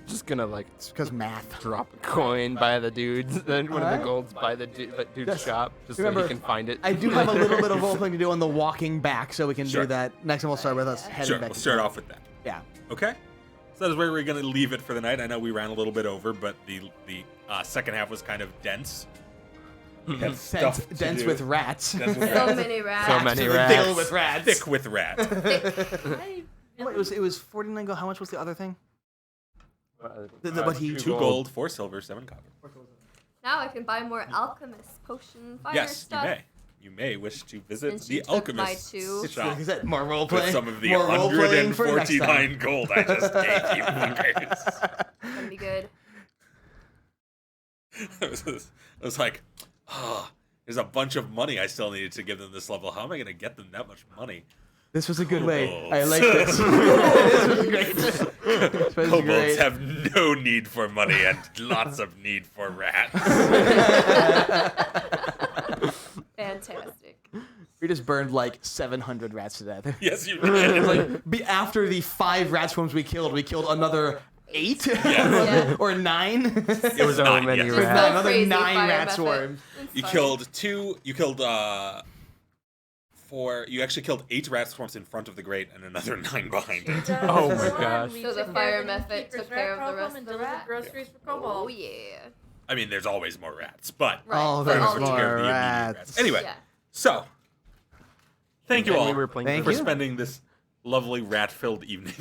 Just gonna like It's because math. drop a coin by the dudes, then one of Alright. the golds by the that dude's Yes. shop, just so Remember, he can find it. I do have a little bit of role playing to do on the walking back, so we can Sure. do that. Next time we'll start with us heading Sure, back. we'll to start town. off with that. Yeah. Okay. So that is where we're going to leave it for the night. I know we ran a little bit over, but the second half was kind of dense. We had stuff to Dense do. with rats. Dense with So rats. many rats. So many Filled rats. with rats. Thick with rats. Wait, it was 49 gold. How much was the other thing? What he 2 gold, 4 silver, 7 copper. Now I can buy more alchemist potion fire Yes, stuff. you may. You may wish to visit Since you the took my alchemist 2. It's shop like I said, more role playing. with some of the more role playing for next time. 149 gold I just gave you fuckers. Gonna be good. It was like, there's a bunch of money I still needed to give them this level. How am I going to get them that much money? This was a good way. Kobolds. I like this. This was great. This was Kobolds great. have no need for money and lots of need for rats. Fantastic. We just burned like 700 rats to death. Yes, you did. It's like after the 5 rat swarms we killed another 8 Yeah. or 9. It was So 9, many yes. rats. No Another crazy 9 fire rat method. swarms. It's You fine. killed 2. You killed 4. You actually killed 8 rat swarms in front of the grate and another 9 behind it. Oh my gosh. So the fire method took care of the rest of the rats? groceries for Oh kobolds. yeah. I mean, there's always more rats, but Right. Oh, but there's all the- more. take care of the immediate rats. Anyway, Yeah. so thank you And all we were playing Thank for you. spending this lovely rat-filled evening.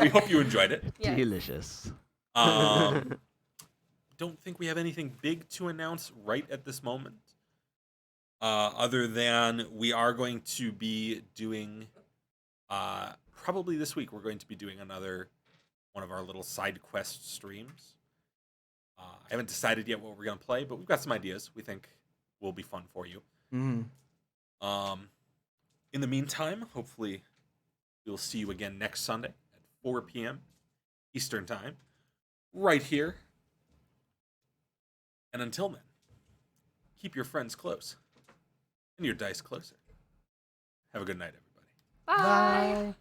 We hope you enjoyed it. Yeah. Delicious. Don't think we have anything big to announce right at this moment. Other than we are going to be doing, probably this week, we're going to be doing another one of our little side quest streams. I haven't decided yet what we're going to play, but we've got some ideas we think will be fun for you. Mm. In the meantime, hopefully we'll see you again next Sunday at 4 p.m. Eastern Time, right here. And until then, keep your friends close and your dice closer. Have a good night, everybody. Bye. Bye.